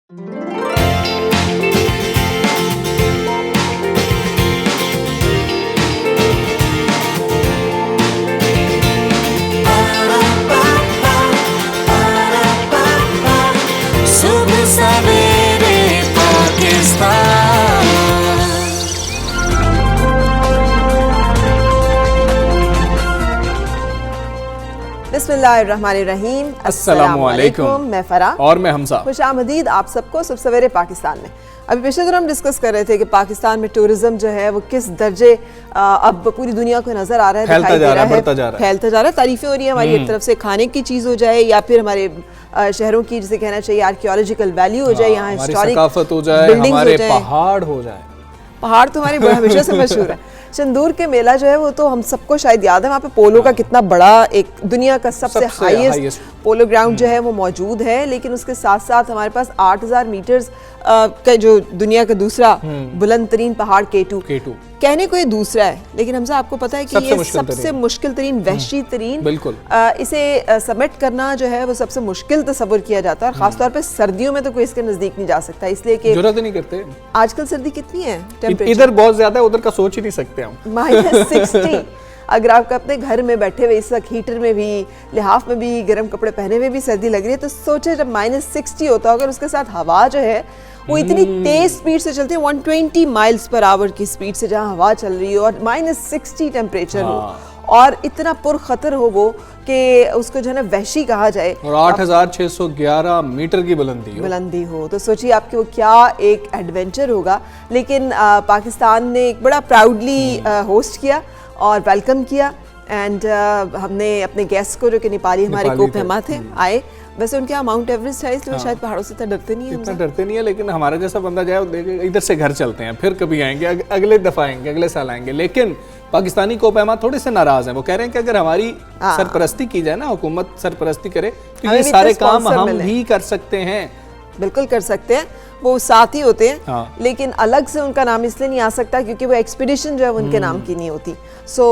सुबह सवेरे पाकिस्तान। बिस्मिल्लाहिर्रहमानिर्रहीम। अस्सलामुअलैकुम। मैं फरा और मैं हमजा। खुशामदीद आप सबको सुबह सवेरे पाकिस्तान में। अभी पिछले दिन हम डिस्कस कर रहे थे कि पाकिस्तान में टूरिज्म जो है वो किस दर्जे अब पूरी दुनिया को नजर आ रहा है, दिखाई दे रहा है, बढ़ता जा रहा है, तारीफें हो रही है हमारी एक तरफ से, खाने की चीज़ हो जाए या फिर हमारे शहरों की जिसे कहना चाहिए आर्कियोलॉजिकल वैल्यू हो जाए, यहाँ हिस्टोरिक सकाफत हो जाए, हमारे पहाड़ हो जाए। पहाड़ तो हमारी हमेशा से मशहूर है। चंदूर के मेला जो है वो तो हम सबको शायद याद है, वहाँ पे पोलो का कितना बड़ा एक दुनिया का सबसे हाईएस्ट पोलो ग्राउंड जो है वो मौजूद है। लेकिन उसके साथ साथ हमारे पास 8000 मीटर्स का जो दुनिया का दूसरा बुलंद तरीन पहाड़ K2 कहने को ये दूसरा है, लेकिन हमसे आपको पता है कि ये सबसे मुश्किल तरीन वहशी तरीन, बिल्कुल इसे सबमिट करना जो है वो सबसे मुश्किल तस्वुर किया जाता है। और खासतौर पे सर्दियों में तो कोई इसके नजदीक नहीं जा सकता, इसलिए कि जरूरत नहीं करते। आजकल सर्दी कितनी है, इधर बहुत ज्यादा है, उधर का सोच ही नहीं सकते हम। -60। अगर आप अपने घर में बैठे हुए इस वक्त हीटर में भी, लिहाफ में भी, गर्म कपड़े पहने हुए भी सर्दी लग रही है, तो सोचे जब -60 होता है, अगर उसके साथ हवा जो है वो इतनी तेज स्पीड से चलती है, 120 माइल्स पर आवर की स्पीड से जहाँ हवा चल रही हो और -60 टेम्परेचर हो और इतना पुरखतर हो वो कि उसको जो है ना वहशी कहा जाए, और 8611 मीटर की बुलंदी हो, तो सोचिए आपके वो क्या एक एडवेंचर होगा। लेकिन पाकिस्तान ने एक बड़ा प्राउडली होस्ट किया और वेलकम किया एंड हमने अपने गेस्ट को जो कि नेपाली हमारे कोपहमा थे आए। वैसे उनके यहाँ माउंट एवरेस्ट है, इसलिए शायद पहाड़ों से इतना डरते नहीं है, लेकिन हमारा जैसा बंदा जाए इधर से घर चलते हैं, फिर कभी आएंगे, अगले दफा आएंगे, अगले साल आएंगे। लेकिन पाकिस्तानी कोपहमा थोड़े से नाराज हैं, वो कह रहे हैं कि अगर हमारी सरपरस्ती की जाए ना, हुकूमत सरपरस्ती करे तो ये सारे काम हम भी कर सकते हैं। बिल्कुल कर सकते हैं, वो साथ ही होते हैं। लेकिन अलग से उनका नाम इसलिए नहीं आ सकता क्योंकि वो एक्सपीडिशन जो है उनके नाम की नहीं होती। सो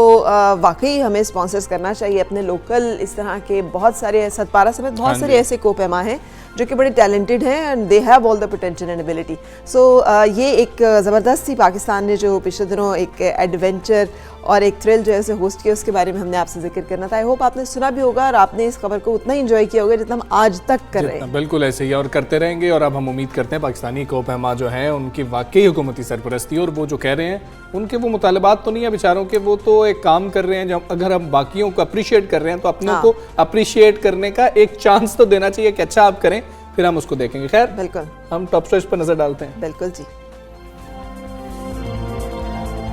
वाकई हमें स्पॉन्सर्स करना चाहिए अपने लोकल, इस तरह के बहुत सारे, सतपारा समेत बहुत सारे ऐसे कोपहमा हैं जो कि बड़े टैलेंटेड हैं and they have all the potential and ability. So ये एक ज़बरदस्त थी पाकिस्तान ने जो पिछले दिनों एक एडवेंचर और एक थ्रिल जो है उसे होस्ट किया, उसके बारे में हमने आपसे जिक्र करना था। आई होप आपने सुना भी होगा और आपने इस खबर को उतना ही इंजॉय किया होगा जितना हम आज तक कर रहे हैं। बिल्कुल ऐसे ही और करते रहेंगे। और अब हम उम्मीद करते हैं पाकिस्तानी कोपहमा जो है उनकी वाकई हुकूमती सरपरस्ती, और वो जो कह रहे हैं उनके वो मुतालबात तो नहीं है बेचारों के, वो तो एक काम कर रहे हैं। जब अगर हम बाकियों को अप्रिशिएट कर रहे हैं तो अपनों को अप्रिशिएट करने का एक चांस तो देना चाहिए कि अच्छा आप करें, फिर हम उसको देखेंगे। खैर बिल्कुल हम टॉप स्टोरीज पर नजर डालते हैं। बिल्कुल जी।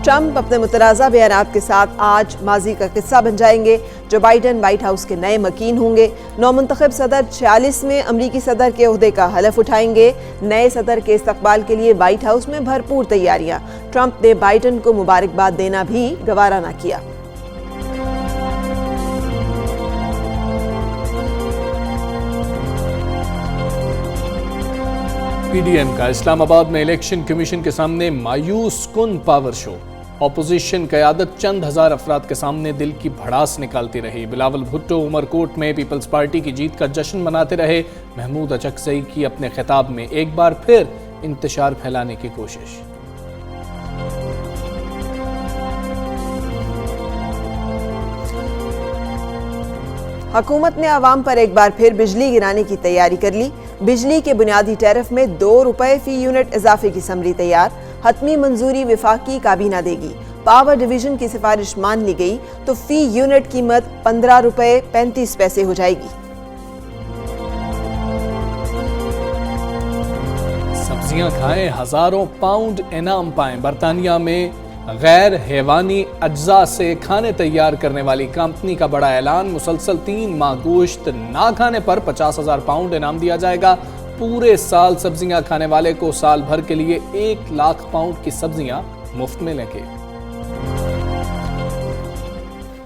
ट्रंप अपने मुतराज़ा बयानात के साथ आज माजी का किस्सा बन जाएंगे। जो बाइडन व्हाइट हाउस के नए मकीन होंगे। नौमुंतखब सदर 46 में अमरीकी सदर के ओहदे का हलफ उठाएंगे। नए सदर के इस्तकबाल के लिए व्हाइट हाउस में भरपूर तैयारियां। ट्रंप ने बाइडन को मुबारकबाद देना भी गवारा न किया। पीडीएम का इस्लामाबाद में इलेक्शन कमीशन के सामने मायूस कुन पावर शो। ऑपोजिशन क़यादत चंद हजार अफराद के सामने दिल की भड़ास निकालती रही। बिलावल भुट्टो उमरकोट में पीपल्स पार्टी की जीत का जश्न मनाते रहे। महमूद अचकज़ई की अपने खिताब में एक बार फिर इंतशार फैलाने की कोशिश। हुकूमत ने आवाम पर एक बार फिर बिजली गिराने की तैयारी कर ली। बिजली के बुनियादी टैरिफ में 2 रुपए फी यूनिट इजाफे की समरी तैयार। हतमी मंजूरी विफाकी काबीना देगी। पावर डिवीजन की सिफारिश मान ली गई तो फी यूनिट कीमत 15 रुपए 35 पैसे हो जाएगी। सब्जियां खाएं, हजारों पाउंड इनाम पाएं। बरतानिया में गैर हैवानी अज्जा से खाने तैयार करने वाली कंपनी का बड़ा ऐलान। मुसलसल 3 माह गोश्त ना खाने पर 50,000 पाउंड इनाम दिया जाएगा। पूरे साल सब्जियां खाने वाले को साल भर के लिए 1 लाख पाउंड की सब्जियां मुफ्त मिलेंगे।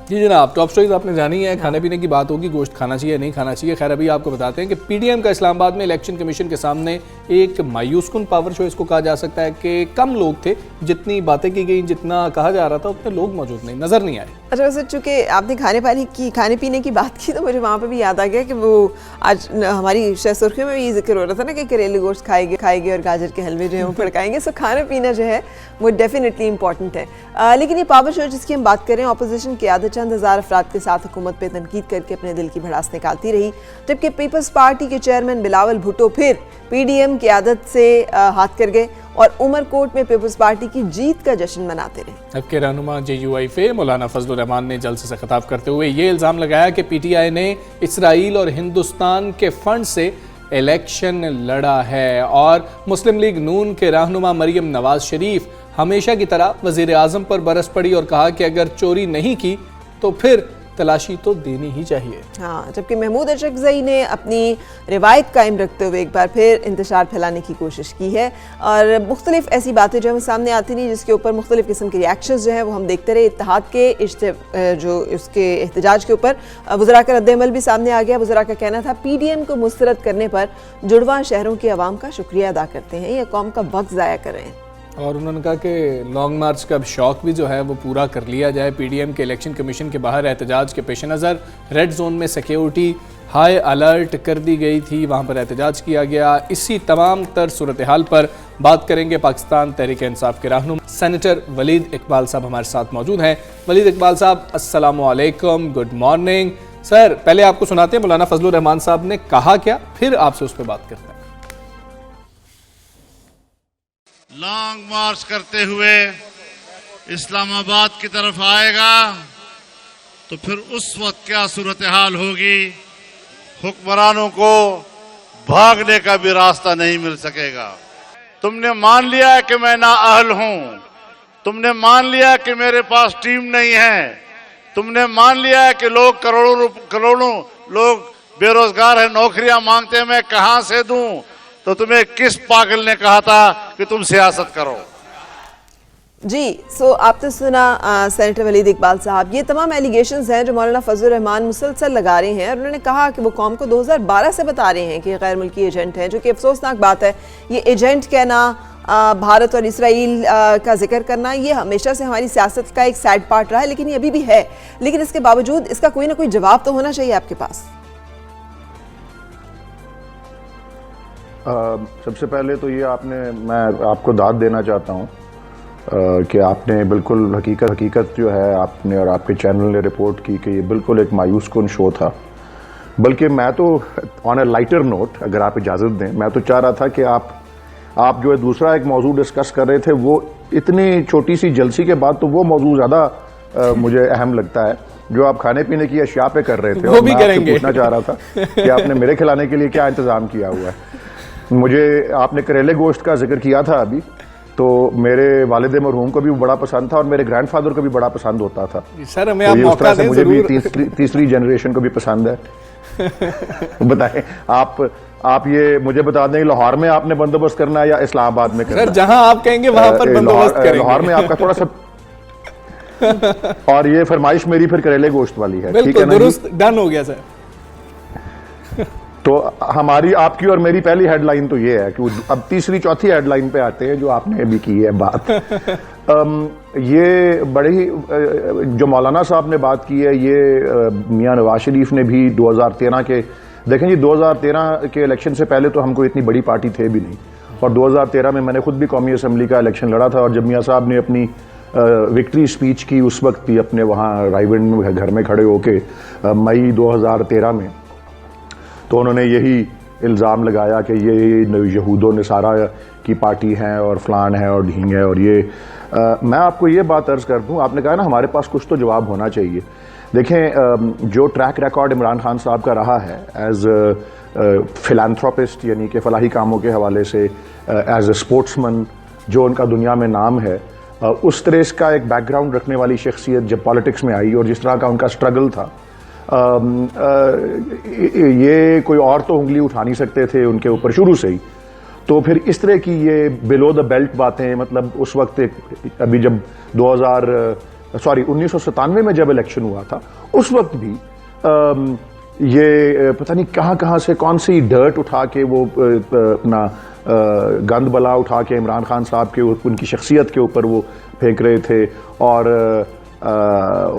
जी जनाब, टॉप स्टोरीज आपने जानी है। खाने पीने की बात होगी, गोश्त खाना चाहिए नहीं खाना चाहिए। खैर अभी आपको बताते हैं कि पीडीएम का इस्लामाबाद में इलेक्शन कमीशन के सामने एक मायूसकुन पावर शो इसको कहा जा सकता है कि कम लोग थे, जितनी बातें की गई, जितना कहा जा रहा था उतने लोग मौजूद नहीं नजर नहीं आए। अच्छा, वैसे चूंकि आपने खाने पीने की बात की तो मुझे वहाँ पे भी याद आ गया कि वो आज हमारी शायद सुर्खियों में भी ये जिक्र हो रहा था ना कि करेले गोश्त खाएंगे और गाजर के हलवे जो है वो पड़काएंगे। सो खाना पीना जो है वो डेफिनेटली इंपॉर्टेंट है। लेकिन ये पावर शो जिसकी हम बात करें, अपोजिशन की आधे चंद हज़ार अफराद के साथ हुकूमत पे तनकीद करके अपने दिल की भड़ास निकालती रही, जबकि पीपल्स पार्टी के चेयरमैन बिलावल भुट्टो फिर PDM की आदत से हाथ कर गए और उमरकोट में पीपल्स पार्टी की जीत का जश्न मनाते रहे। अब के रहनुमा JUIF मौलाना फजलुर रहमान ने जलसे से खिताब करते हुए ये इल्ज़ाम लगाया कि PTI ने इसराइल और हिंदुस्तान के फंड से इलेक्शन लड़ा है और मुस्लिम लीग नून के रहनुमा मरियम नवाज शरीफ हमेशा की तरह वजीर आजम पर बरस पड़ी और कहा कि अगर चोरी नहीं की तो फिर तलाशी तो देनी ही चाहिए। हाँ, जबकि महमूद अशरफजई ने अपनी रिवायत कायम रखते हुए एक बार फिर इंतशार फैलाने की कोशिश की है और मुख्तलिफ ऐसी बातें जो हमें सामने आती नहीं, जिसके ऊपर मुख्तलिफ किस्म के रिएक्शंस जो हैं वो हम देखते रहे। इत्तेहाद के जो उसके एहतजाज के ऊपर वज़रा का रद्द-ए-अमल भी सामने आ गया। वज़रा का कहना था PDM को मुस्तरद करने पर जुड़वा शहरों के अवाम का शुक्रिया अदा करते हैं, ये कौम का वक्त ज़ाया कर रहे हैं। और उन्होंने कहा कि लॉन्ग मार्च का शौक भी जो है वो पूरा कर लिया जाए। PDM के इलेक्शन कमीशन के बाहर एहतजाज के पेश नज़र रेड जोन में सिक्योरिटी हाई अलर्ट कर दी गई थी, वहाँ पर एहतजाज किया गया। इसी तमाम तर सूरत हाल पर बात करेंगे। पाकिस्तान तहरीक इंसाफ के रहनुमा सेनेटर वलीद इकबाल साहब हमारे साथ मौजूद हैं। वलीद इकबाल साहब, अस्सलाम वालेकुम, गुड मॉर्निंग। सर, पहले आपको सुनाते हैं मौलाना फजलुर रहमान साहब ने कहा क्या, फिर आपसे उस पर बात करते हैं। लॉन्ग मार्च करते हुए इस्लामाबाद की तरफ आएगा तो फिर उस वक्त क्या सूरत हाल होगी, हुक्मरानों को भागने का भी रास्ता नहीं मिल सकेगा। तुमने मान लिया है कि मैं नाअहल हूं, तुमने मान लिया कि मेरे पास टीम नहीं है, तुमने मान लिया है कि लोग करोड़ों लोग बेरोजगार हैं, नौकरियां मांगते हैं, मैं कहां से दूं। तो तुम्हें किस पागल ने कहा था कि तुम सियासत करो? जी, सो आपने सुना सेनेटर वलीद इकबाल साहब, ये तमाम एलिगेशंस हैं जो मौलाना फजलुर रहमान मुसलसल लगा रहे हैं और उन्होंने कहा कि वो कौम को 2012 से बता रहे हैं कि गैर मुल्की एजेंट हैं, जो कि अफसोसनाक बात है। ये एजेंट कहना, भारत और इसराइल का जिक्र करना, ये हमेशा से हमारी सियासत का एक सैड पार्ट रहा है, लेकिन ये अभी भी है। लेकिन इसके बावजूद इसका कोई ना कोई जवाब तो होना चाहिए आपके पास। सबसे पहले तो ये मैं आपको दाद देना चाहता हूँ कि आपने बिल्कुल हकीकत जो है आपने और आपके चैनल ने रिपोर्ट की कि ये बिल्कुल एक मायूस कुन शो था। बल्कि मैं तो ऑन ए लाइटर नोट, अगर आप इजाज़त दें, मैं तो चाह रहा था कि आप जो है दूसरा एक मौजू डिस्कस कर रहे थे, वो इतनी छोटी सी जलसी के बाद तो वो मौजू ज़्यादा मुझे अहम लगता है जो आप खाने पीने की अशिया पे कर रहे थे। वो भी करेंगे। पूछना चाह रहा था कि आपने मेरे खिलाने के लिए क्या इंतज़ाम किया हुआ है। मुझे आपने करेले गोश्त का जिक्र किया था अभी, तो मेरे वालिद मरहूम को भी बड़ा पसंद था और मेरे ग्रैंडफादर को भी बड़ा पसंद होता था। सर, हमें आप मौका दें, मुझे भी तीसरी जनरेशन को भी पसंद है। बताएं आप ये मुझे बता दें, लाहौर में आपने बंदोबस्त करना है या इस्लामाबाद में करना है? सर, जहां आप कहेंगे वहां पर बंदोबस्त करेंगे। लाहौर में आपका थोड़ा सा और ये फरमाइश मेरी फिर करेले गोश्त वाली है, ठीक है ना? दुरुस्त, डन हो गया सर। तो हमारी, आपकी और मेरी पहली हेडलाइन तो ये है कि अब तीसरी चौथी हेडलाइन पे आते हैं जो आपने अभी की है बात। ये बड़े ही जो मौलाना साहब ने बात की है, ये मियां नवाज शरीफ ने भी 2013 के, देखें जी, 2013 के इलेक्शन से पहले तो हमको इतनी बड़ी पार्टी थे भी नहीं, और 2013 में मैंने खुद भी कौमी असम्बली का इलेक्शन लड़ा था। और जब मियां साहब ने अपनी विक्ट्री स्पीच की, उस वक्त भी अपने वहाँ रायबंद घर में खड़े होके मई 2013 में, तो उन्होंने यही इल्ज़ाम लगाया कि ये यहूदो नसारा की पार्टी है और फलान है और ढींग है। और ये मैं आपको ये बात अर्ज़ कर दूँ, आपने कहा ना हमारे पास कुछ तो जवाब होना चाहिए। देखें, जो ट्रैक रिकॉर्ड इमरान खान साहब का रहा है एज फिलैंथ्रोपिस्ट, यानी कि फलाही कामों के हवाले से, एज ए स्पोर्ट्समैन, जो उनका दुनिया में नाम है, उस तरह का एक बैकग्राउंड रखने वाली शख्सियत जब पॉलिटिक्स में आई और जिस तरह का उनका स्ट्रगल था, ये कोई और तो उंगली उठा नहीं सकते थे उनके ऊपर शुरू से ही। तो फिर इस तरह की ये बिलो द बेल्ट बातें, मतलब उस वक्त अभी जब 1997 में जब इलेक्शन हुआ था, उस वक्त भी ये पता नहीं कहाँ से कौन सी डर्ट उठा के वो अपना गंद बला उठा के इमरान खान साहब के उनकी शख्सियत के ऊपर वो फेंक रहे थे। और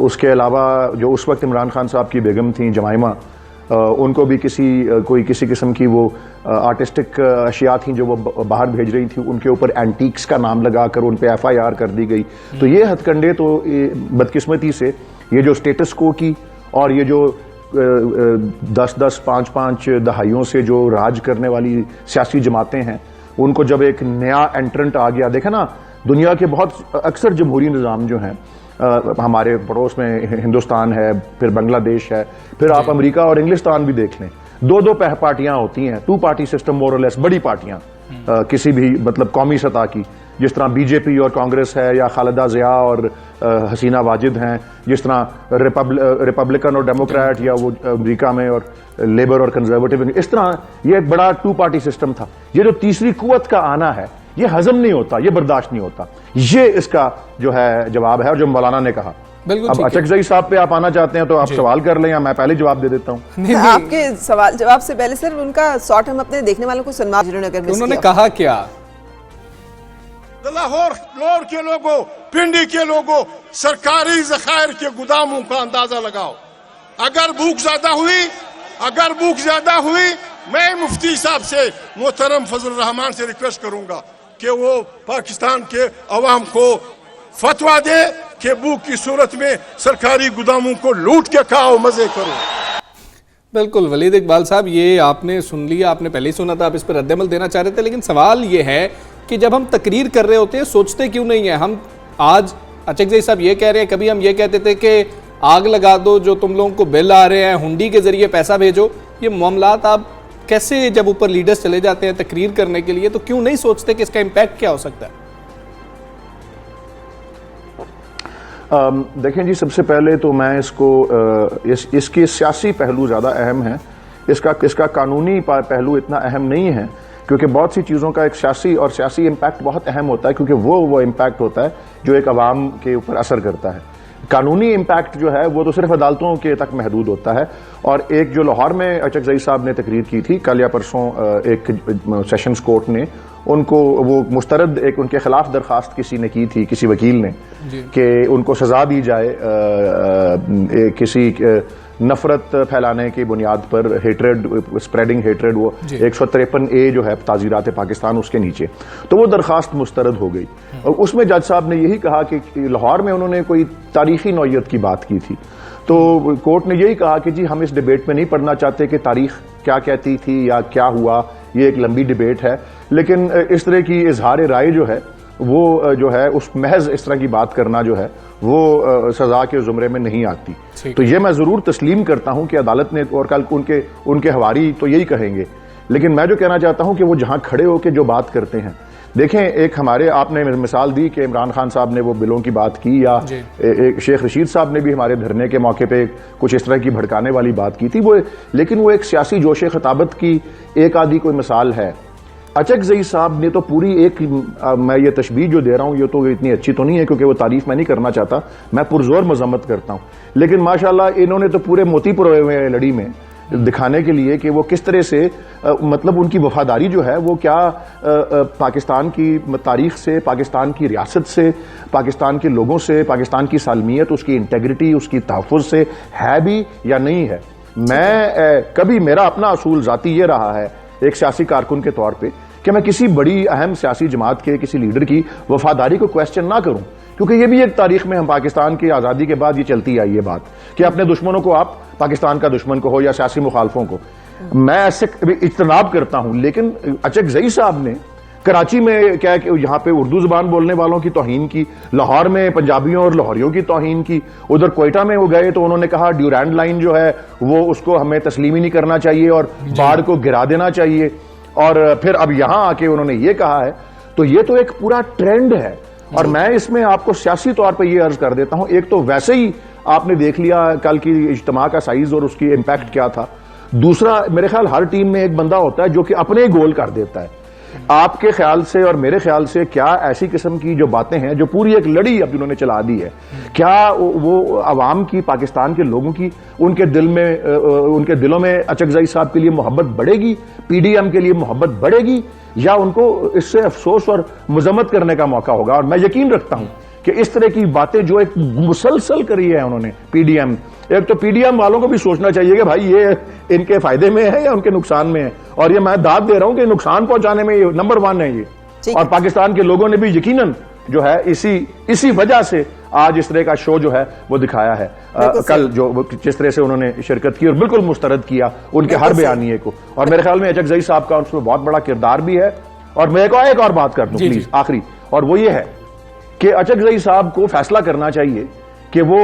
उसके अलावा जो उस वक्त इमरान खान साहब की बेगम थी जमाइमा, उनको भी किसी किस्म की वो आर्टिस्टिक अशिया थी जो वो बाहर भेज रही थी, उनके ऊपर एंटीक्स का नाम लगाकर उन पे FIR कर दी गई। तो ये हथकंडे तो बदकिस्मती से ये जो स्टेटस को की और ये जो 10-10, 5-5 दहाइयों से जो राज करने वाली सियासी जमातें हैं, उनको जब एक नया एंट्रेंट आ गया, देखा ना दुनिया के बहुत अक्सर जमहूरी निज़ाम जो हैं, हमारे पड़ोस में हिंदुस्तान है, फिर बांग्लादेश है, फिर आप अमेरिका और इंग्लिस्तान भी देख लें, 2-2 पार्टियां होती हैं, 2 पार्टी सिस्टम मोर और लेस, बड़ी पार्टियां किसी भी मतलब कौमी सतह की, जिस तरह BJP और कांग्रेस है, या खालिदा जिया और हसीना वाजिद हैं, जिस तरह रिपब्लिकन और डेमोक्रेट, या वो अमेरिका में और लेबर और कंजर्वेटिव, इस तरह ये एक बड़ा 2 पार्टी सिस्टम था। ये जो तीसरी कुव्वत का आना है, ये हजम नहीं होता, ये बर्दाश्त नहीं होता। ये इसका जो है जवाब है, और जो मौलाना ने कहा। अब अचकजई साहब पे आप आना चाहते हैं तो आप सवाल कर लें, या मैं पहले जवाब दे देता हूँ। आपके सवाल जवाब से पहले सर उनका शॉर्ट हम अपने देखने वालों को सुनवा, उन्होंने कहा क्या? लाहौर के लोगों, पिंडी के लोगों, सरकारी जखायर के गुदामों का अंदाजा लगाओ। अगर भूख ज्यादा हुई, मैं मुफ्ती साहब से, मोहतरम फजल रहमान से रिक्वेस्ट करूंगा कि वो पाकिस्तान के अवाम को फतवा दे कि भूख की सूरत में सरकारी गुदामों को लूट के खाओ, मजे करो। बिल्कुल वलीद इकबाल साहब, ये आपने सुन लिया, आपने पहले ही सुना था, आप इस पर रद्दअमल देना चाह रहे थे, लेकिन सवाल ये है कि जब हम तकरीर कर रहे होते हैं सोचते क्यों नहीं है? हम आज अचकजई साहब ये कह रहे हैं, कभी हम ये कहते थे कि आग लगा दो, जो तुम लोगों को बिल आ रहे हैं हुंडी के जरिए पैसा भेजो। ये मामलात आप कैसे, जब ऊपर लीडर्स चले जाते हैं तकरीर करने के लिए, तो क्यों नहीं सोचते कि इसका इम्पैक्ट क्या हो सकता है? देखें जी, सबसे पहले तो मैं इसको इसकी सियासी पहलू ज़्यादा अहम है, इसका कानूनी पहलू इतना अहम नहीं है, क्योंकि बहुत सी चीज़ों का एक सियासी इम्पैक्ट बहुत अहम होता है, क्योंकि वो इम्पैक्ट होता है जो एक अवाम के ऊपर असर करता है। कानूनी इम्पैक्ट जो है वो तो सिर्फ अदालतों के तक महदूद होता है। और एक जो लाहौर में अचकजई साहब ने तकरीर की थी कल या परसों, एक सेशंस कोर्ट ने उनको वो मुस्तरद एक उनके खिलाफ दरखास्त किसी ने की थी, किसी वकील ने, कि उनको सजा दी जाए किसी नफरत फैलाने की बुनियाद पर, हेट्रेड, स्प्रेडिंग हेट्रेड, वो 153A जो है ताज़ीरात पाकिस्तान, उसके नीचे, तो वो दरखास्त मुस्तरद हो गई। और उसमें जज साहब ने यही कहा कि लाहौर में उन्होंने कोई तारीखी नौयत की बात की थी, तो कोर्ट ने यही कहा कि जी हम इस डिबेट में नहीं पढ़ना चाहते कि तारीख क्या कहती थी या क्या हुआ, ये एक लंबी डिबेट है, लेकिन इस तरह की इजहार राय जो है वो जो है उस महज इस तरह की बात करना जो है वो सजा के जुमरे में नहीं आती। तो ये मैं जरूर तस्लीम करता हूं कि अदालत ने, और कल उनके हवारी तो यही कहेंगे, लेकिन मैं जो कहना चाहता हूं कि वो जहां खड़े होकर जो बात करते हैं, देखें एक हमारे, आपने मिसाल दी कि इमरान खान साहब ने वो बिलों की बात की, या एक शेख रशीद साहब ने भी हमारे धरने के मौके पे कुछ इस तरह की भड़काने वाली बात की थी, वो, लेकिन वो एक सियासी जोश खताबत की एक आधी कोई मिसाल है। अचकजई साहब ने तो पूरी एक, मैं ये तशबीह जो दे रहा हूँ ये तो इतनी अच्छी तो नहीं है, क्योंकि वो तारीफ मैं नहीं करना चाहता, मैं पुरजोर मजम्मत करता हूँ, लेकिन माशाल्लाह इन्होंने तो पूरे मोती पुरोए हुए हैं लड़ी में, दिखाने के लिए कि वो किस तरह से मतलब उनकी वफादारी जो है वो क्या पाकिस्तान की तारीख से, पाकिस्तान की रियासत से, पाकिस्तान के लोगों से, पाकिस्तान की सालमियत, उसकी इंटेग्रिटी, उसकी तहफ़्फ़ुज़ से है भी या नहीं है। मैं कभी, मेरा अपना असूल ज़ाती ये रहा है एक सियासी कारकुन के तौर पे कि मैं किसी बड़ी अहम सियासी जमात के किसी लीडर की वफादारी को क्वेश्चन ना करूं, क्योंकि ये भी एक तारीख में हम पाकिस्तान की आज़ादी के बाद ये चलती आई है बात कि अपने दुश्मनों को आप पाकिस्तान का दुश्मन को हो या सियासी मुखालफों को, मैं ऐसे इज्तनाब करता हूं। लेकिन अचकजई साहब ने कराची में क्या कि यहाँ पे उर्दू जुबान बोलने वालों की तौहीन की, लाहौर में पंजाबियों और लाहौरियों की तौहीन की, उधर कोयटा में वो गए तो उन्होंने कहा ड्यूरैंड लाइन जो है वो उसको हमें तस्लीम ही नहीं करना चाहिए और बाढ़ को गिरा देना चाहिए, और फिर अब यहां आके उन्होंने ये कहा है। तो ये तो एक पूरा ट्रेंड है, और मैं इसमें आपको सियासी तौर पर यह अर्ज कर देता हूं, एक तो वैसे ही आपने देख लिया कल की इज्तिमा का साइज और उसकी इम्पैक्ट क्या था, दूसरा मेरे ख्याल हर टीम में एक बंदा होता है जो कि अपने गोल कर देता है। आपके ख्याल से और मेरे ख्याल से क्या ऐसी किस्म की जो बातें हैं, जो पूरी एक लड़ी अब इन्होंने चला दी है, क्या वो अवाम की, पाकिस्तान के लोगों की, उनके दिलों में अचकज़ई साहब के लिए मोहब्बत बढ़ेगी, पीडीएम के लिए मोहब्बत बढ़ेगी, या उनको इससे अफसोस और मजम्मत करने का मौका होगा? और मैं यकीन रखता हूं कि इस तरह की बातें जो एक मुसलसल करी है उन्होंने पीडीएम, एक तो पीडीएम वालों को भी सोचना चाहिए कि भाई ये इनके फायदे में है या उनके नुकसान में है, और ये मैं दाद दे रहा हूं कि नुकसान पहुंचाने में ये नंबर 1 है ये। और पाकिस्तान के लोगों ने भी यकीनन जो है इसी वजह से आज इस तरह का शो जो है वो दिखाया है। कल जो जिस तरह से उन्होंने शिरकत की और बिल्कुल मुस्तरद किया उनके हर बयानिए को, और मेरे ख्याल में अचकज़ई साहब का उसमें बहुत बड़ा किरदार भी है। और मैं एक और बात कर दूं प्लीज आखिरी, और वो ये है कि अचकज़ई साहब को फैसला करना चाहिए कि वो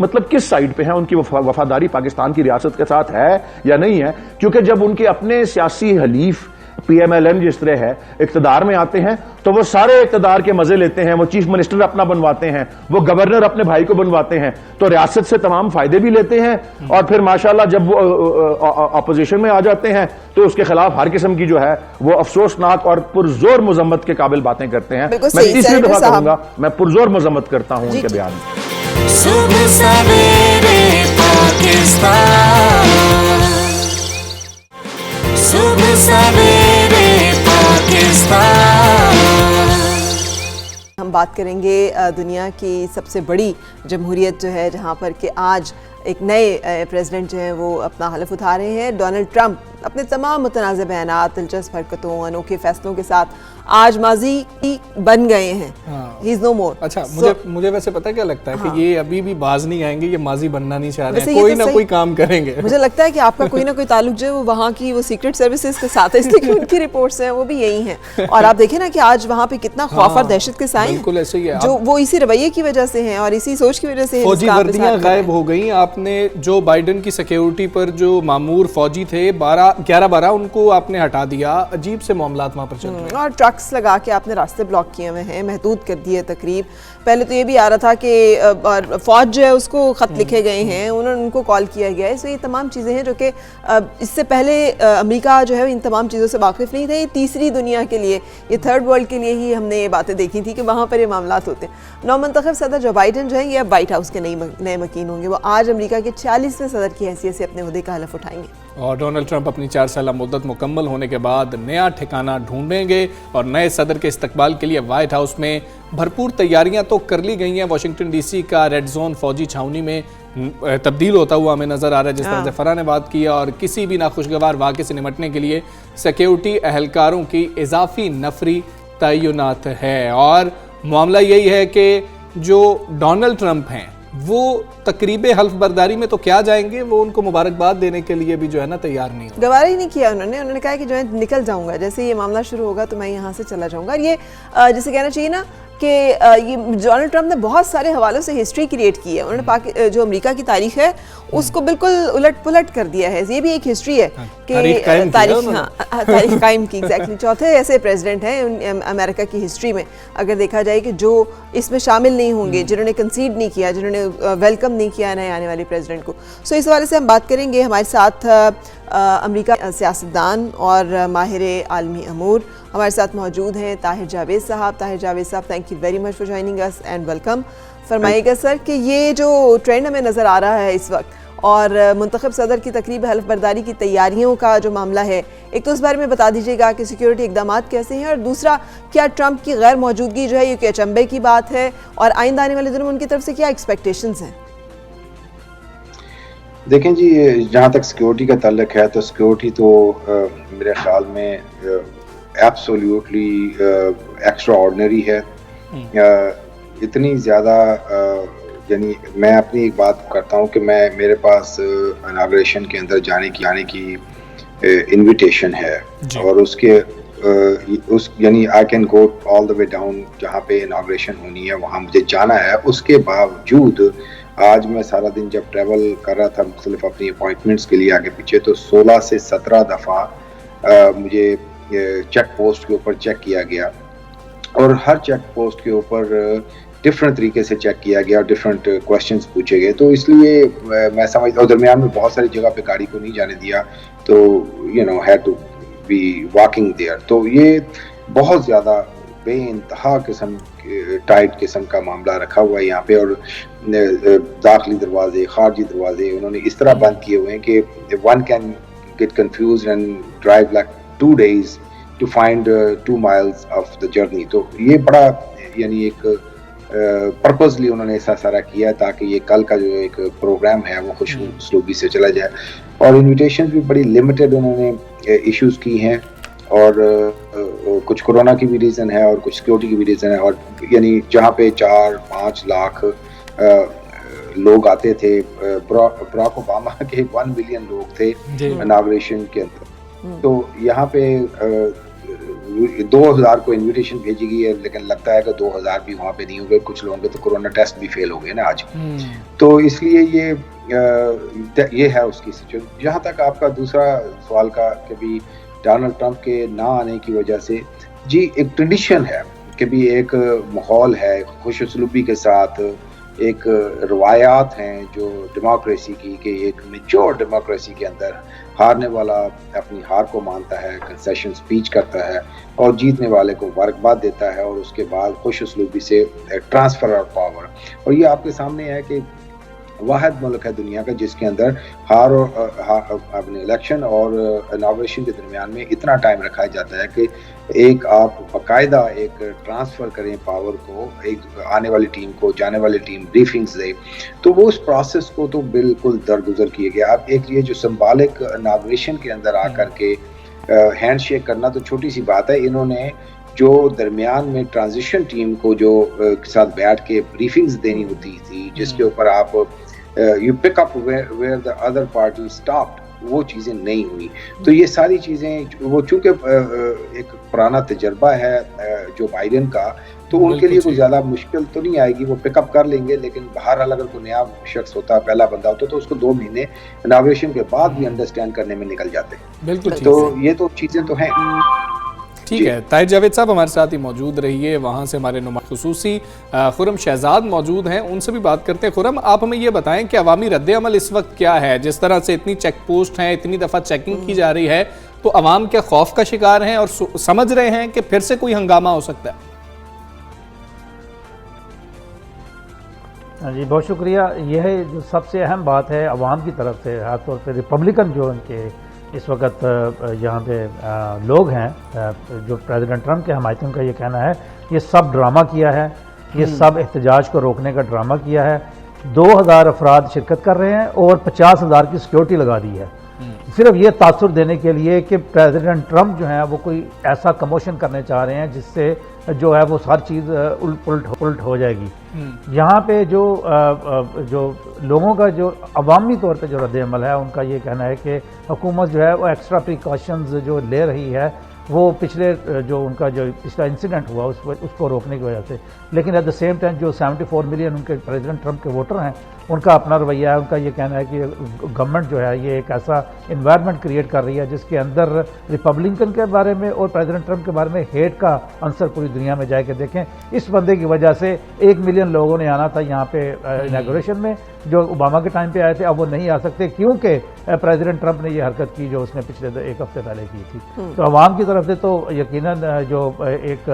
मतलब किस साइड पे है, उनकी वफादारी पाकिस्तान की रियासत के साथ है या नहीं है। क्योंकि जब उनके अपने सियासी हलीफ पीएमएलएन जिस तरह है इक्तदार में आते हैं तो वो सारे इक्तदार के मजे लेते हैं, वो चीफ मिनिस्टर अपना बनवाते हैं, वो गवर्नर अपने भाई को बनवाते हैं, तो रियासत से तमाम फायदे भी लेते हैं, और फिर माशाल्लाह जब वो अपोजिशन में आ जाते हैं तो उसके खिलाफ हर किस्म की जो है वो अफसोसनाक और पुरजोर मजम्मत के काबिल बातें करते हैं। मैं तीसरी दफा कहूंगा, मैं पुरजोर मजम्मत करता हूं उनके बयान में। सुबह सवेरे पाकिस्तान, सुबह सवेरे पाकिस्तान। हम बात करेंगे दुनिया की सबसे बड़ी जमहूरियत जो है, जहाँ पर कि आज एक नए प्रेसिडेंट जो है वो अपना हलफ उठा रहे हैं। डोनाल्ड ट्रंप अपने तमाम मुतनाज़ बयानात, दिलचस्प हरकतों, अनोखे फैसलों के साथ आज माजी बन गए हैं। ही इज नो मोर। अच्छा, मुझे वैसे पता क्या लगता है कि ये अभी भी बाज नहीं आएंगे, ये माजी बनना नहीं चाह रहे हैं, कोई ना कोई काम करेंगे। मुझे लगता है कि आपका कोई ना कोई ताल्लुक जो है वो वहाँ की वो सीक्रेट सर्विसेज के साथ है, इसलिए कि उनकी रिपोर्ट्स हैं वो भी यही हैं। और आप देखें ना कि आज वहाँ पे कितना खौफ और दहशत के साए हैं, जो वो इसी रवैये की वजह से हैं और इसी सोच की वजह से फौजी वर्दियां गायब हो गई। आपने जो बाइडेन की सिक्योरिटी पर जो मामूर फौजी थे 11-12 उनको आपने हटा दिया। अजीब से मामलात वहाँ पर चल रहे हैं, और ट्रक्स लगा के आपने रास्ते ब्लॉक किए हुए हैं, महदूद कर दिए तकरीब। पहले तो ये भी आ रहा था कि फौज जो है उसको ख़त लिखे गए हैं, उनको कॉल किया गया है। सो ये तमाम चीज़ें हैं जो कि इससे पहले अमेरिका जो है इन तमाम चीज़ों से वाकिफ़ नहीं थे। ये तीसरी दुनिया के लिए, ये थर्ड वर्ल्ड के लिए ही हमने ये बातें देखी थी कि वहाँ पर ये मामलात होते हैं। नौमंतखब सदर जो बाइडेन जो है ये अब वाइट हाउस के नए मकीन होंगे। वो आज अमेरिका के 40वें सदर की हैसियत से अपने ओहदे का हलफ उठाएंगे। और डोनाल्ड ट्रंप अपनी 4 साल मुद्दत मुकम्मल होने के बाद नया ठिकाना ढूंढेंगे और नए सदर के इस्तकबाल के लिए व्हाइट हाउस में भरपूर तैयारियां तो कर ली गई हैं। वाशिंगटन डीसी का रेड जोन फौजी छावनी में तब्दील होता हुआ हमें नजर आ रहा है, जिस तरह से फराह ने बात की। और किसी भी नाखुशगवार वाक़े से निपटने के लिए सिक्योरिटी एहलकारों की इजाफी नफरी तैनात है। और मामला यही है कि जो डोनाल्ड ट्रंप हैं वो तकरीबे हल्फ बर्दारी में तो क्या जाएंगे, वो उनको मुबारकबाद देने के लिए भी जो है ना तैयार नहीं हो। गवारा ही नहीं किया उन्होंने कहा कि जो है निकल जाऊंगा, जैसे ये मामला शुरू होगा तो मैं यहाँ से चला जाऊंगा। और ये जैसे कहना चाहिए ना कि ये डोनाल्ड ट्रंप ने बहुत सारे हवालों से हिस्ट्री क्रिएट की है। उन्होंने जो अमेरिका की तारीख है उसको बिल्कुल उलट पुलट कर दिया है। ये भी एक हिस्ट्री है कि तारीख कायम की। एग्जैक्टली चौथे ऐसे प्रेसिडेंट हैं अमेरिका की हिस्ट्री में, अगर देखा जाए कि जो इसमें शामिल नहीं होंगे, जिन्होंने कंसीड नहीं किया, जिन्होंने वेलकम नहीं किया नए आने वाले प्रेसिडेंट को। सो इस हवाले से हम बात करेंगे। हमारे साथ अमेरिका सियासतदान और माहिर आलमी अमूर हमारे साथ मौजूद हैं ताहिर जावेद साहब। ताहिर जावेद साहब, thank you very much for joining us and welcome. फरमाइएगा सर कि ये जो ट्रेंड हमें नज़र आ रहा है इस वक्त और मुंतखब सदर की तकरीब हल्फ बर्दारी की तैयारियों का जो मामला है, एक तो उस बारे में बता दीजिएगा कि सिक्योरिटी इकदाम कैसे हैं, और दूसरा क्या ट्रंप की गैर मौजूदगी जो है ये अचंभे की बात है और आइंदा आने वाले दिनों में उनकी तरफ से क्या एक्सपेक्टेशंस हैं? देखें जी, जहाँ तक सिक्योरिटी का ताल्लुक है तो सिक्योरिटी तो मेरे ख्याल में एब्सोल्युटली एक्स्ट्रा ऑर्डिनरी है। इतनी ज़्यादा यानी मैं अपनी एक बात करता हूँ कि मेरे पास इनाग्रेशन के अंदर जाने की इनविटेशन है और उसके यानी I can go all the way down जहाँ पे इनाग्रेशन होनी है वहाँ मुझे जाना है। उसके बावजूद आज मैं सारा दिन जब ट्रैवल कर रहा था मुख्तलिफ अपनी अपॉइंटमेंट्स के लिए आगे पीछे, तो 16 से 17 दफ़ा मुझे चेक पोस्ट के ऊपर चेक किया गया और हर चेक पोस्ट के ऊपर डिफरेंट तरीके से चेक किया गया और डिफरेंट क्वेश्चंस पूछे गए। तो इसलिए मैं समझता हूँ दरमियान में बहुत सारी जगह पे गाड़ी को नहीं जाने दिया, तो had to be walking there. तो ये बहुत ज़्यादा बेइंतहा किस्म टाइट किस्म का मामला रखा हुआ है यहाँ पे, और दाखिली दरवाजे खारजी दरवाजे उन्होंने इस तरह बंद किए हुए हैं कि one can get confuse and drive like 2 days to find 2 miles of the journey. तो ये बड़ा यानी एक पर्पसली उन्होंने ऐसा सारा किया ताकि ये कल का जो एक प्रोग्राम है वो खुश उसलूबी से चला जाए। और इनविटेशन भी बड़ी लिमिटेड उन्होंने इश्यूज की हैं, और कुछ कोरोना की भी रीज़न है और कुछ सिक्योरिटी की भी रीज़न है। और यानी जहाँ पे 4-5 लाख लोग आते थे, बराक ओबामा के 1 बिलियन लोग थे इनाग्रेशन के अंदर, तो यहाँ पे 2000 को इनविटेशन भेजी गई है, लेकिन लगता है कि 2000 भी वहाँ पे नहीं हो गए। कुछ लोगों के तो कोरोना टेस्ट भी फेल हो गए ना आज। तो इसलिए ये है उसकी सिचुएशन। जहाँ तक आपका दूसरा सवाल का कि भी डोनाल्ड ट्रंप के ना आने की वजह से, जी एक ट्रेडिशन है कि भी एक माहौल है खुश उसलूबी के साथ, एक रवायात हैं जो डेमोक्रेसी की, कि एक मेच्योर डेमोक्रेसी के अंदर हारने वाला अपनी हार को मानता है, कंसेशन स्पीच करता है और जीतने वाले को मुबारकबाद देता है, और उसके बाद खुश उसलूबी से ट्रांसफर ऑफ पावर। और ये आपके सामने है कि वाहिद मुल्क है दुनिया का जिसके अंदर हार और अपने इलेक्शन और इनॉग्रेशन के दरमियान में इतना टाइम रखा जाता है कि एक आप बाकायदा एक ट्रांसफ़र करें पावर को, एक आने वाली टीम को, जाने वाली टीम ब्रीफिंग्स दे। तो वो उस प्रोसेस को तो बिल्कुल दरगुजर किए गए। आप एक ये जो सिंबॉलिक इनॉग्रेशन के अंदर आकर के हैंड शेक करना तो छोटी सी बात है, इन्होंने जो दरमियान में ट्रांजिशन टीम को जो साथ बैठ के ब्रीफिंग्स देनी होती थी, जिसके ऊपर आप you pick up where the other party stopped, वो चीज़ें नहीं हुई। तो ये सारी चीज़ें वो चूँकि एक पुराना तजर्बा है जो बाइडेन का, तो उनके लिए कोई ज़्यादा मुश्किल तो नहीं आएगी, वो पिकअप कर लेंगे। लेकिन बहरहाल अगर कोई नया शख्स होता, पहला बंदा होता, तो उसको 2 महीने इनॉग्रेशन के बाद भी अंडरस्टैंड करने में निकल जाते। बिल्कुल। तो ये तो चीज़ें तो हैं। ठीक है, ताहिर जावेद साहब हमारे साथ ही मौजूद रहिए। वहाँ से हमारे नुमा खुसूसी खुरम शहजाद मौजूद हैं, उनसे भी बात करते हैं। खुरम, आप हमें ये बताएं कि अवामी रद्द-ए-अमल इस वक्त क्या है? जिस तरह से इतनी चेक पोस्ट हैं, इतनी दफ़ा चेकिंग की जा रही है, तो अवाम क्या खौफ का शिकार हैं और समझ रहे हैं कि फिर से कोई हंगामा हो सकता है? जी बहुत शुक्रिया। यह जो सबसे अहम बात है अवाम की तरफ से, खासतौर पर रिपब्लिकन जो उनके इस वक्त यहाँ पे लोग हैं, जो प्रेसिडेंट ट्रंप के हमायतियों का ये कहना है ये सब ड्रामा किया है, ये सब एहतजाज को रोकने का ड्रामा किया है। 2000 अफराद शिरकत कर रहे हैं और 50,000 की सिक्योरिटी लगा दी है, सिर्फ ये तासुर देने के लिए कि प्रेसिडेंट ट्रंप जो है वो कोई ऐसा कमोशन करने चाह रहे हैं जिससे जो है वो हर चीज़ उल्ट हो जाएगी। यहाँ पे जो लोगों का जो अवामी तौर पे जो रद्द-ए-अमल है, उनका ये कहना है कि हुकूमत जो है वो एक्स्ट्रा प्रिकॉशंस जो ले रही है वो पिछले जो उनका जो पिछला इंसिडेंट हुआ उसको रोकने की वजह से। लेकिन एट द सेम टाइम जो 74 मिलियन उनके प्रेसिडेंट ट्रंप के वोटर हैं, उनका अपना रवैया है। उनका ये कहना है कि गवर्नमेंट जो है ये एक ऐसा इन्वायरमेंट क्रिएट कर रही है जिसके अंदर रिपब्लिकन के बारे में और प्रेसिडेंट ट्रंप के बारे में हेट का आंसर पूरी दुनिया में जाके देखें। इस बंदे की वजह से 1 मिलियन लोगों ने आना था यहाँ पे इनॉग्रेशन में, जो ओबामा के टाइम पे आए थे, अब वो नहीं आ सकते क्योंकि प्रेसिडेंट ट्रंप ने ये हरकत की जो उसने पिछले 1 हफ्ते पहले की थी। तो अवाम की तरफ से तो यकीनन जो एक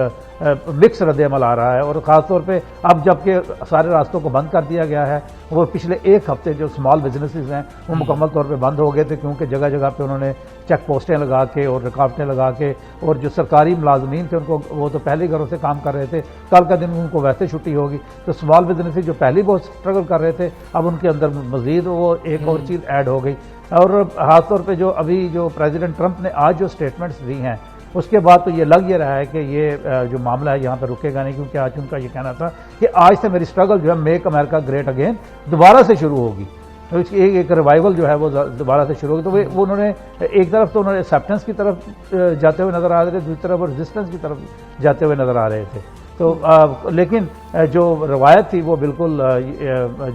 मिक्स रद्द-ए-अमल आ रहा है, और ख़ासतौर पे अब जबकि सारे रास्तों को बंद कर दिया गया है, वो पिछले 1 हफ्ते जो स्मॉल बिजनेसेस हैं वो मुकम्मल तौर पे बंद हो गए थे, क्योंकि जगह जगह पे उन्होंने चेक पोस्टें लगा के और रुकावटें लगा के, और जो सरकारी मुलाजमीन थे उनको वो तो पहले घरों से काम कर रहे थे, कल का दिन उनको वैसे छुट्टी होगी। तो स्मॉल बिजनेसेस जो पहले बहुत स्ट्रगल कर रहे थे, अब उनके अंदर मज़ीद वो एक और चीज़ ऐड हो गई। और ख़ासतौर पर जो अभी जो प्रेसिडेंट ट्रंप ने आज जो स्टेटमेंट्स दी हैं, उसके बाद तो ये लग ये रहा है कि ये जो मामला है यहाँ पर रुकेगा नहीं, क्योंकि आज उनका ये कहना था कि आज से मेरी स्ट्रगल जो है मेक अमेरिका ग्रेट अगेन दोबारा से शुरू होगी। तो इसकी एक रिवाइवल जो है वो दोबारा से शुरू होगी। तो वो उन्होंने एक तरफ तो उन्होंने एक्सेप्टेंस की तरफ जाते हुए नज़र आ रहे थे, दूसरी तरफ रेजिस्टेंस की तरफ जाते हुए नज़र आ रहे थे। तो लेकिन जो रवायत थी वो बिल्कुल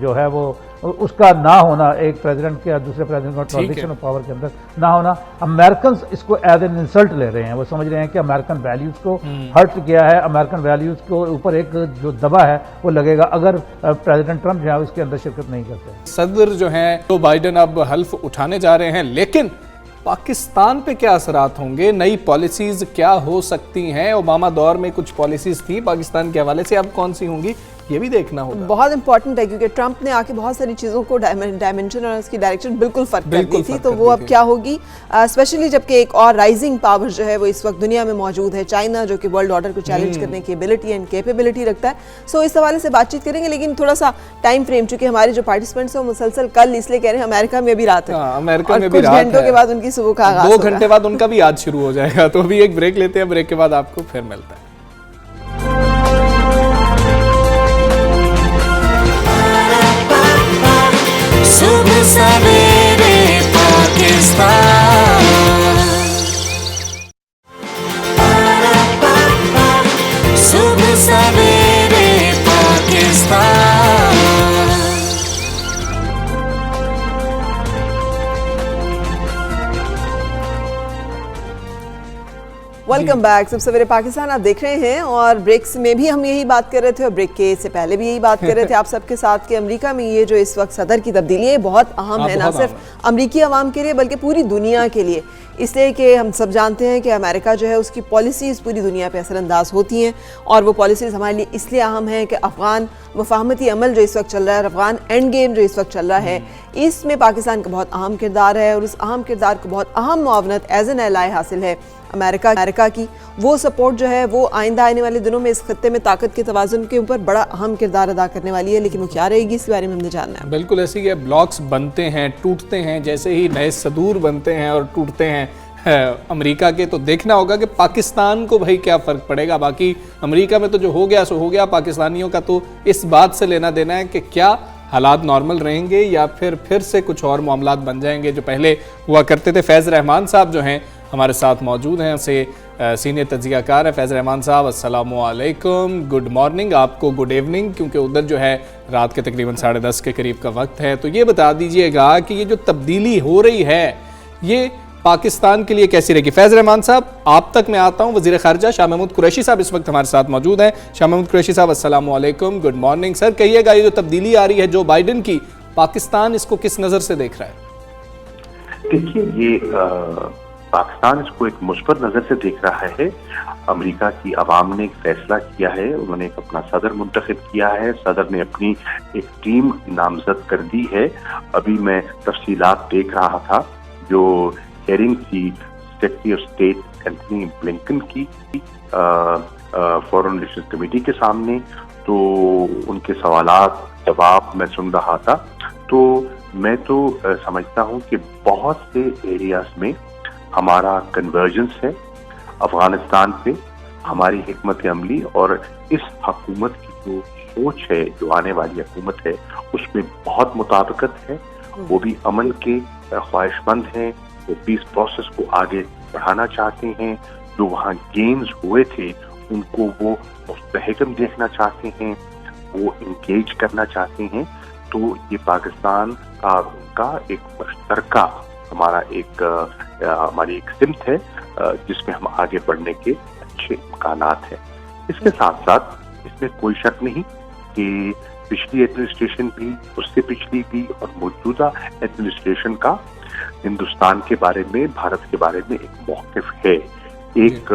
जो है वो उसका ना होना, एक प्रेसिडेंट के दूसरे प्रेसिडेंट का ट्रांजिशन ऑफ पावर के अंदर ना होना, अमेरिकन इसको एज एन इंसल्ट ले रहे हैं। वो समझ रहे हैं कि अमेरिकन वैल्यूज़ को हर्ट किया है, अमेरिकन वैल्यूज़ को ऊपर एक जो दबा है वो लगेगा अगर प्रेसिडेंट ट्रंप जो है उसके अंदर शिरकत नहीं करते। सदर जो हैं जो बाइडेन अब हल्फ उठाने जा रहे हैं, लेकिन पाकिस्तान पे क्या असरात होंगे, नई पॉलिसीज क्या हो सकती हैं? ओबामा दौर में कुछ पॉलिसीज थी पाकिस्तान के हवाले से, अब कौन सी होंगी ये भी देखना होगा। बहुत इंपॉर्टेंट है क्योंकि ट्रंप ने आके बहुत सारी चीज़ों को डायमेंशन और उसकी डायरेक्शन बिल्कुल फर्क कर दी थी, तो वो अब क्या होगी, स्पेशली जबकि एक और राइजिंग पावर जो है वो इस वक्त दुनिया में मौजूद है, चाइना, जो कि वर्ल्ड ऑर्डर को चैलेंज करने की एबिलिटी एंड कैपेबिलिटी रखता है। सो इस हवाले से बातचीत करेंगे, लेकिन थोड़ा सा टाइम फ्रेम, चूंकि हमारे जो पार्टिसिपेंट्स हैं मुसलसल कल इसलिए कह रहे हैं अमेरिका में भी रात है, अमेरिका में भी कुछ घंटों के बाद उनकी सुबह का आगाज 2 घंटे बाद उनका भी आज शुरू हो जाएगा। तो अभी एक ब्रेक लेते हैं, ब्रेक के बाद आपको फिर मिलता है। सुबह सवेरे पाकिस्तान, सुबह सवेरे पाकिस्तान। वेलकम बैक, सब सवेरे पाकिस्तान आप देख रहे हैं। और ब्रेक्स में भी हम यही बात कर रहे थे और ब्रेक के से पहले भी यही बात कर रहे थे आप सबके साथ कि अमेरिका में ये जो इस वक्त सदर की तब्दीली है बहुत अहम है, ना सिर्फ अमेरिकी अवाम के लिए बल्कि पूरी दुनिया के लिए। इसलिए कि हम सब जानते हैं कि अमेरिका जो है उसकी पॉलिसीज़ पूरी दुनिया पे असरअंदाज होती हैं, और वो पॉलिसीज़ हमारे लिए इसलिए अहम हैं कि अफ़गान मुफाहमती अमल जो इस वक्त चल रहा है, अफ़गान एंड गेम जो इस वक्त चल रहा है, इसमें पाकिस्तान का बहुत अहम किरदार है, और उस अहम किरदार को बहुत अहम मुआवनत एज एन एलाई हासिल है अमेरिका की। वो सपोर्ट जो है वो आइंदा आने वाले दिनों में इस खत्ते में ताकत के तवाज़ुन के ऊपर बड़ा अहम किरदार अदा करने वाली है, लेकिन वो क्या रहेगी इस बारे में हमने जानना है। बिल्कुल ऐसे ही है, ब्लॉक्स बनते हैं, टूटते हैं, जैसे ही नए सदूर बनते हैं और टूटते हैं अमेरिका के, तो देखना होगा कि पाकिस्तान को भाई क्या फ़र्क पड़ेगा। बाकी अमेरिका में तो जो हो गया सो हो गया, पाकिस्तानियों का तो इस बात से लेना देना है कि क्या हालात नॉर्मल रहेंगे या फिर से कुछ और मामलात बन जाएंगे जो पहले हुआ करते थे। फैज़ रहमान साहब जो हैं हमारे साथ मौजूद हैं, से सीनियर तज्ज़ियाकार है। फैज़ रहमान साहब अस्सलामु अलैकुम, गुड मॉर्निंग, आपको गुड इवनिंग, क्योंकि उधर जो है रात के तकरीबन 10:30 के करीब का वक्त है। तो ये बता दीजिएगा कि ये जो तब्दीली हो रही है ये पाकिस्तान के लिए कैसी रहेगी? फैज़ रहमान साहब, आप तक मैं आता हूँ। वज़ीर ख़ारजा शाह महमूद कुरैशी साहब इस वक्त हमारे साथ मौजूद हैं। शाह महमूद कुरैशी साहब अस्सलामु अलैकुम, गुड मॉर्निंग। सर कहिएगा, ये जो तब्दीली आ रही है जो बाइडन की, पाकिस्तान इसको किस नज़र से देख रहा है? देखिए, ये पाकिस्तान इसको एक मुस्बत नजर से देख रहा है। अमेरिका की आवाम ने एक फैसला किया है, उन्होंने एक अपना सदर मुंतखब किया है, सदर ने अपनी एक टीम नामजद कर दी है। अभी मैं तफसीलात देख रहा था, जो हेयरिंग थी secretary of state Anthony Blinken की फॉरेन रिलेशंस कमेटी के सामने, तो उनके सवालात जवाब मैं सुन रहा था, तो मैं तो समझता हूं कि बहुत से एरियाज में हमारा कन्वर्जेंस है अफगानिस्तान पे, हमारी हिकमत अमली और इस हुकूमत की जो सोच है, जो आने वाली हुकूमत है, उसमें बहुत मुताबिकत है। वो भी अमन के ख्वाहिशमंद हैं, वो पीस प्रोसेस को आगे बढ़ाना चाहते हैं। जो वहाँ गेम्स हुए थे उनको वो मुस्तहकम देखना चाहते हैं, वो इंगेज करना चाहते हैं। तो ये पाकिस्तान का एक मुश्तरका हमारी एक सिमत है जिसमें हम आगे बढ़ने के अच्छे इम्कानात हैं। इसके साथ साथ इसमें कोई शक नहीं कि पिछली एडमिनिस्ट्रेशन भी, उससे पिछली भी और मौजूदा एडमिनिस्ट्रेशन का हिंदुस्तान के बारे में, भारत के बारे में एक मौक़िफ़ है, एक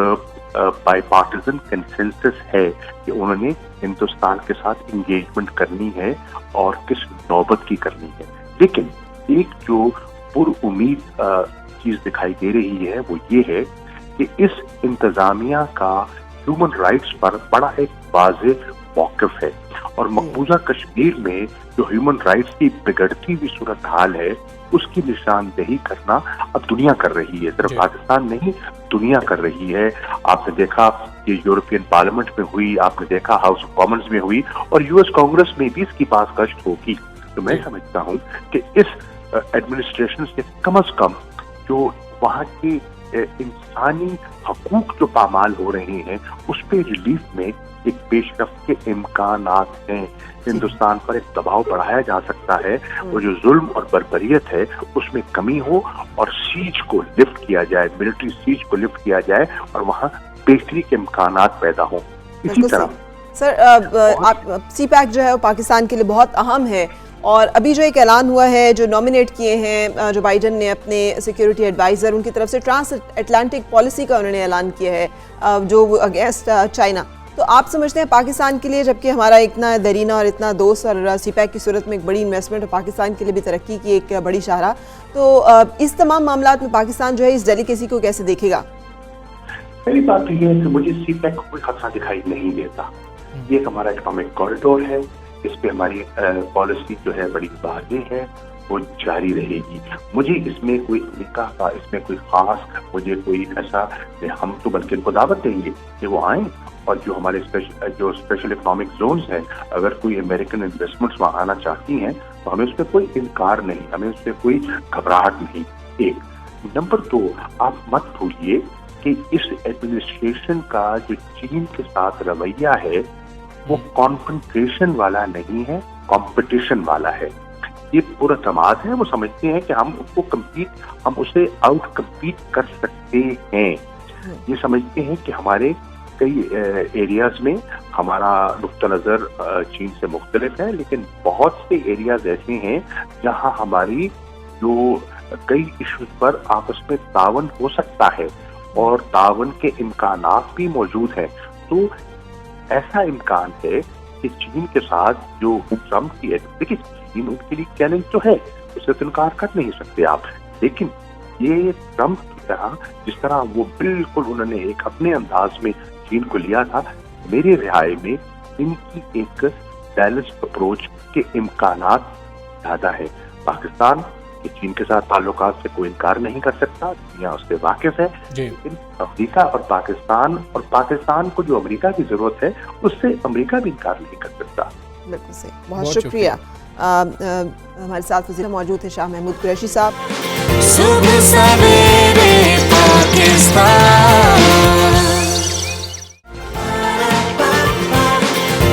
बाईपार्टिजन कंसेंसस है कि उन्होंने हिंदुस्तान के साथ इंगेजमेंट करनी है और किस नौबत की करनी है। लेकिन एक जो पुरउम्मीद चीज दिखाई दे रही है वो ये है कि इस इंतजामिया का ह्यूमन राइट्स पर बड़ा एक वाज़ेह मौक़िफ़ है, और मकबूजा कश्मीर में जो ह्यूमन राइट्स की बिगड़ती हुई सूरत हाल है उसकी निशानदेही करना अब दुनिया कर रही है, सिर्फ पाकिस्तान नहीं दुनिया कर रही है। आपने देखा ये यूरोपियन पार्लियामेंट में हुई, आपने देखा हाउस ऑफ कॉमन्स में हुई, और यूएस कांग्रेस में भी इसकी बाज़गश्त होगी। तो मैं समझता हूँ कि इस एडमिनिस्ट्रेशन से कम से कम जो वहाँ के इंसानी हकूक जो पामाल हो रहे हैं उस पे रिलीफ में एक पेशरफ्त के इम्कानात हैं। हिंदुस्तान पर एक दबाव बढ़ाया जा सकता है, वो जो जुल्म और बर्बरियत है उसमें कमी हो और सीज को लिफ्ट किया जाए, मिलिट्री सीज को लिफ्ट किया जाए और वहाँ बेहतरी के इम्कानात पैदा हो। इसी तरह सर सी पैक जो है वो पाकिस्तान के लिए बहुत अहम है, और अभी जो एक ऐलान हुआ है, जो नॉमिनेट किए हैं जो बाइडन ने अपने सिक्योरिटी एडवाइज़र, उनकी तरफ से ट्रांस अटलांटिक पॉलिसी का उन्होंने ऐलान किया है जो अगेंस्ट चाइना। तो आप समझते हैं पाकिस्तान के लिए, जबकि हमारा इतना दरीना और इतना दोस्त और सीपैक की सूरत में एक बड़ी इन्वेस्टमेंट और पाकिस्तान के लिए भी तरक्की की एक बड़ी शाहरा, तो इस तमाम मामलात में पाकिस्तान जो है इस डेलीकेसी को कैसे देखेगा? पहली बात तो ये है कि मुझे सीपैक को कोई खतरा दिखाई नहीं देता। ये एक हमारा इकोनॉमिक कॉरिडोर है, इस पे हमारी पॉलिसी जो है बड़ी वाज़ेह है, वो जारी रहेगी। मुझे इसमें कोई अमेरिका का इसमें कोई खास मुझे कोई ऐसा, हम तो बल्कि इनको दावत देंगे कि वो आएँ, और जो हमारे जो स्पेशल इकोनॉमिक जोन्स हैं, अगर कोई अमेरिकन इन्वेस्टमेंट्स वहाँ आना चाहती हैं तो हमें उस पर कोई इनकार नहीं, हमें उस पर कोई घबराहट नहीं। एक नंबर 2, आप मत भूलिए कि इस एडमिनिस्ट्रेशन का जो चीन के साथ रवैया है वो कॉन्फ्रंटेशन वाला नहीं है, कंपटीशन वाला है। ये पूरा समाज है, वो समझते हैं कि हम उसे आउट कम्पीट कर सकते हैं। ये समझते हैं कि हमारे कई एरियाज में हमारा नुक्ता नज़र चीन से मुख्तलिफ है, लेकिन बहुत से एरियाज ऐसे हैं जहां हमारी जो कई इश्यूज पर आपस में तावन हो सकता है और तावन के इम्कानात भी मौजूद हैं। तो ऐसा इम्कान है कि चीन के साथ जो ट्रम्प की है, देखिए चीन उनके लिए चैलेंज तो है, उससे तो इनकार कर नहीं सकते आप, लेकिन ये ट्रम्प की तरह जिस तरह वो बिल्कुल उन्होंने एक अपने अंदाज में चीन को लिया था, मेरे राय में इनकी एक बैलेंस्ड अप्रोच के इम्कानात ज्यादा है। पाकिस्तान के चीन के साथ ताल्लुकात से कोई इनकार नहीं कर सकता, दुनिया उससे वाकिफ है, लेकिन अमेरिका और पाकिस्तान को जो अमेरिका की जरूरत है उससे अमेरिका भी इनकार नहीं कर सकता। बिल्कुल सही, बहुत शुक्रिया। हमारे साथ वज़ीर मौजूद है शाह महमूद कुरैशी साहब। सुबह सवेरे पाकिस्तान,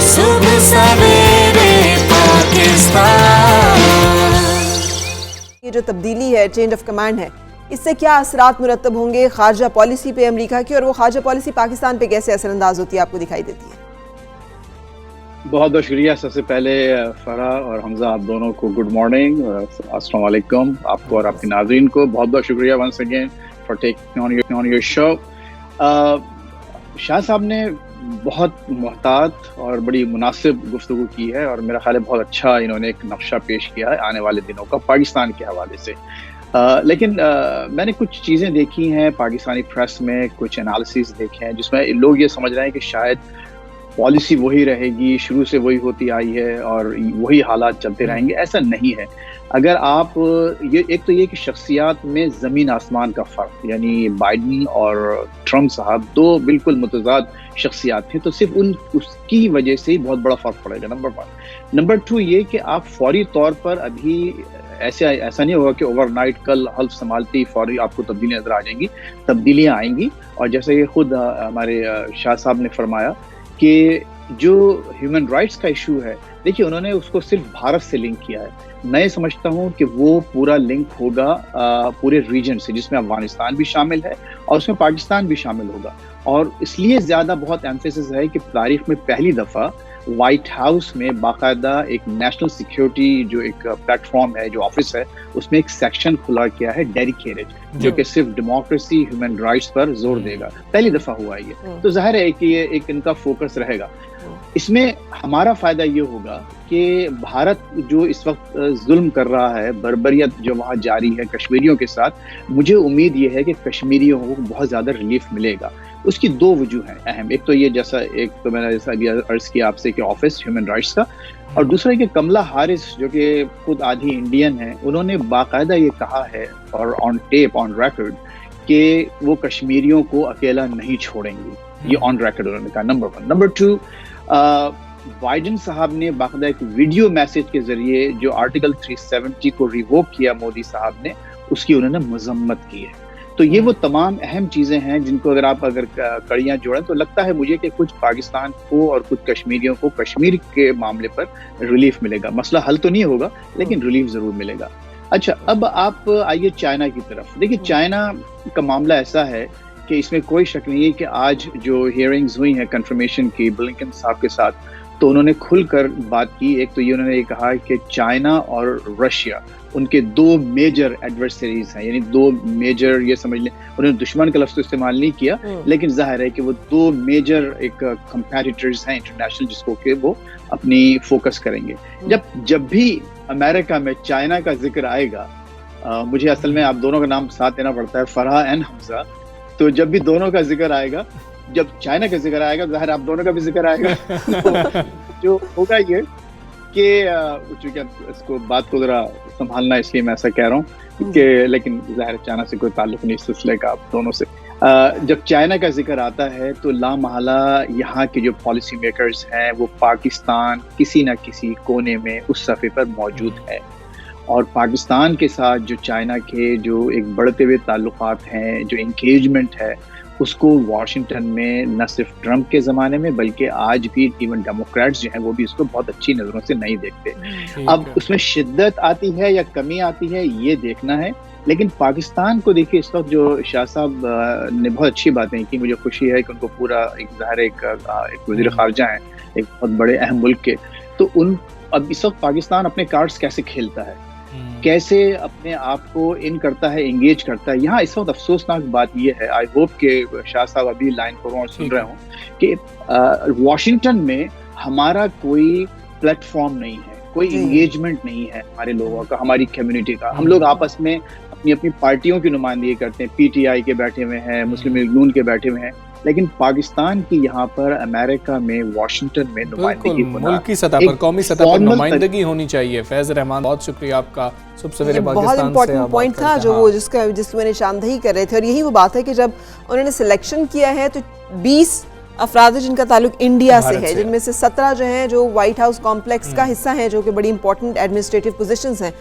सुबह सवेरे पाकिस्तान। ये जो तब्दीली है, चेंज ऑफ कमांड है, इससे क्या असरात मुरतब होंगे खारजा पॉलिसी पे अमेरिका की, और वो खारजा पॉलिसी पाकिस्तान पे कैसे असरअंदाज होती है, आपको दिखाई देती है? बहुत बहुत शुक्रिया। सबसे पहले फराह और हमजा, आप दोनों को गुड मॉर्निंग, अस्सलाम वालेकुम, आपको और आपके नाज़रीन को बहुत बहुत शुक्रिया once again for taking on your show. Shah साहब ने बहुत मुहतात और बड़ी मुनासिब गुफ्तगू की है, और मेरा ख्याल है बहुत अच्छा इन्होंने एक नक्शा पेश किया है आने वाले दिनों का पाकिस्तान के हवाले से। लेकिन मैंने कुछ चीज़ें देखी हैं पाकिस्तानी प्रेस में, कुछ एनालिसिस देखे हैं जिसमें लोग ये समझ रहे हैं कि शायद पॉलिसी वही रहेगी, शुरू से वही होती आई है और वही हालात चलते रहेंगे। ऐसा नहीं है। अगर आप ये एक तो ये कि शख्सियात में ज़मीन आसमान का फ़र्क, यानी बाइडन और ट्रम्प साहब दो बिल्कुल मुतज़ाद शख्सियात थे, तो सिर्फ उसकी वजह से ही बहुत बड़ा फ़र्क पड़ेगा, नंबर 1। नंबर 2 ये कि आप फौरी तौर पर अभी ऐसा नहीं होगा कि ओवरनाइट कल हल्फ संभालते ही फौरी आपको तब्दीलियाँ नजर आ जाएंगी। तब्दीलियाँ आएंगी, और जैसे ये खुद हमारे शाह साहब ने फरमाया कि जो ह्यूमन राइट्स का इशू है, देखिए उन्होंने उसको सिर्फ भारत से लिंक किया है। मैं समझता हूँ कि वो पूरा लिंक होगा पूरे रीजन से, जिसमें अफगानिस्तान भी शामिल है और उसमें पाकिस्तान भी शामिल होगा। और इसलिए ज़्यादा बहुत एम्फेसिस है कि तारीख में पहली दफ़ा वाइट हाउस में बाकायदा एक नेशनल सिक्योरिटी जो एक प्लेटफॉर्म है, जो ऑफिस है, उसमें एक सेक्शन खुला किया है डेडिकेटेड, जो कि सिर्फ डेमोक्रेसी, ह्यूमन राइट्स पर जोर देगा। पहली दफा हुआ है ये, तो जाहिर है कि ये एक इनका फोकस रहेगा। इसमें हमारा फायदा ये होगा कि भारत जो इस वक्त जुल्म कर रहा है, बर्बरियत जो वहाँ जारी है कश्मीरियों के साथ, मुझे उम्मीद ये है कि कश्मीरियों को बहुत ज़्यादा रिलीफ मिलेगा। उसकी दो वजूह हैं अहम। एक तो ये एक तो मैंने जैसा अभी अर्ज किया आपसे कि ऑफिस ह्यूमन राइट्स का, और दूसरा कि कमला हारिस जो कि खुद आधी इंडियन है, उन्होंने बाकायदा ये कहा है और ऑन टेप, ऑन रिकॉर्ड, कि वो कश्मीरियों को अकेला नहीं छोड़ेंगी। ये ऑन रिकॉर्ड उन्होंने कहा, नंबर 1। नंबर 2, बाइडन साहब ने बाकायदा एक वीडियो मैसेज के जरिए जो आर्टिकल 370 को रिवोक किया मोदी साहब ने, उसकी उन्होंने मजम्मत की है। तो ये वो तमाम अहम चीज़ें हैं जिनको अगर कड़ियाँ जोड़ें तो लगता है मुझे कि कुछ पाकिस्तान को और कुछ कश्मीरियों को कश्मीर के मामले पर रिलीफ मिलेगा। मसला हल तो नहीं होगा, लेकिन रिलीफ ज़रूर मिलेगा। अच्छा, अब आप आइए चाइना की तरफ। देखिए, चाइना का मामला ऐसा है कि इसमें कोई शक नहीं है कि आज जो हियरिंग्स हुई हैं कंफर्मेशन की ब्लिंकन साहब के साथ, तो उन्होंने खुलकर बात की। एक तो ये उन्होंने कहा कि चाइना और रशिया उनके दो मेजर एडवर्सरीज हैं, यानी दो मेजर, ये समझ लें, उन्होंने दुश्मन का लफ्ज़ तो इस्तेमाल नहीं किया, लेकिन जाहिर है कि वो दो मेजर एक कंपैटिटर्स हैं इंटरनेशनल, जिसको कि वो अपनी फोकस करेंगे। जब भी अमेरिका में चाइना का जिक्र आएगा, मुझे असल में आप दोनों का नाम साथ देना पड़ता है, फरहा एंड हमजा, तो जब भी दोनों का जिक्र आएगा, जब चाइना का जिक्र आएगा, जाहिर आप दोनों का भी जिक्र आएगा। तो जो होगा ये कि चूंकि इसको बात को जरा संभालना, इसलिए मैं ऐसा कह रहा हूँ कि, लेकिन जाहिर चाइना से कोई ताल्लुक नहीं इस सिलसिले का आप दोनों से। जब चाइना का जिक्र आता है तो लामहला यहाँ के जो पॉलिसी मेकर्स हैं वो पाकिस्तान किसी न किसी कोने में उस सफ़े पर मौजूद है, और पाकिस्तान के साथ जो चाइना के जो एक बढ़ते हुए ताल्लुकात हैं, जो इंगेजमेंट है, उसको वाशिंगटन में न सिर्फ ट्रंप के ज़माने में बल्कि आज भी इवन डेमोक्रेट्स जो हैं वो भी इसको बहुत अच्छी नज़रों से नहीं देखते। अब उसमें शिद्दत आती है या कमी आती है ये देखना है, लेकिन पाकिस्तान को देखिए इस वक्त जो शाह साहब ने बहुत अच्छी बातें की, मुझे खुशी है कि उनको पूरा एक ज़ाहिर एक वज़ीर ख़ारजा हैं एक बहुत बड़े अहम मुल्क के, तो उन अब इस वक्त पाकिस्तान अपने कार्ड्स कैसे खेलता है, कैसे अपने आप को इन करता है, एंगेज करता है। यहाँ इस वक्त अफसोसनाक बात यह है, आई होप के शाह साहब अभी लाइन पर और सुन रहे हों, कि वॉशिंगटन में हमारा कोई प्लेटफॉर्म नहीं है, कोई एंगेजमेंट नहीं है हमारे लोगों का, हमारी कम्युनिटी का। हम लोग आपस में अपनी अपनी पार्टियों की नुमाइंदगी करते हैं, पीटीआई के बैठे हुए हैं, मुस्लिम लीग नून के बैठे हुए हैं, लेकिन पाकिस्तान की यहाँ पर अमेरिका में, वॉशिंटन में नुमाइंदगी होना, मुल्की सतह पर, कौमी सतह पर नुमाइंदगी होनी चाहिए। फैज रहमान, बहुत शुक्रिया आपका। सुबह सवेरे बहुत इंपॉर्टेंट पॉइंट था जो वो जिसकी मैंने निशानदही कर रहे थे, और यही वो बात है कि जब उन्होंने सिलेक्शन किया है तो 20 अफराद जिनका ताल्लुक इंडिया से है, जिनमें से 17 जो हैं जो व्हाइट हाउस कॉम्प्लेक्स का हिस्सा हैं, जो कि बड़ी इंपॉर्टेंट एडमिनिस्ट्रेटिव पोजीशंस हैं,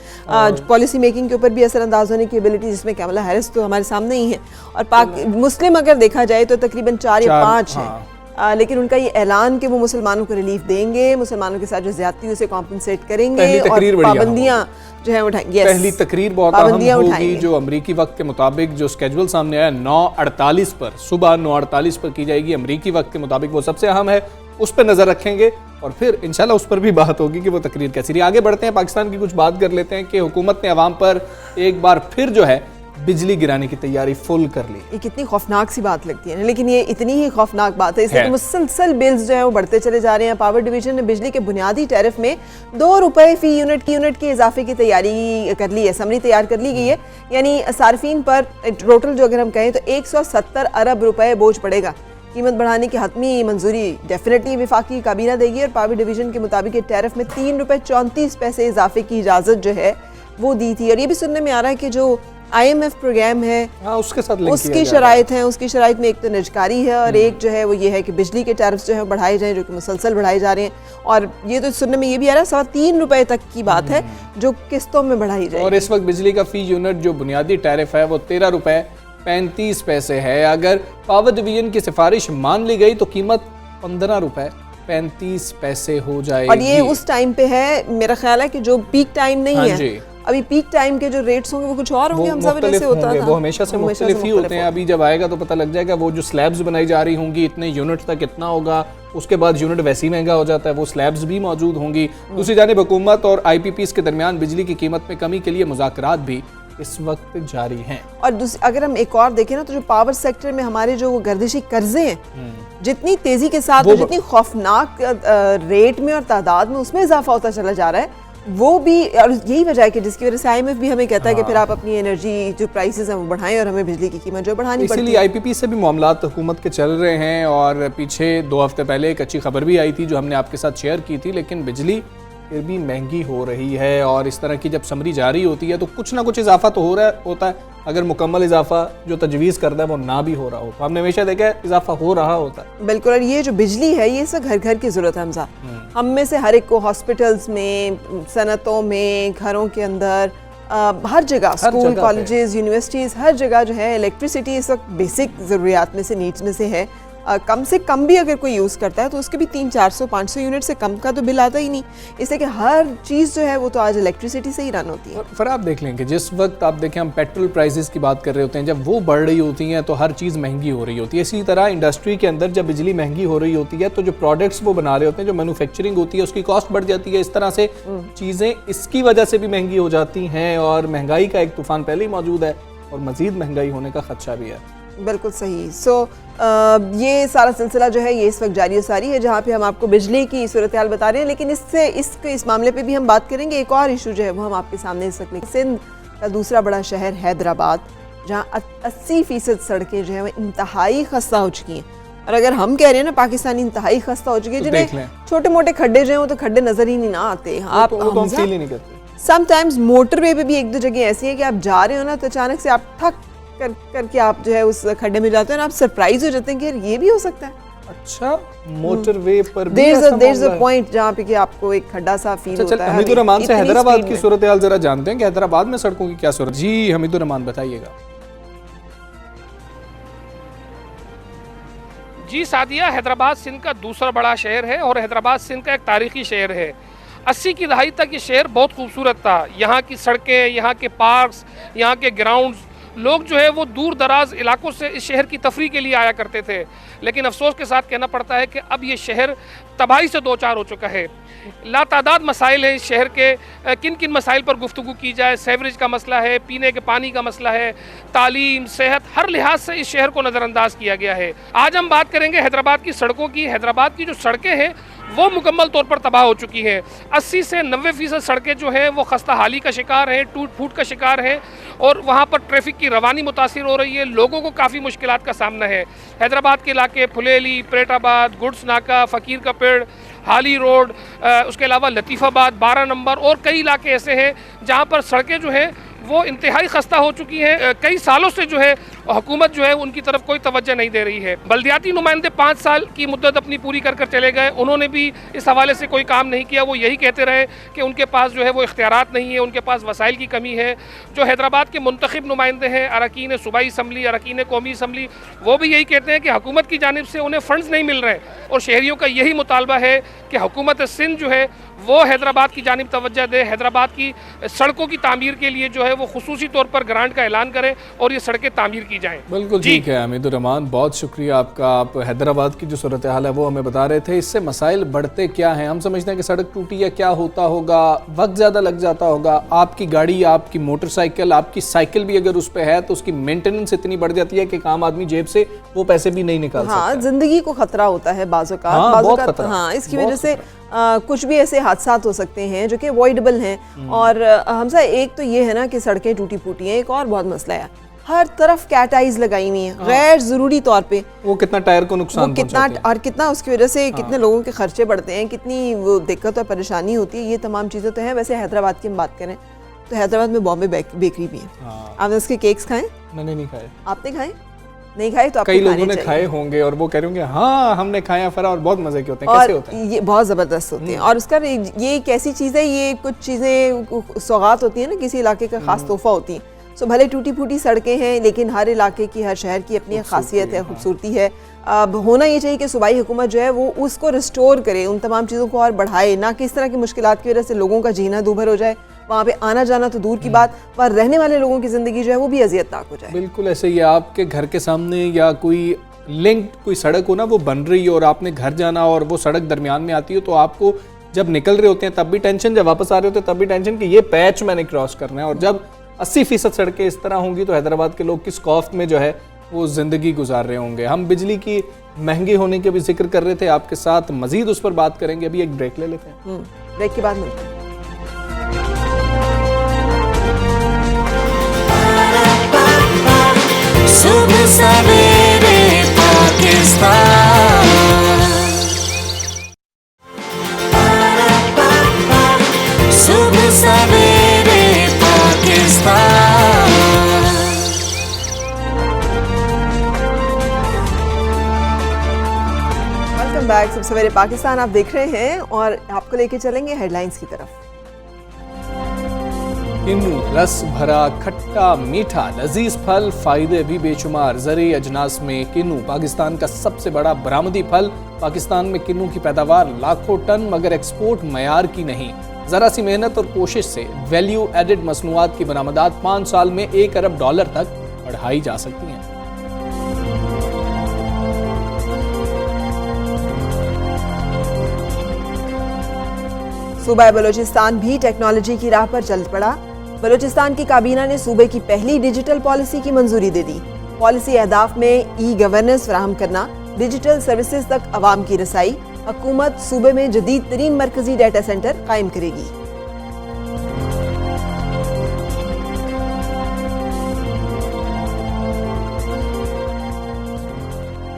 पॉलिसी मेकिंग के ऊपर भी असरअंदाज होने की एबिलिटी, जिसमें कमला हैरिस तो हमारे सामने ही है, और मुस्लिम अगर देखा जाए तो तकरीबन 4 या 5 हैं। लेकिन उनका ये ऐलान कि वो मुसलमानों को रिलीफ देंगे, मुसलमानों के साथ जो ज्यादती उसे कॉम्पनसेट करेंगे और पाबंदियां जो है उठाएंगे। पहली तकरीर बहुत अहम होगी जो अमरीकी वक्त के मुताबिक जो स्केड्यूल सामने आया 9:48 पर, सुबह 9:48 पर की जाएगी अमरीकी वक्त के मुताबिक, वो सबसे अहम है, उस पर नजर रखेंगे और फिर इंशाल्लाह उस पर भी बात होगी कि वो तकरीर कैसी रही। आगे बढ़ते हैं, पाकिस्तान की कुछ बात कर लेते हैं कि हुकूमत ने अवाम पर एक बार फिर जो है बिजली गिराने की तैयारी फुल कर ली। ये कितनी खौफनाक सी बात लगती है ना, लेकिन ये इतनी ही खौफनाक बात है, इसलिए तो मुसलसल बिल्स जो है वो बढ़ते चले जा रहे हैं। पावर डिवीजन ने बिजली के बुनियादी टैरिफ में 2 रुपए फी यूनिट के इजाफे की तैयारी कर ली है, समरी तैयार कर ली गई है, यानी सार्फिन पर टोटल जो अगर हम कहें तो 170 अरब रुपए बोझ पड़ेगा। कीमत बढ़ाने की हतमी मंजूरी डेफिनेटली वफाकी काबीना देगी, और पावर डिवीजन के मुताबिक टैरिफ में 3 रुपए 34 पैसे इजाफे की इजाज़त जो है वो दी थी। और ये भी सुनने में आ रहा है कि जो IMF प्रोग्राम है उसके साथ उसकी शराइत है, उसकी शराइत में एक तो निजकारी है और एक जो है वो ये है कि बिजली के टैरिफ जो है बढ़ाए जाएं, जो कि मुसलसल बढ़ाए जा रहे हैं। और ये तो सुनने में ये भी आ रहा है 3 रुपए तक की बात है जो किस्तों में बढ़ाई जाए। और इस वक्त बिजली का फी यूनिट जो बुनियादी टैरिफ है वो 13 रुपए 35 पैसे है। अगर पावर डिवीजन की सिफारिश मान ली गई तो कीमत 15 रुपए 35 पैसे हो जाएगी। और ये उस टाइम पे है, मेरा ख्याल है कि जो पीक टाइम नहीं है, अभी पीक टाइम के जो रेट्स होंगे वो कुछ और होंगे, हम सब जैसे होता था वो हमेशा से मुख्तलिफ ही होते हैं। अभी जब आएगा तो पता लग जाएगा, वो जो स्लैब्स बनाई जा रही होंगी इतने यूनिट तक इतना होगा, उसके बाद यूनिट वैसे ही महंगा हो जाता है, वो स्लैब्स भी मौजूद होंगी। दूसरी जानिब हुकूमत और IPPs के दरमियान बिजली की कीमत में कमी के लिए मुज़ाकरात भी इस वक्त जारी हैं। और अगर हम एक और देखें ना तो जो पावर सेक्टर में हमारे जो गर्दिशी कर्जे हैं, जितनी तेजी के साथ और जितनी खौफनाक रेट में और तादाद में उसमें इजाफा होता चला जा रहा है, वो भी, और यही वजह है कि जिसकी वजह से IMF भी हमें कहता है कि फिर आप अपनी एनर्जी जो प्राइसेस हैं वो बढ़ाएं और हमें बिजली की कीमत जो बढ़ानी पड़ती है। इसीलिए IPP से भी मामलात हुकूमत के चल रहे हैं। और पीछे 2 हफ्ते पहले एक अच्छी खबर भी आई थी जो हमने आपके साथ शेयर की थी, लेकिन बिजली फिर भी महंगी हो रही है। और इस तरह की जब समरी जारी होती है तो कुछ ना कुछ इजाफा तो हो रहा होता है, अगर मुकम्मल इजाफा जो तजवीज़ करता है वो ना भी हो रहा हो तो हमने हमेशा देखा है इजाफा हो रहा होता है। बिल्कुल, और ये जो बिजली है ये सब घर घर की ज़रूरत है हमसा, हम में से हर एक को हॉस्पिटल्स में, सनतों में, घरों के अंदर, हर जगह, स्कूल, कॉलेजेस, यूनिवर्सिटीज़, हर जगह जो है इलेक्ट्रिसिटी इस वक्त बेसिक ज़रूरियात में से, नीड्स में से है। कम से कम भी अगर कोई यूज़ करता है तो उसके भी 300-400-500 यूनिट से कम का तो बिल आता ही नहीं। इसलिए कि हर चीज़ जो है वो तो आज इलेक्ट्रिसिटी से ही रन होती है। फिर आप देख लें कि जिस वक्त आप देखें हम पेट्रोल प्राइसेस की बात कर रहे होते हैं, जब वो बढ़ रही होती हैं तो हर चीज़ महंगी हो रही होती है। इसी तरह इंडस्ट्री के अंदर जब बिजली महंगी हो रही होती है तो जो प्रोडक्ट्स वो बना रहे होते हैं, जो मैन्युफैक्चरिंग होती है, उसकी कॉस्ट बढ़ जाती है। इस तरह से चीज़ें इसकी वजह से भी महंगी हो जाती हैं और महंगाई का एक तूफान पहले ही मौजूद है और मज़ीद महंगाई होने का खदशा भी है। बिल्कुल सही। ये सारा सिलसिला जो है ये इस वक्त जारी सारी है, जहाँ पे हम आपको बिजली की सूरत हाल बता रहे हैं। लेकिन इस मामले पे भी हम बात करेंगे। एक और इशू जो है वो हम आपके सामने इस वक्त सिंध का दूसरा बड़ा शहर हैदराबाद, जहाँ 80% सड़कें जो है वो इंतहाई खस्ता हो चुकी हैं। और अगर हम कह रहे हैं ना पाकिस्तानी इंतहाई खस्ता हो चुकी है, जिन्हें छोटे मोटे खड्डे जो हैं वो तो खड्डे नजर ही नहीं ना आते। आप फील ही नहीं करते। समटाइम्स मोटरवे पे भी एक दो जगह ऐसी है कि आप जा रहे हो ना तो अचानक से आप ठक करके आप जो है उस खड्डे में जाते हैं और आप सरप्राइज हो जाते हैं कि यार ये भी हो सकता है। अच्छा, मोटरवे पर भी देयर इज अ पॉइंट जहाँ पे कि आपको एक खड्डा सा फील होता है। हमीदुर रहमान से हैदराबाद की सूरत हाल जरा जानते हैं कि हैदराबाद में सड़कों की क्या सूरत। जी हमीदुर रहमान बताइएगा। जी सादिया, हैदराबाद सिंध का दूसरा बड़ा शहर है और हैदराबाद सिंध का एक तारीखी शहर है। 80 की दहाई तक ये शहर बहुत खूबसूरत था। यहाँ की सड़कें, यहाँ के पार्क्स, यहाँ के ग्राउंड्स, लोग जो है वो दूर दराज इलाकों से इस शहर की तफरीह के लिए आया करते थे। लेकिन अफसोस के साथ कहना पड़ता है कि अब ये शहर तबाही से दो चार हो चुका है। लातादाद मसाइल हैं इस शहर के। किन किन मसाइल पर गुफ्तगू की जाए? सेवरेज का मसला है, पीने के पानी का मसला है, तालीम, सेहत, हर लिहाज से इस शहर को नज़रअंदाज किया गया है। आज हम बात करेंगे हैदराबाद की सड़कों की। हैदराबाद की जो सड़कें हैं वो मुकम्मल तौर पर तबाह हो चुकी हैं। 80 से 90% सड़कें जो हैं वो खस्ता हाली का शिकार हैं, टूट फूट का शिकार हैं और वहाँ पर ट्रैफिक की रवानी मुतासिर हो रही है। लोगों को काफ़ी मुश्किलात का सामना है। हैदराबाद के इलाके फुलेली, परेटाबाद, गुड्स नाका, फ़कीर का पेड़, हाली रोड, उसके अलावा लतीफ़ाबाद 12 नंबर और कई इलाके ऐसे हैं जहाँ पर सड़कें जो हैं वो इंतहाई खस्ता हो चुकी हैं। कई सालों से जो है हुकूमत जो है उनकी तरफ कोई तवज्जो नहीं दे रही है। बल्दियाती नुमाइंदे 5 साल की मुद्दत अपनी पूरी कर कर चले गए, उन्होंने भी इस हवाले से कोई काम नहीं किया। वो यही कहते रहे कि उनके पास जो है वो इख्तियारात नहीं है, उनके पास वसाइल की कमी है। जो हैदराबाद के मुंतखब नुमाइंदे हैं, अरकान सूबाई असम्बली, अरकान कौमी असम्बली, वो भी यही कहते हैं कि हुकूमत की जानिब से उन्हें फ़ंड्स नहीं मिल रहे और शहरियों का यही मुतालबा है कि हुकूमत सिंध जो है वो हैदराबाद की जानिब तवज्जो दे, हैदराबाद की सड़कों की तामीर के लिए जो है वो खुसूसी तौर पर ग्रांट का ऐलान करें और ये सड़कें तामीर की जाएं। बिल्कुल ठीक है हमीदुर रहमान, बहुत शुक्रिया आपका। आप हैदराबाद की जो सूरत हाल है वो हमें बता रहे थे। इससे मसाइल बढ़ते क्या हैं? हम समझते हैं कि सड़क टूटी या क्या होता होगा, वक्त ज़्यादा लग जाता होगा। आपकी गाड़ी, आपकी मोटरसाइकिल, आपकी साइकिल भी अगर उस पर है तो उसकी मेंटेनेंस इतनी बढ़ जाती है कि आम आदमी जेब से वो पैसे भी नहीं निकाल सकता। हाँ, जिंदगी को खतरा होता है बाज़-औक़ात। हाँ, इसकी वजह से कुछ भी ऐसे हादसा हो सकते हैं जो कि अवॉइडेबल हैं। और हमसा एक तो ये है ना कि सड़कें टूटी फूटी हैं। एक और बहुत मसला है, हर तरफ कैट आइज लगाई हुई हैं गैर ज़रूरी तौर पे। वो कितना टायर को नुकसान पहुंचाती है और कितना उसकी वजह से कितने लोगों के खर्चे बढ़ते हैं, कितनी वो दिक्कत और परेशानी होती है। ये तमाम चीज़ें तो हैं। वैसे हैदराबाद की हम बात करें तो हैदराबाद में बॉम्बे बेकरी भी है। आपने उसके केक्स खाए? मैंने नहीं खाए। आपने खाए? नहीं खाए तो कई लोगों ने खाए होंगे और वो कह रहे होंगे हाँ हमने खाया फरा और बहुत मजे के होते हैं। कैसे होते हैं? ये बहुत ज़बरदस्त होते हैं। और उसका ये एक ऐसी चीज़ है, ये कुछ चीज़ें सौगात होती है ना, किसी इलाके का खास तोहफा होती हैं। सो भले टूटी फूटी सड़कें हैं लेकिन हर इलाके की, हर शहर की अपनी खासियत है, खूबसूरती है। अब होना ये चाहिए कि सूबाई हुकूमत जो है वो उसको रिस्टोर करे, उन तमाम चीज़ों को और बढ़ाए, ना कि इस तरह की मुश्किलात की वजह से लोगों का जीना दूभर हो जाए। वहाँ पे आना जाना तो दूर की बात, वहाँ रहने वाले लोगों की ज़िंदगी जो है वो भी अज़ियतनाक हो जाए। बिल्कुल ऐसे ही आपके घर के सामने या कोई लिंक कोई सड़क हो ना, वो बन रही हो और आपने घर जाना और वो सड़क दरमियान में आती हो तो आपको जब निकल रहे होते हैं तब भी टेंशन, जब वापस आ रहे होते हैं तब भी टेंशन कि ये पैच मैंने क्रॉस करना है। और जब 80% सड़कें इस तरह होंगी तो हैदराबाद के लोग किस खौफ में जो है वो ज़िंदगी गुजार रहे होंगे। हम बिजली की महंगी होने के भी जिक्र कर रहे थे आपके साथ, मजीद उस पर बात करेंगे। अभी एक ब्रेक ले लेते हैं, ब्रेक के बाद मिलते हैं। सुबह सवेरे पाकिस्तान, सुबह सवेरे पाकिस्तान। वेलकम बैक, सुबह सवेरे पाकिस्तान आप देख रहे हैं और आपको लेके चलेंगे हेडलाइंस की तरफ। किन्नू रस भरा, खट्टा, मीठा, लजीज फल, फायदे भी बेशुमार। ज़रूरी अजनास में किन्नू पाकिस्तान का सबसे बड़ा बरामदी फल। पाकिस्तान में किन्नू की पैदावार लाखों टन, मगर एक्सपोर्ट मयार की नहीं। ज़रा सी मेहनत और कोशिश से वैल्यू एडेड मसनूआत की बरामदात 5 साल में $1 अरब तक बढ़ाई जा सकती हैं। सूबा बलूचिस्तान भी टेक्नोलॉजी की राह पर चल पड़ा। बलूचिस्तान की काबीना ने सूबे की पहली डिजिटल पॉलिसी की मंजूरी दे दी। पॉलिसी अहदाफ में ई गवर्नेंस फराहम करना, डिजिटल सर्विसेज तक अवाम की रसाई। हुकूमत सूबे में जदीद तरीन मरकजी डाटा सेंटर कायम करेगी।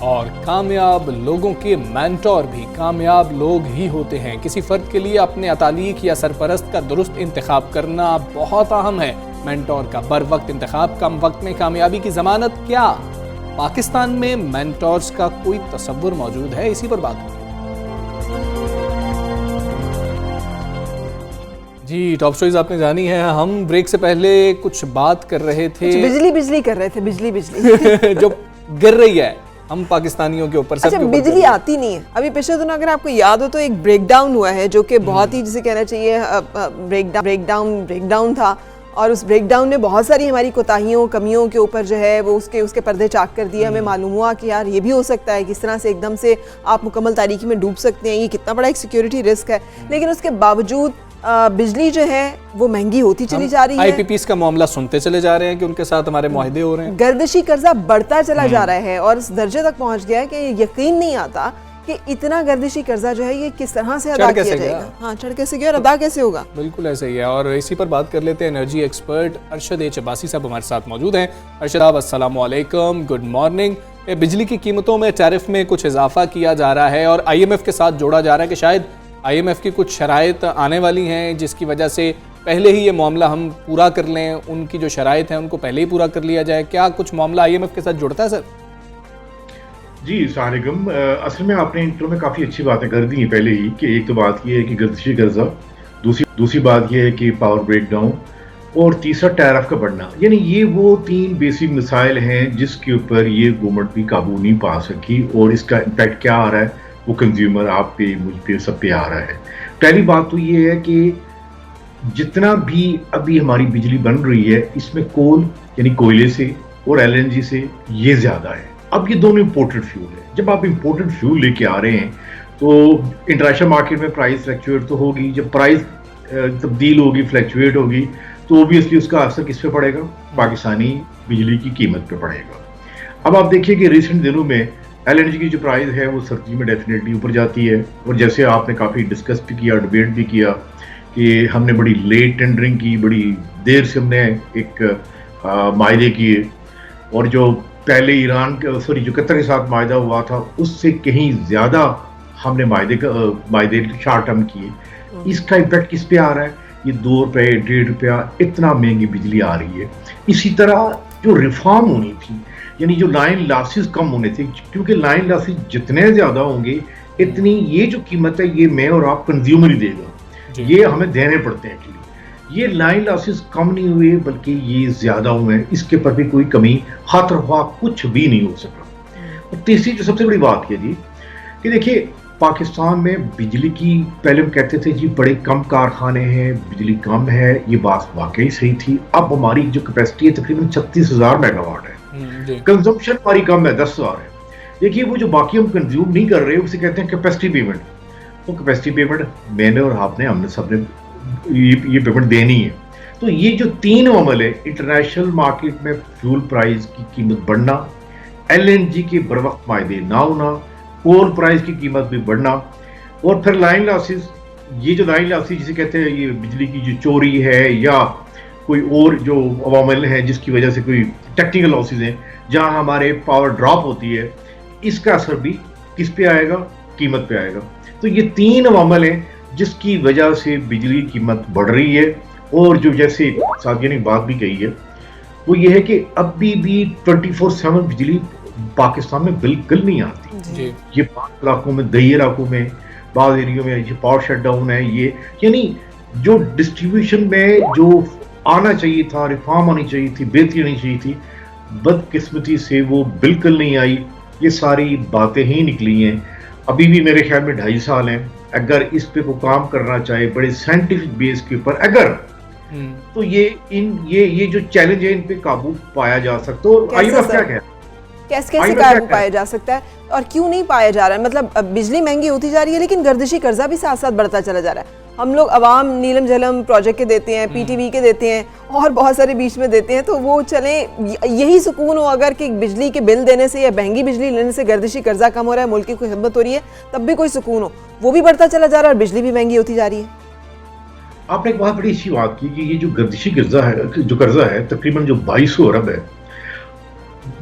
और कामयाब लोगों के मेंटोर भी कामयाब लोग ही होते हैं। किसी फर्द के लिए अपने अतालीक या सरपरस्त का दुरुस्त इंतखाब करना बहुत अहम है। मेंटोर का बर वक्त इंतखाब कम वक्त में कामयाबी की जमानत क्या? पाकिस्तान में मेंटोर्स का कोई तसव्वुर मौजूद है? इसी पर बात होगी। जी, टॉप स्टोरीज आपने जानी है। हम ब्रेक से पहले कुछ बात कर रहे थे, बिजली कर रहे थे, बिजली जो गिर रही है हम पाकिस्तानियों के ऊपर। अच्छा, बिजली आती नहीं है। अभी पिछले दिनों अगर आपको याद हो तो एक ब्रेकडाउन हुआ है जो कि बहुत ही, जिसे कहना चाहिए ब्रेकडाउन था, और उस ब्रेकडाउन ने बहुत सारी हमारी कोताहियों कमियों के ऊपर जो है वो उसके पर्दे चाक कर दिए। हमें मालूम हुआ कि यार ये भी हो सकता है, किस तरह से एकदम से आप मुकम्मल तारीकी में डूब सकते हैं, ये कितना बड़ा एक सिक्योरिटी रिस्क है। लेकिन उसके बावजूद बिजली जो है वो महंगी होती चली जा रही है। IPPs का मामला सुनते चले जा रहे हैं कि उनके साथ हमारे मुआहदे हो रहे हैं। गर्दिशी कर्जा बढ़ता चला जा रहा है और इस दर्जे तक पहुंच गया है कि यकीन नहीं आता कि इतना गर्दिशी कर्जा जो है ये किस तरह से अदा किया जाएगा। हाँ, चढ़ कैसे गया और अदा कैसे होगा? बिल्कुल ऐसे ही है। और इसी पर बात कर लेते हैं। Energy expert Arshad H Abbasi साहब हमारे साथ मौजूद हैं। अरशद साहब, अस्सलाम वालेकुम, गुड मॉर्निंग। बिजली की कीमतों में टैरिफ में कुछ इजाफा किया जा रहा है और IMF के साथ जोड़ा जा रहा है कि शायद IMF की कुछ शराइत आने वाली हैं जिसकी वजह से पहले ही ये मामला हम पूरा कर लें, उनकी जो शराइत हैं उनको पहले ही पूरा कर लिया जाए। क्या कुछ मामला IMF के साथ जुड़ता है सर? जी सलाम। असल में आपने इंट्रो में काफ़ी अच्छी बातें कर दी हैं पहले ही कि एक तो बात ये है कि गर्दिशी कर्जा, दूसरी बात ये है कि पावर ब्रेकडाउन, और तीसरा टैरिफ का बढ़ना। यानी ये वो 3 बेसिक मिसाइल हैं जिसके ऊपर ये गवर्नमेंट भी काबू नहीं पा सकी, और इसका इम्पैक्ट क्या आ रहा है वो कंज्यूमर, आप पे, मुझ पे, सब पे आ रहा है। पहली बात तो ये है कि जितना भी अभी हमारी बिजली बन रही है इसमें कोल यानी कोयले से और LNG से ये ज़्यादा है। अब ये दोनों इम्पोर्टेड फ्यूल है। जब आप इम्पोर्टेड फ्यूल लेके आ रहे हैं तो इंटरनेशनल मार्केट में प्राइस फ्लैक्चुएट तो होगी। जब प्राइस तब्दील होगी, फ्लैक्चुएट होगी, तो ओबियसली उसका असर किस पे पड़ेगा? पाकिस्तानी बिजली की कीमत पे पड़ेगा। अब आप देखिए कि रिसेंट दिनों में LNG की जो प्राइस है वो सर्दी में डेफिनेटली ऊपर जाती है, और जैसे आपने काफ़ी डिस्कस भी किया, डिबेट भी किया कि हमने बड़ी लेट टेंडरिंग की, बड़ी देर से हमने एक मायदे किए, और जो पहले जो कतर के साथ मायदा हुआ था उससे कहीं ज़्यादा हमने मायदे शॉर्ट टर्म किए। इसका इम्पैक्ट किस पे आ रहा है? ये 2 रुपये, 1.5 रुपया, इतना महंगी बिजली आ रही है। इसी तरह जो रिफॉर्म होनी थी, यानी जो लाइन लॉसेस कम होने थे, क्योंकि लाइन लॉसेस जितने ज़्यादा होंगे इतनी ये जो कीमत है ये मैं और आप कंज्यूमर ही देगा, ये हमें देने पड़ते हैं। एक्चुअली ये लाइन लॉसेस कम नहीं हुए बल्कि ये ज़्यादा हुए हैं। इसके पर भी कोई कमी खातरख्वाह कुछ भी नहीं हो सका। और तीसरी जो सबसे बड़ी बात है जी कि देखिए पाकिस्तान में बिजली की, पहले हम कहते थे जी बड़े कम कारखाने हैं, बिजली कम है, ये बात वाकई सही थी। अब हमारी जो कैपेसिटी है तकरीबन 36,000 मेगावाट है, कंजम्पशन हमारी कम है, 10,000 है। देखिए वो जो बाकी हम कंज्यूम नहीं कर रहे उसे कहते हैं कैपेसिटी पेमेंट। तो कैपेसिटी पेमेंट मैंने और आपने, हमने सबने ये पेमेंट देनी है। तो ये जो 3 अमल है, इंटरनेशनल मार्केट में फ्यूल प्राइस की कीमत बढ़ना, LNG के बर वक्त मायदे ना होना, कोल प्राइस की कीमत भी बढ़ना, और फिर लाइन लॉसेस। ये जो लाइन लॉसेस जिसे कहते हैं, ये बिजली की जो चोरी है या कोई और जो अवामिल है जिसकी वजह से कोई टेक्निकल लॉसेस हैं जहां हमारे पावर ड्रॉप होती है, इसका असर भी किस पे आएगा? कीमत पे आएगा। तो ये 3 अवामिल हैं जिसकी वजह से बिजली की कीमत बढ़ रही है। और जो जैसे साथियों ने बात भी कही है वो ये है कि अभी भी 24/7 बिजली पाकिस्तान में बिल्कुल नहीं आती। ये बात इलाकों में, दही इलाकों में, बाद एरियो में ये पावर शट डाउन है। ये यानी जो डिस्ट्रीब्यूशन में जो आना चाहिए था, रिफॉर्म आनी चाहिए थी, बेहतरी आनी चाहिए थी, बदकिस्मती से वो बिल्कुल नहीं आई। ये सारी बातें ही निकली हैं। अभी भी मेरे ख्याल में 2.5 साल हैं। अगर इस पे कोई काम करना चाहे बड़े साइंटिफिक बेस के ऊपर, अगर तो ये जो चैलेंज है इन पे काबू पाया जा सकता है। और आईएमएफ क्या कह कैसे काबू पाया जा सकता है और क्यों नहीं पाया जा रहा है? मतलब बिजली महंगी होती जा रही है लेकिन गर्दिशी कर्जा भी साथ साथ बढ़ता चला जा रहा है। हम लोग अवाम नीलम झलम प्रोजेक्ट के देते हैं, पीटीवी के देते हैं और बहुत सारे बीच में देते हैं, तो वो चले यही सुकून हो अगर कि बिजली के बिल देने से या महंगी बिजली लेने से गर्दिशी कर्जा कम हो रहा है, मुल्क की कोई खिदमत हो रही है, तब भी कोई सुकून हो, वो भी बढ़ता चला जा रहा है और बिजली भी महंगी होती जा रही है। आपने एक बहुत बड़ी अच्छी बात की कि ये जो गर्दिशी कर्जा है तकरीबन जो 2200 अरब है,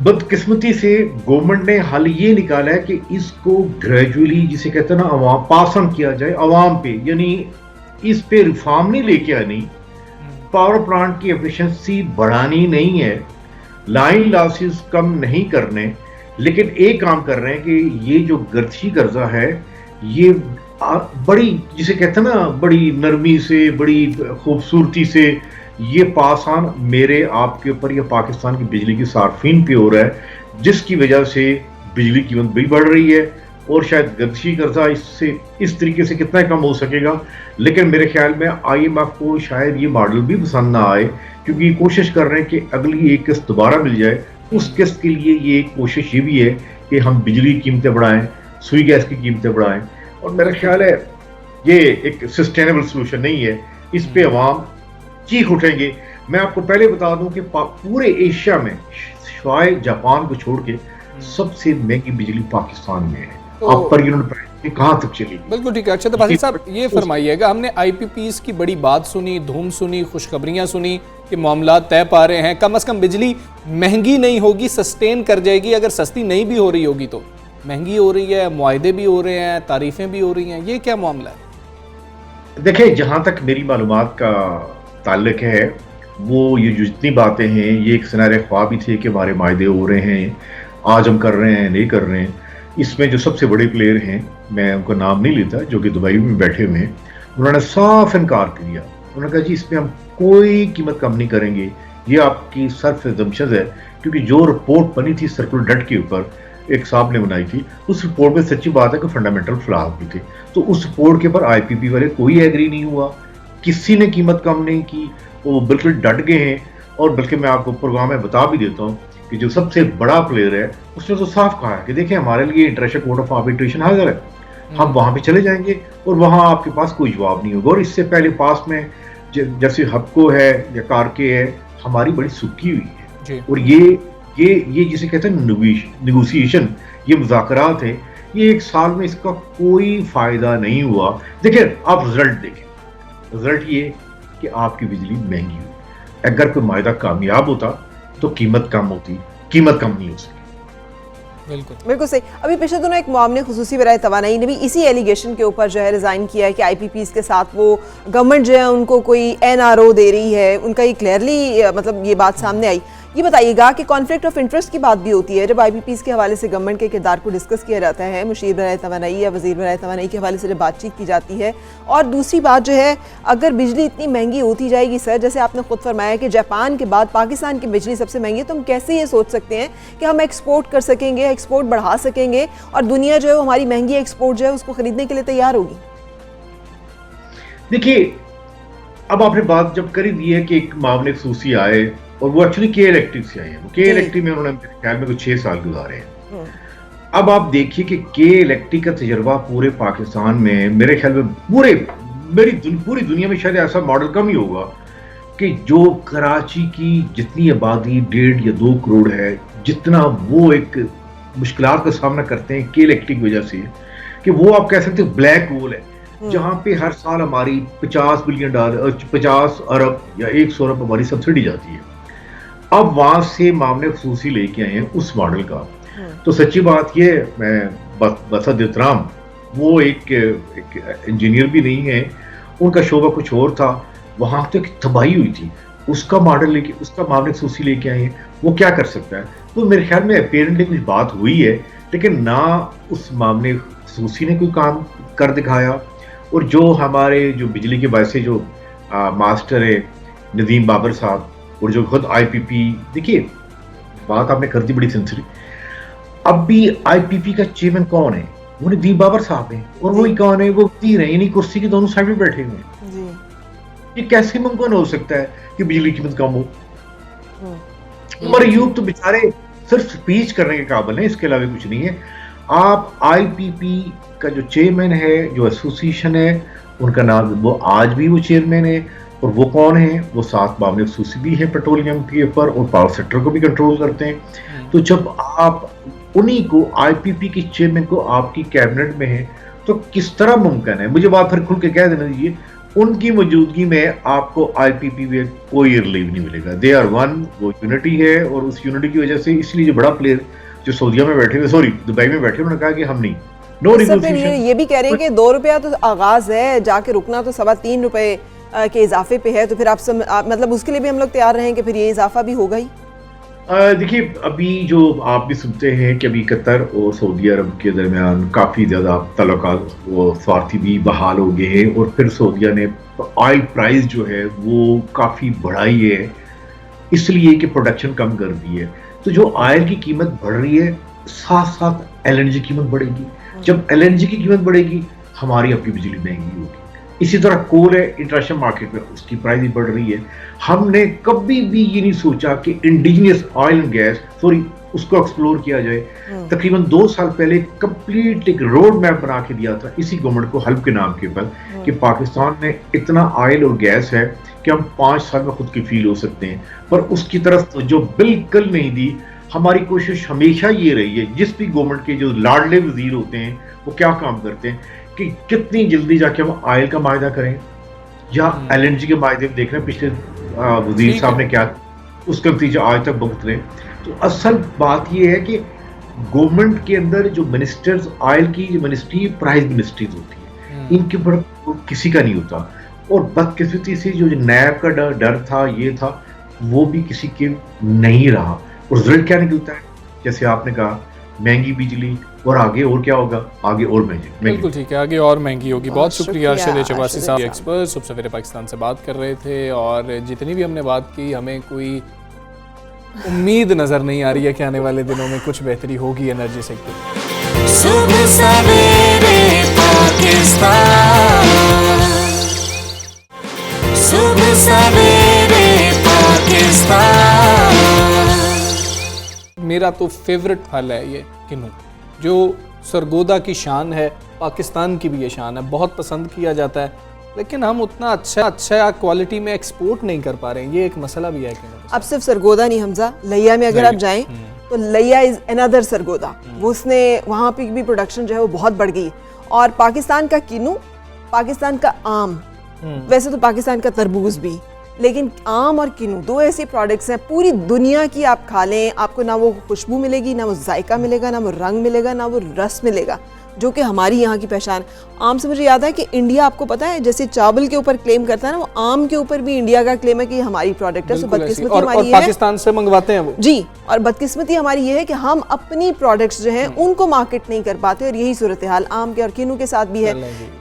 बदकिस्मती से गवर्नमेंट ने हाल ये निकाला है कि इसको ग्रेजुअली, जिसे कहते हैं ना, अवाम पास ऑन किया जाए अवाम पे, यानी इस पे रिफॉर्म नहीं लेके आनी, पावर प्लांट की एफिशिएंसी बढ़ानी नहीं है, लाइन लॉसेस कम नहीं करने, लेकिन एक काम कर रहे हैं कि ये जो गर्दिशी कर्जा है ये बड़ी, जिसे कहते हैं ना, बड़ी नरमी से, बड़ी खूबसूरती से ये पास ऑन मेरे आपके ऊपर या पाकिस्तान की बिजली की सार्फिन पे हो रहा है, जिसकी वजह से बिजली की कीमत भी बढ़ रही है। और शायद गर्दिशी कर्जा इससे इस तरीके से कितना कम हो सकेगा, लेकिन मेरे ख्याल में आईएमएफ को शायद ये मॉडल भी पसंद ना आए, क्योंकि कोशिश कर रहे हैं कि अगली एक किस्त दोबारा मिल जाए। उस किस्त के लिए ये कोशिश ये भी है कि हम बिजली की कीमतें बढ़ाएं, सुई गैस की कीमतें बढ़ाएं, और मेरा ख्याल है ये एक सस्टेनेबल सोल्यूशन नहीं है। इस पे अवाम चीख उठेंगे। मैं आपको पहले बता दूं कि पूरे एशिया में शायद जापान को छोड़ के सबसे महंगी बिजली पाकिस्तान में है। आप पर यूनिट प्राइस कहां तक चलेगी? बिल्कुल ठीक है। अच्छा, तो भाई साहब ये फरमाइएगा, हमने आईपीपीएस की बड़ी बात सुनी, धूम सुनी, खुशखबरियां सुनी कि मामला तय पा रहे हैं, कम से कम बिजली महंगी नहीं होगी, सस्टेन कर जाएगी। अगर सस्ती नहीं भी हो रही होगी तो महंगी हो रही है, मुआहदे भी हो रहे हैं, तारीफें भी हो रही हैं, ये क्या मामला है? देखिए, जहां तक मेरी मालूमात का ताल्लुक है, वो ये जो जितनी बातें हैं ये एक सिनारे ख्वाब ही थे कि हमारे मायदे हो रहे हैं, आज हम कर रहे हैं, नहीं कर रहे हैं। इसमें जो सबसे बड़े प्लेयर हैं, मैं उनका नाम नहीं लेता, जो कि दुबई में बैठे हुए हैं, उन्होंने साफ इनकार कर दिया। उन्होंने कहा जी इसमें हम कोई कीमत कम नहीं करेंगे, ये आपकी सर्फ एजम्पशन है। क्योंकि जो रिपोर्ट बनी थी सर्कुलर डेट के ऊपर, एक साहब ने बनाई थी, उस रिपोर्ट में सच्ची बात है कि फंडामेंटल फ्लॉज भी थे। तो उस रिपोर्ट के ऊपर आईपीपी वाले कोई एग्री नहीं हुआ, किसी ने कीमत कम नहीं की, वो बिल्कुल डट गए हैं। और बल्कि मैं आपको प्रोग्राम में बता भी देता हूँ कि जो सबसे बड़ा प्लेयर है उसने तो साफ कहा है कि देखिए हमारे लिए इंटरनेशनल कोर्ट ऑफ आर्बिट्रेशन हाजिर है, हम वहां पे चले जाएंगे और वहां आपके पास कोई जवाब नहीं होगा। और इससे पहले पास में जैसे हबको है या कारके है, हमारी बड़ी सुखी हुई है। और ये जिसे कहते हैं निगोसिएशन, ये मुज़ाकरात है, ये 1 साल में इसका कोई फायदा नहीं हुआ। देखिए आप रिजल्ट देखें, रिजल्ट ये कि आपकी बिजली महंगी हुई। अगर कोई मायदा कामयाब होता तो कीमत कम होती, कीमत कम नहीं हो सकी। बिल्कुल सही। अभी पिछले दिनों एक मुआवने खुसूसी बराए तवानाई ने भी इसी एलिगेशन के ऊपर जो है रिजाइन किया है कि आईपीपीएस के साथ वो गवर्नमेंट जो है उनको कोई एनआरओ दे रही है, उनका ये क्लियरली मतलब ये बात सामने आई। ये बताइएगा कि कॉन्फ्लिक्ट ऑफ इंटरेस्ट की बात भी होती है जब आईपीपीएस के हवाले से गवर्नमेंट के किरदार को डिस्कस किया जाता है, मुशीर बराए तवानाई या वजीर बराए तवानाई के हवाले से जब बातचीत की जाती है। और दूसरी बात जो है, अगर बिजली इतनी महंगी होती जाएगी सर, जैसे आपने खुद फरमाया कि जापान के बाद पाकिस्तान की बिजली सबसे महंगी है, तो हम कैसे ये सोच सकते हैं कि हम एक्सपोर्ट कर सकेंगे, एक्सपोर्ट बढ़ा सकेंगे और दुनिया जो है हमारी महंगी एक्सपोर्ट जो है उसको खरीदने के लिए तैयार होगी? देखिए, अब आपने बात जब करी दी है कि एक मामले खसूसी आए, और वो एक्चुअली के इलेक्ट्रिक से आए हैं। के इलेक्ट्रिक में उन्होंने मेरे ख्याल में 6 साल गुजारे हैं। अब आप देखिए कि के इलेक्ट्रिक का तजर्बा पूरे पाकिस्तान में, मेरे ख्याल में पूरी दुनिया में शायद ऐसा मॉडल कम ही होगा कि जो कराची की जितनी आबादी 1.5 या 2 करोड़ है, जितना वो एक मुश्किलात का सामना करते हैं के इलेक्ट्रिक की वजह से, कि वो आप कह सकते हो ब्लैक होल है, जहां पे हर साल हमारी $50 बिलियन 50 अरब या 100 अरब हमारी सब्सिडी जाती है। अब वहां से मामले खसूसी लेके आए हैं उस मॉडल का। तो सच्ची बात ये, मैं बसद एहतराम, वो एक इंजीनियर भी नहीं है, उनका शोबा कुछ और था, वहां तक तबाही हुई थी, उसका मामले खसूसी लेके आए हैं। वो क्या कर सकता है? तो मेरे ख्याल में अपेरेंटली कुछ बात हुई है, लेकिन ना उस मामले खसूसी ने कोई काम कर दिखाया। और जो हमारे जो बिजली के वैसे जो मास्टर है नदीम बाबर साहब और जो खुद IPP, देखिए बात आपने कर दी बड़ी सिंसियरली, अब भी IPP का चेयरमैन कौन है? वो नदीम बाबर साहब हैं, और वही कौन है? वो वजीर हैं, यानी कुर्सी के दोनों साइड में बैठे हुए हैं। ये कैसे मुमकिन हो सकता है कि बिजली की कीमत कम हो? उमर अयूब तो बेचारे सिर्फ स्पीच करने के काबिल है, इसके अलावा कुछ नहीं है। आप IPP का जो चेयरमैन है, जो एसोसिएशन है, उनका नाम, वो आज भी वो चेयरमैन है, और वो कौन है? वो 7 मामले खसूसी भी है पेट्रोलियम के ऊपर, और पावर सेक्टर को भी कंट्रोल करते हैं। तो जब आप उन्हीं को, IPP के चेयरमैन को आपकी कैबिनेट में है, तो किस तरह मुमकिन है? मुझे बात फिर खुल के कह देना दीजिए, उनकी मौजूदगी में आपको IPP में कोई रिलीव नहीं मिलेगा। दे आर वन, वो यूनिटी है, और उस यूनिटी की वजह से इसलिए जो बड़ा प्लेयर जो सऊदीया में बैठे हुए, सॉरी दुबई में बैठे, उन्होंने कहा कि हम नहीं, नो रिगुलेशन। ये भी कह रहे हैं कि 2 रुपया तो आगाज है, जाके रुकना तो 3.25 रुपए के इजाफे पे है, तो फिर आप मतलब उसके लिए भी हम लोग तैयार रहें कि फिर ये इजाफा भी होगा ही। देखिए अभी जो आप भी सुनते हैं कि अभी कतर और सऊदी अरब के दरमियान काफ़ी ज़्यादा तल्लुकात वो स्वार्थी भी बहाल हो गए हैं, और फिर सऊदीया ने ऑयल प्राइस जो है वो काफ़ी बढ़ाई है, इसलिए कि प्रोडक्शन कम कर दी है। तो जो ऑयल की कीमत बढ़ रही है, साथ साथ LNG की कीमत बढ़ेगी। जब LNG की कीमत बढ़ेगी, हमारी अपनी बिजली महंगी होगी। इसी तरह कोल है इंटरनेशनल मार्केट में, उसकी प्राइस भी बढ़ रही है। हमने कभी भी ये नहीं सोचा कि indigenous oil and gas, sorry, उसको एक्सप्लोर किया जाए। तकरीबन 2 साल पहले कंप्लीट एक रोड मैप बना के दिया था इसी गवर्नमेंट को, हल्फ के नाम के ऊपर, कि पाकिस्तान में इतना ऑयल और गैस है कि हम 5 साल में खुद की फील हो सकते हैं, पर उसकी तरफ जो बिल्कुल नहीं दी। हमारी कोशिश हमेशा ये रही है, जिस भी गवर्नमेंट के जो लाडले वजीर होते हैं वो क्या काम करते हैं कि कितनी जल्दी जाके हम ऑयल का मायदा करें या LNG के मायदे में। देख रहे हैं पिछले वजीर साहब ने क्या, उसका नतीजा आज तक भुगत रहे। तो असल बात यह है कि गवर्नमेंट के अंदर जो मिनिस्टर्स, ऑयल की मिनिस्ट्री प्राइस मिनिस्ट्रीज होती है, इनके ऊपर किसी का नहीं होता। और बदकिस्मती से जो नैब का डर था, ये था, वो भी किसी के नहीं रहा। और रिजल्ट क्या निकलता है? जैसे आपने कहा, महंगी बिजली, और आगे और क्या होगा? आगे और महंगी। बिल्कुल ठीक है, आगे और महंगी होगी। बहुत शुक्रिया शरीफ चबासी साहब, एक्सपर्ट सुबह सवेरे पाकिस्तान से बात कर रहे थे। और जितनी भी हमने बात की, हमें कोई उम्मीद नजर नहीं आ रही है कि आने वाले दिनों में कुछ बेहतरी होगी एनर्जी सेक्टर। सुबह सवेरे पाकिस्तान, सुबह सवेरे पाकिस्तान। मेरा तो फेवरेट फल है ये किन्नू, जो सरगोदा की शान है, पाकिस्तान की भी ये शान है, बहुत पसंद किया जाता है, लेकिन हम उतना अच्छा क्वालिटी में एक्सपोर्ट नहीं कर पा रहे हैं। ये एक मसला भी है। अब सिर्फ सरगोदा नहीं हमजा, लैया में अगर आप जाएं तो लैया इज अनदर सरगोदा, वो उसने वहाँ पे भी प्रोडक्शन जो है वो बहुत बढ़ गई। और पाकिस्तान का किन्नू, पाकिस्तान का आम, वैसे तो पाकिस्तान का तरबूज भी, लेकिन आम और किन्नू 2 ऐसी प्रोडक्ट्स हैं, पूरी दुनिया की आप खा लें, आपको ना वो खुशबू मिलेगी, ना वो जायका मिलेगा, ना वो रंग मिलेगा, ना वो रस मिलेगा, जो कि हमारी यहाँ की पहचान। आम से मुझे याद है कि इंडिया, आपको पता है, जैसे चावल के ऊपर क्लेम करता है ना, वो आम के ऊपर भी इंडिया का क्लेम है कि हमारी प्रोडक्ट है। सो बदकिस्मती हमारी है, पाकिस्तान से मंगवाते हैं वो जी, और बदकिस्मती हमारी ये है कि हम अपनी प्रोडक्ट्स जो हैं उनको मार्केट नहीं कर पाते, और यही सूरत हाल आम के और किन्नू के साथ भी है।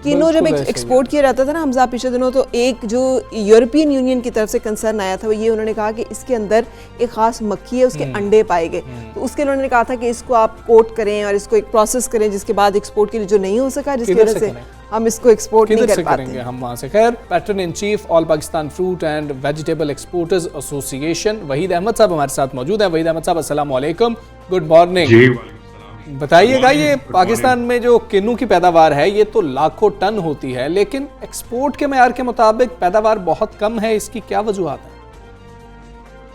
किन्नू जब एक्सपोर्ट किया जाता था ना हमजा पिछले दिनों, तो एक जो यूरोपियन यूनियन की तरफ से कंसर्न आया था, वो ये उन्होंने कहा कि इसके अंदर एक खास मक्खी है, उसके अंडे पाए गए, तो उसके लिए उन्होंने कहा था कि इसको आप कोट करें और इसको एक प्रोसेस करें, जिसके बाद एक्सपोर्ट के लिए जो नहीं हो सका, जिसकी वजह से हम इसको एक्सपोर्ट नहीं कर पाते करेंगे हम वहां से। खैर, patron in chief all Pakistan fruit and vegetable exporters association Waheed Ahmed साहब हमारे साथ मौजूद हैं। वहीद अहमद साहब, अस्सलाम वालेकुम, गुड मॉर्निंग। बताइएगा, ये पाकिस्तान में जो किन्नू की पैदावार है, ये तो लाखों टन होती है, लेकिन एक्सपोर्ट के मेयार के मुताबिक पैदावार बहुत कम है, इसकी क्या वजूहत है?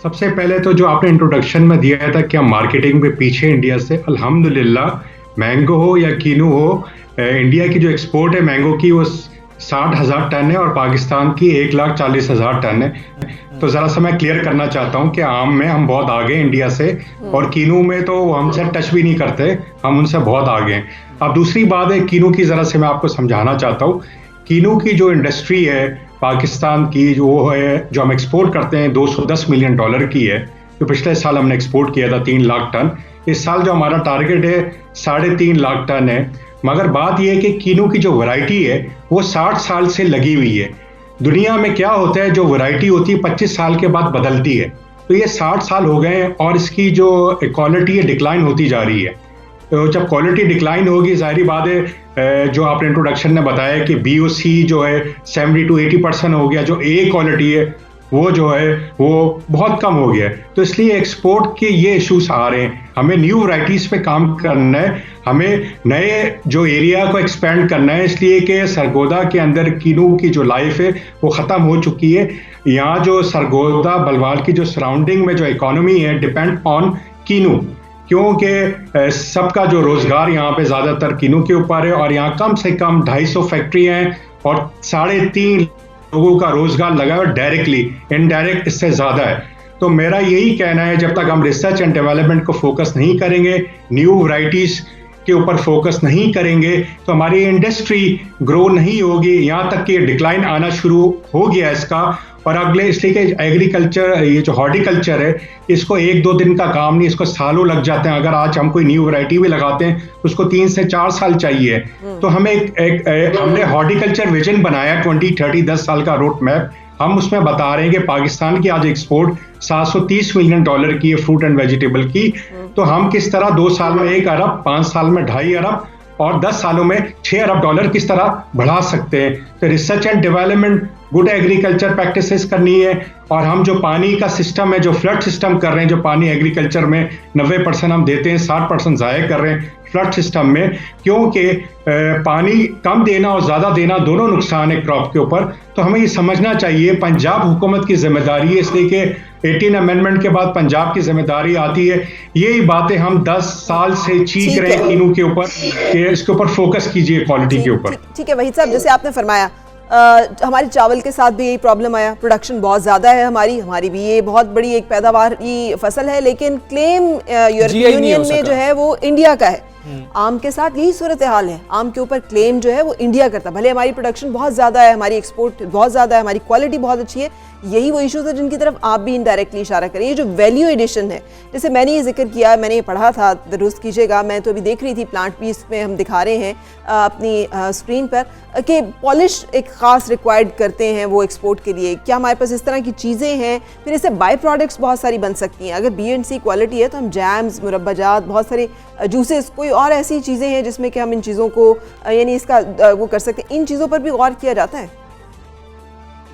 सबसे पहले तो जो आपने इंट्रोडक्शन में दिया था कि हम मार्केटिंग में पीछे इंडिया से, अल्हम्दुलिल्लाह, मैंगो हो या किन्नू हो, इंडिया की जो एक्सपोर्ट है मैंगो की वो 60,000 टन है और पाकिस्तान की 1,40,000 टन है। तो ज़रा सा मैं क्लियर करना चाहता हूँ कि आम में हम बहुत आगे हैं इंडिया से, और किन्नू में तो हमसे टच भी नहीं करते, हम उनसे बहुत आगे हैं। अब दूसरी बात है किन्नू की, ज़रा से मैं आपको समझाना चाहता हूँ। किन्नू की जो इंडस्ट्री है पाकिस्तान की, जो है जो हम एक्सपोर्ट करते हैं, $210 मिलियन की है, जो पिछले साल हमने एक्सपोर्ट किया था 3 लाख टन। इस साल जो हमारा टारगेट है 3.5 लाख टन है। मगर बात यह है कि किन्नू की जो वैरायटी है वो 60 साल से लगी हुई है। दुनिया में क्या होता है, जो वैरायटी होती है 25 साल के बाद बदलती है, तो ये 60 साल हो गए हैं और इसकी जो क्वालिटी है डिक्लाइन होती जा रही है। तो जब क्वालिटी डिक्लाइन होगी, जाहिर बात है जो आपने इंट्रोडक्शन में बताया कि BOC जो है 70 to 80% हो गया, जो A क्वालिटी है वो जो है वो बहुत कम हो गया है। तो इसलिए एक्सपोर्ट के ये इश्यूज आ रहे हैं। हमें न्यू वैरायटीज पे काम करना है, हमें नए जो एरिया को एक्सपेंड करना है, इसलिए कि सरगोदा के अंदर कीनू की जो लाइफ है वो ख़त्म हो चुकी है। यहाँ जो सरगोदा बलवाल की जो सराउंडिंग में जो इकोनॉमी है डिपेंड ऑन कीनू, क्योंकि सबका जो रोज़गार यहाँ पे ज़्यादातर कीनू के ऊपर है और यहाँ कम से कम 250 फैक्ट्री हैं और 3.5 लोगों का रोजगार लगा है डायरेक्टली, इनडायरेक्ट इससे ज्यादा है। तो मेरा यही कहना है, जब तक हम रिसर्च एंड डेवलपमेंट को फोकस नहीं करेंगे, न्यू वैरायटीज के ऊपर फोकस नहीं करेंगे, तो हमारी इंडस्ट्री ग्रो नहीं होगी। यहाँ तक कि डिक्लाइन आना शुरू हो गया इसका। और अगले इसलिए कि एग्रीकल्चर, ये जो हॉर्टिकल्चर है, इसको 1-2 दिन का काम नहीं, इसको सालों लग जाते हैं। अगर आज हम कोई न्यू वैरायटी भी लगाते हैं तो उसको 3 से 4 साल चाहिए। तो हमें हमने हॉर्टिकल्चर विजन बनाया 2030, 10 साल का रोड मैप। हम उसमें बता रहे हैं कि पाकिस्तान की आज एक्सपोर्ट $730 मिलियन की है फ्रूट एंड वेजिटेबल की। तो हम किस तरह 2 साल में 1 अरब, 5 साल में 2.5 अरब और 10 सालों में $6 अरब किस तरह बढ़ा सकते हैं। तो research and development, good agriculture practices करनी है। और हम जो पानी का सिस्टम है, जो फ्लड सिस्टम कर रहे हैं, जो पानी एग्रीकल्चर में 90% हम देते हैं, 60% ज़ाया कर रहे हैं फ्लड सिस्टम में, क्योंकि पानी कम देना और ज़्यादा देना दोनों नुकसान है क्रॉप के ऊपर। तो हमें ये समझना चाहिए पंजाब हुकूमत की जिम्मेदारी है, इसलिए कि 18 अमेंडमेंट के बाद पंजाब की जिम्मेदारी आती है। यही बातें हम 10 साल से चीख रहे हैं कीनू के ऊपर कि इसके ऊपर फोकस कीजिए क्वालिटी के ऊपर। ठीक है वहीद साहब, जैसे आपने फरमाया हमारे चावल के साथ भी यही प्रॉब्लम आया, प्रोडक्शन बहुत ज़्यादा है हमारी भी ये बहुत बड़ी एक पैदावार की फसल है, लेकिन क्लेम यूरोपियन यूनियन में जो है वो इंडिया का है। आम के साथ यही सूरत हाल है, आम के ऊपर क्लेम जो है वो इंडिया करता है। भले हमारी प्रोडक्शन बहुत ज़्यादा है, हमारी एक्सपोर्ट बहुत ज़्यादा है, हमारी क्वालिटी बहुत अच्छी है, यही वो इश्यूज है जिनकी तरफ आप भी इनडायरेक्टली इशारा करें। ये जो वैल्यू एडिशन है, जैसे मैंने ये जिक्र किया, मैंने ये पढ़ा था, दुरुस्त कीजिएगा, मैं तो अभी देख रही थी प्लांट पीस में हम दिखा रहे हैं अपनी स्क्रीन पर कि पॉलिश एक ख़ास रिक्वायर्ड करते हैं वो एक्सपोर्ट के लिए। क्या हमारे पास इस तरह की चीज़ें हैं? फिर इससे बाय प्रोडक्ट्स बहुत सारी बन सकती हैं। अगर B&C क्वालिटी है तो हम जैम्स, मुरब्बाजात, बहुत सारे जूसेस, कोई और ऐसी चीज़ें हैं जिसमें कि हम इन चीज़ों को यानी इसका वो कर सकते हैं। इन चीज़ों पर भी गौर किया जाता है?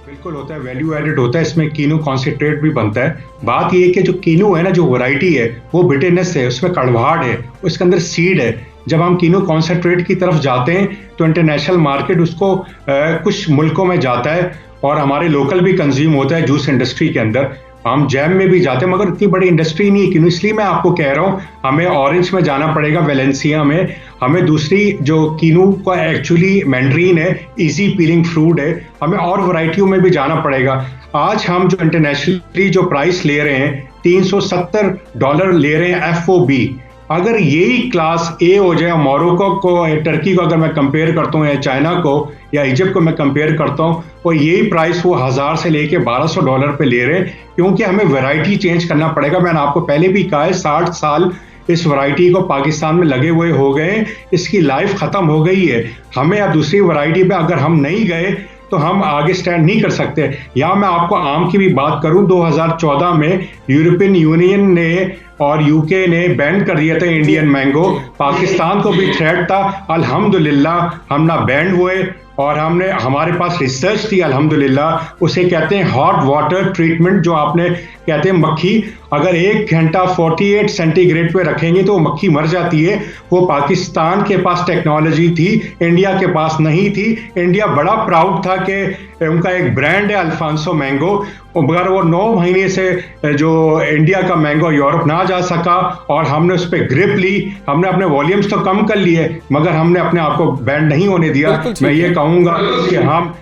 बिल्कुल होता है, वैल्यू एडेड होता है, इसमें कीनू कॉन्सेंट्रेट भी बनता है। बात ये है कि जो कीनू है ना, जो वैरायटी है वो बिटरनेस है, उसमें कड़वाहट है, उसके अंदर सीड है। जब हम कीनू कॉन्सेंट्रेट की तरफ जाते हैं तो इंटरनेशनल मार्केट उसको कुछ मुल्कों में जाता है और हमारे लोकल भी कंज्यूम होता है जूस इंडस्ट्री के अंदर। हम जैम में भी जाते हैं, मगर इतनी बड़ी इंडस्ट्री नहीं है कीनू। इसलिए मैं आपको कह रहा हूँ हमें ऑरेंज में जाना पड़ेगा, वेलेंसिया में। हमें दूसरी जो कीनू का एक्चुअली मैंड्रीन है, इजी पीलिंग फ्रूट है, हमें और वैरायटियों में भी जाना पड़ेगा। आज हम जो इंटरनेशनली जो प्राइस ले रहे हैं $370 ले रहे हैं FOB। अगर यही क्लास A हो जाए, मोरक्को को, टर्की को अगर मैं कंपेयर करता हूँ, या चाइना को या इजिप्ट को मैं कंपेयर करता हूँ, और यही प्राइस वो 1000 से लेके $1200 पे ले रहे हैं, क्योंकि हमें वैरायटी चेंज करना पड़ेगा। मैंने आपको पहले भी कहा है 60 साल इस वैरायटी को पाकिस्तान में लगे हुए हो गए, इसकी लाइफ खत्म हो गई है। हमें अब दूसरी वैरायटी पे अगर हम नहीं गए तो हम आगे स्टैंड नहीं कर सकते। यहाँ मैं आपको आम की भी बात करूं, 2014 में यूरोपियन यूनियन ने और यूके ने बैन कर दिया था इंडियन मैंगो। पाकिस्तान को भी थ्रेट था, अल्हम्दुलिल्लाह हम ना बैन हुए और हमने, हमारे पास रिसर्च थी अल्हम्दुलिल्लाह। उसे कहते हैं हॉट वाटर ट्रीटमेंट, जो आपने कहते हैं मक्खी अगर 1 घंटा 48 सेंटीग्रेड पे रखेंगे तो मक्खी मर जाती है। वो पाकिस्तान के पास टेक्नोलॉजी थी, इंडिया के पास नहीं थी। इंडिया बड़ा प्राउड था कि उनका एक ब्रांड है अल्फांसो मैंगो, मगर वो 9 महीने से जो इंडिया का मैंगो यूरोप ना जा सका और हमने उस पर ग्रिप ली। हमने अपने वॉल्यूम्स तो कम कर लिए, मगर हमने अपने आप को बैंड नहीं होने दिया। मैं ये कहूँगा कि हम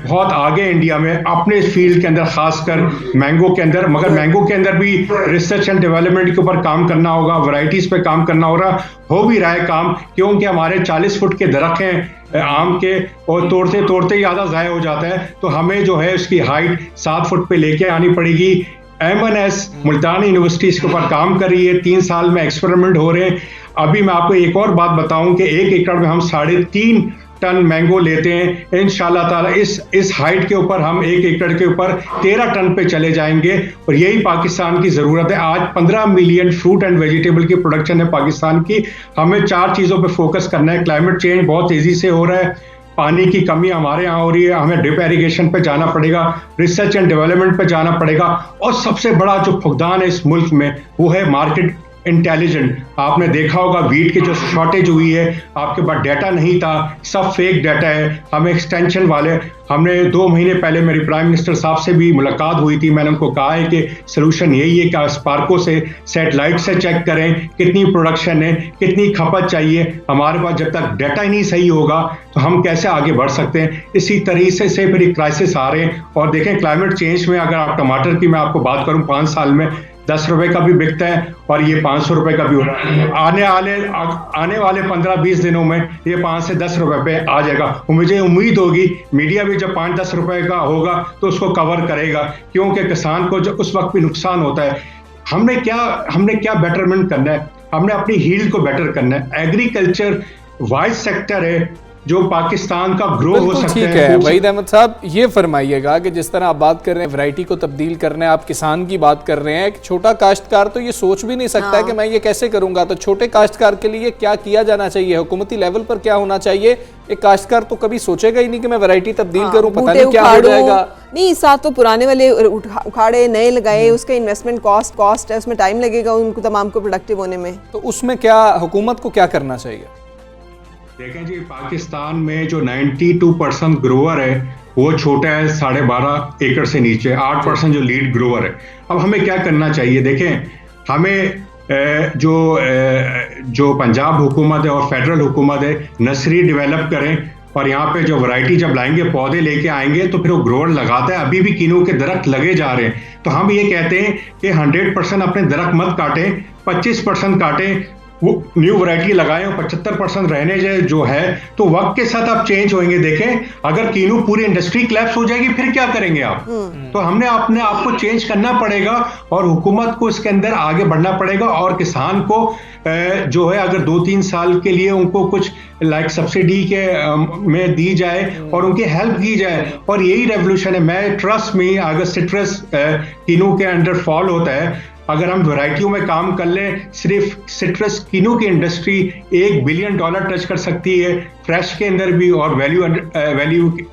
बहुत आगे इंडिया में अपने फील्ड के अंदर, खासकर मैंगो के अंदर, मगर मैंगो के अंदर भी रिसर्च एंड डेवलपमेंट के ऊपर काम करना होगा, वैरायटीज पे काम करना होगा। हो भी रहा है काम, क्योंकि हमारे 40 फुट के दरख्त हैं आम के, और तोड़ते तोड़ते ही आधा ज़ाया हो जाता है। तो हमें जो है उसकी हाइट 7 फुट पे लेके आनी पड़ेगी। M&S मुल्तान यूनिवर्सिटी इसके ऊपर काम कर रही है, 3 साल में एक्सपेरिमेंट हो रहे हैं। अभी मैं आपको एक और बात बताऊं कि 1 एकड़ में हम 3.5 टन मैंगो लेते हैं। इंशाल्लाह ताला इस हाइट के ऊपर हम 1 एकड़ के ऊपर 13 टन पे चले जाएंगे और यही पाकिस्तान की ज़रूरत है। आज 15 मिलियन फ्रूट एंड वेजिटेबल की प्रोडक्शन है पाकिस्तान की। हमें 4 चीज़ों पे फोकस करना है। क्लाइमेट चेंज बहुत तेज़ी से हो रहा है, पानी की कमी हमारे यहाँ हो रही है, हमें ड्रिप इरिगेशन पे जाना पड़ेगा, रिसर्च एंड डेवलपमेंट पे जाना पड़ेगा और सबसे बड़ा जो फुकदान है इस मुल्क में वो है मार्केट इंटेलिजेंट। आपने देखा होगा वीट की जो शॉर्टेज हुई है, आपके पास डाटा नहीं था, सब फेक डाटा है। हमें एक्सटेंशन वाले, हमने 2 महीने पहले मेरी प्राइम मिनिस्टर साहब से भी मुलाकात हुई थी, मैंने उनको कहा है कि सलूशन यही है कि स्पार्को से सैटेलाइट से चेक करें कितनी प्रोडक्शन है, कितनी खपत चाहिए। हमारे पास जब तक डाटा ही नहीं सही होगा तो हम कैसे आगे बढ़ सकते हैं। इसी तरीके से फिर क्राइसिस आ रहे हैं। और देखें क्लाइमेट चेंज में अगर आप टमाटर की मैं आपको बात करूं, 5 साल में 10 रुपए का भी बिकता है और ये 500 रुपए का भी हो रहा है। आने वाले 15-20 दिनों में ये 5 से 10 रुपए पे आ जाएगा। मुझे उम्मीद होगी मीडिया भी जब 5-10 रुपए का होगा तो उसको कवर करेगा, क्योंकि किसान को जो उस वक्त भी नुकसान होता है। हमने क्या बेटरमेंट करना है, हमने अपनी हील्ड को बेटर करना है। एग्रीकल्चर वाइज सेक्टर है जो पाकिस्तान का ग्रो हो सकता है। ठीक है वहीद अहमद साहब, ये फरमाइएगा कि जिस तरह आप बात कर रहे हैं वैरायटी को तब्दील करना है, आप किसान की बात कर रहे हैं, एक छोटा काश्तकार तो ये सोच भी नहीं सकता है कि मैं ये कैसे करूंगा। तो छोटे काश्तकार के लिए क्या किया जाना चाहिए, हुकूमती लेवल पर क्या होना चाहिए? एक काश्तकार तो कभी सोचेगा ही नहीं कि मैं वैरायटी तब्दील करूं, पता नहीं क्या हो जाएगा। नहीं, साथ तो पुराने वाले उखाड़े नए लगाए, उसका इन्वेस्टमेंट कॉस्ट है, उसमें टाइम लगेगा उनको तमाम को प्रोडक्टिव होने में। तो उसमें क्या हुकूमत को क्या करना चाहिए? देखें जी, पाकिस्तान में जो 92% ग्रोवर है वो छोटा है, 12.5 एकड़ से नीचे, 8% जो लीड ग्रोवर है। अब हमें क्या करना चाहिए? देखें, हमें जो पंजाब हुकूमत है और फेडरल हुकूमत है, नर्सरी डेवलप करें और यहाँ पे जो वैरायटी जब लाएंगे, पौधे लेके आएंगे तो फिर वो ग्रोवर लगाता है। अभी भी किन्नू के दरख्त लगे जा रहे हैं, तो हम ये कहते हैं कि 100% अपने दरख्त मत काटें, 25% काटें, वो न्यू वैरायटी लगाएं और 75% रहने जो है। तो वक्त के साथ आप चेंज होंगे। देखें, अगर किन्नू पूरी इंडस्ट्री क्लैप्स हो जाएगी फिर क्या करेंगे आप? तो हमने अपने आप को चेंज करना पड़ेगा और हुकूमत को इसके अंदर आगे बढ़ना पड़ेगा। और किसान को जो है अगर 2-3 साल के लिए उनको कुछ सब्सिडी के में दी जाए और उनकी हेल्प की जाए, और यही रेवोल्यूशन है। मैं ट्रस्ट में अगर सिट्रस किन्नू के अंडर फॉल होता है, अगर हम वैरायटियों में काम कर लें, सिर्फ सिट्रस किन्नू की इंडस्ट्री $1 बिलियन टच कर सकती है, फ्रेश के अंदर भी और वैल्यू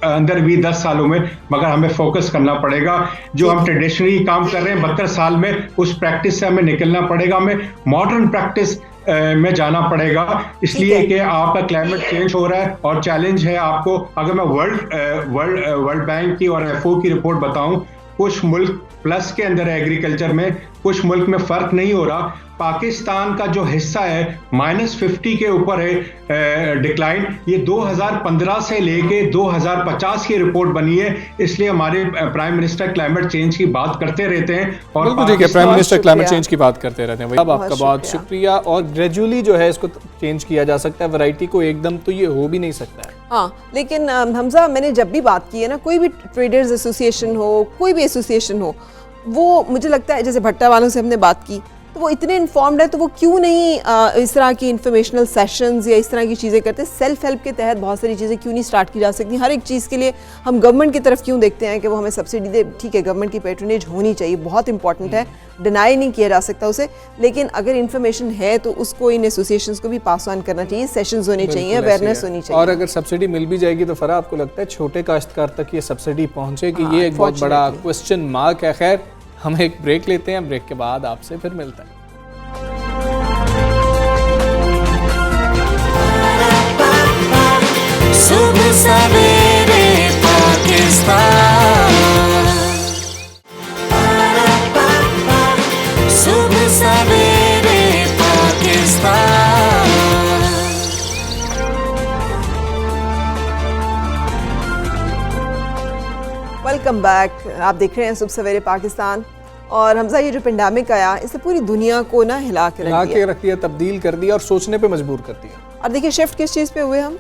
अंदर भी 10 सालों में। मगर हमें फोकस करना पड़ेगा। जो हम ट्रेडिशनली काम कर रहे हैं 72 साल में, उस प्रैक्टिस से हमें निकलना पड़ेगा, हमें मॉडर्न प्रैक्टिस में जाना पड़ेगा। इसलिए कि आपका क्लाइमेट चेंज हो रहा है और चैलेंज है आपको। अगर मैं वर्ल्ड बैंक की और FAO की रिपोर्ट बताऊं, कुछ मुल्क प्लस के अंदर है एग्रीकल्चर में, कुछ मुल्क में फर्क नहीं हो रहा। पाकिस्तान का जो हिस्सा है -50 के ऊपर है डिक्लाइन। ये 2015 से लेके 2050 की रिपोर्ट बनी है। इसलिए हमारे प्राइम मिनिस्टर क्लाइमेट चेंज की बात करते रहते हैं और ठीक है, प्राइम मिनिस्टर क्लाइमेट चेंज की बात करते रहते हैं। अब आपका बहुत शुक्रिया। और ग्रेजुअली जो है इसको चेंज किया जा सकता है, वैरायटी को एकदम तो ये हो भी नहीं सकता है। हाँ, लेकिन हमजा, मैंने जब भी बात की है ना, कोई भी ट्रेडर्स एसोसिएशन हो, कोई भी एसोसिएशन हो, वो मुझे लगता है, जैसे भट्टा वालों से हमने बात की तो वो इतने इन्फॉर्म्ड है, तो वो क्यों नहीं इस तरह की इन्फॉर्मेशनल सेशंस या इस तरह की चीज़ें करते? सेल्फ हेल्प के तहत बहुत सारी चीज़ें क्यों नहीं स्टार्ट की जा सकती? हर एक चीज़ के लिए हम गवर्नमेंट की तरफ क्यों देखते हैं कि वो हमें सब्सिडी दे? ठीक है, गवर्नमेंट की पैट्रोनेज होनी चाहिए, बहुत इंपॉर्टेंट है, डिनाई नहीं किया जा सकता उसे। लेकिन अगर इन्फॉर्मेशन है तो उसको इन एसोसिएशंस को भी पास ऑन करना चाहिए, सेशंस होने चाहिए, अवेयरनेस होनी चाहिए। और अगर सब्सिडी मिल भी जाएगी तो फरा, आपको लगता है छोटे काश्तकार तक ये सब्सिडी पहुँचेगी? ये एक बहुत बड़ा क्वेश्चन मार्क है। खैर, हम एक ब्रेक लेते हैं, ब्रेक के बाद आपसे फिर मिलते हैं। सुबह सवेरे पाकिस्तान, सुबह सवेरे पाकिस्तान। Welcome back. आप देख रहे हैं सुबह सवेरे पाकिस्तान। और हमजा, ये जो पेंडेमिक आया, इससे पूरी दुनिया को ना हिला के रख दिया, तब्दील कर दिया और सोचने पे मजबूर कर दिया। और देखिए, शिफ्ट किस चीज़ पे हुए हम?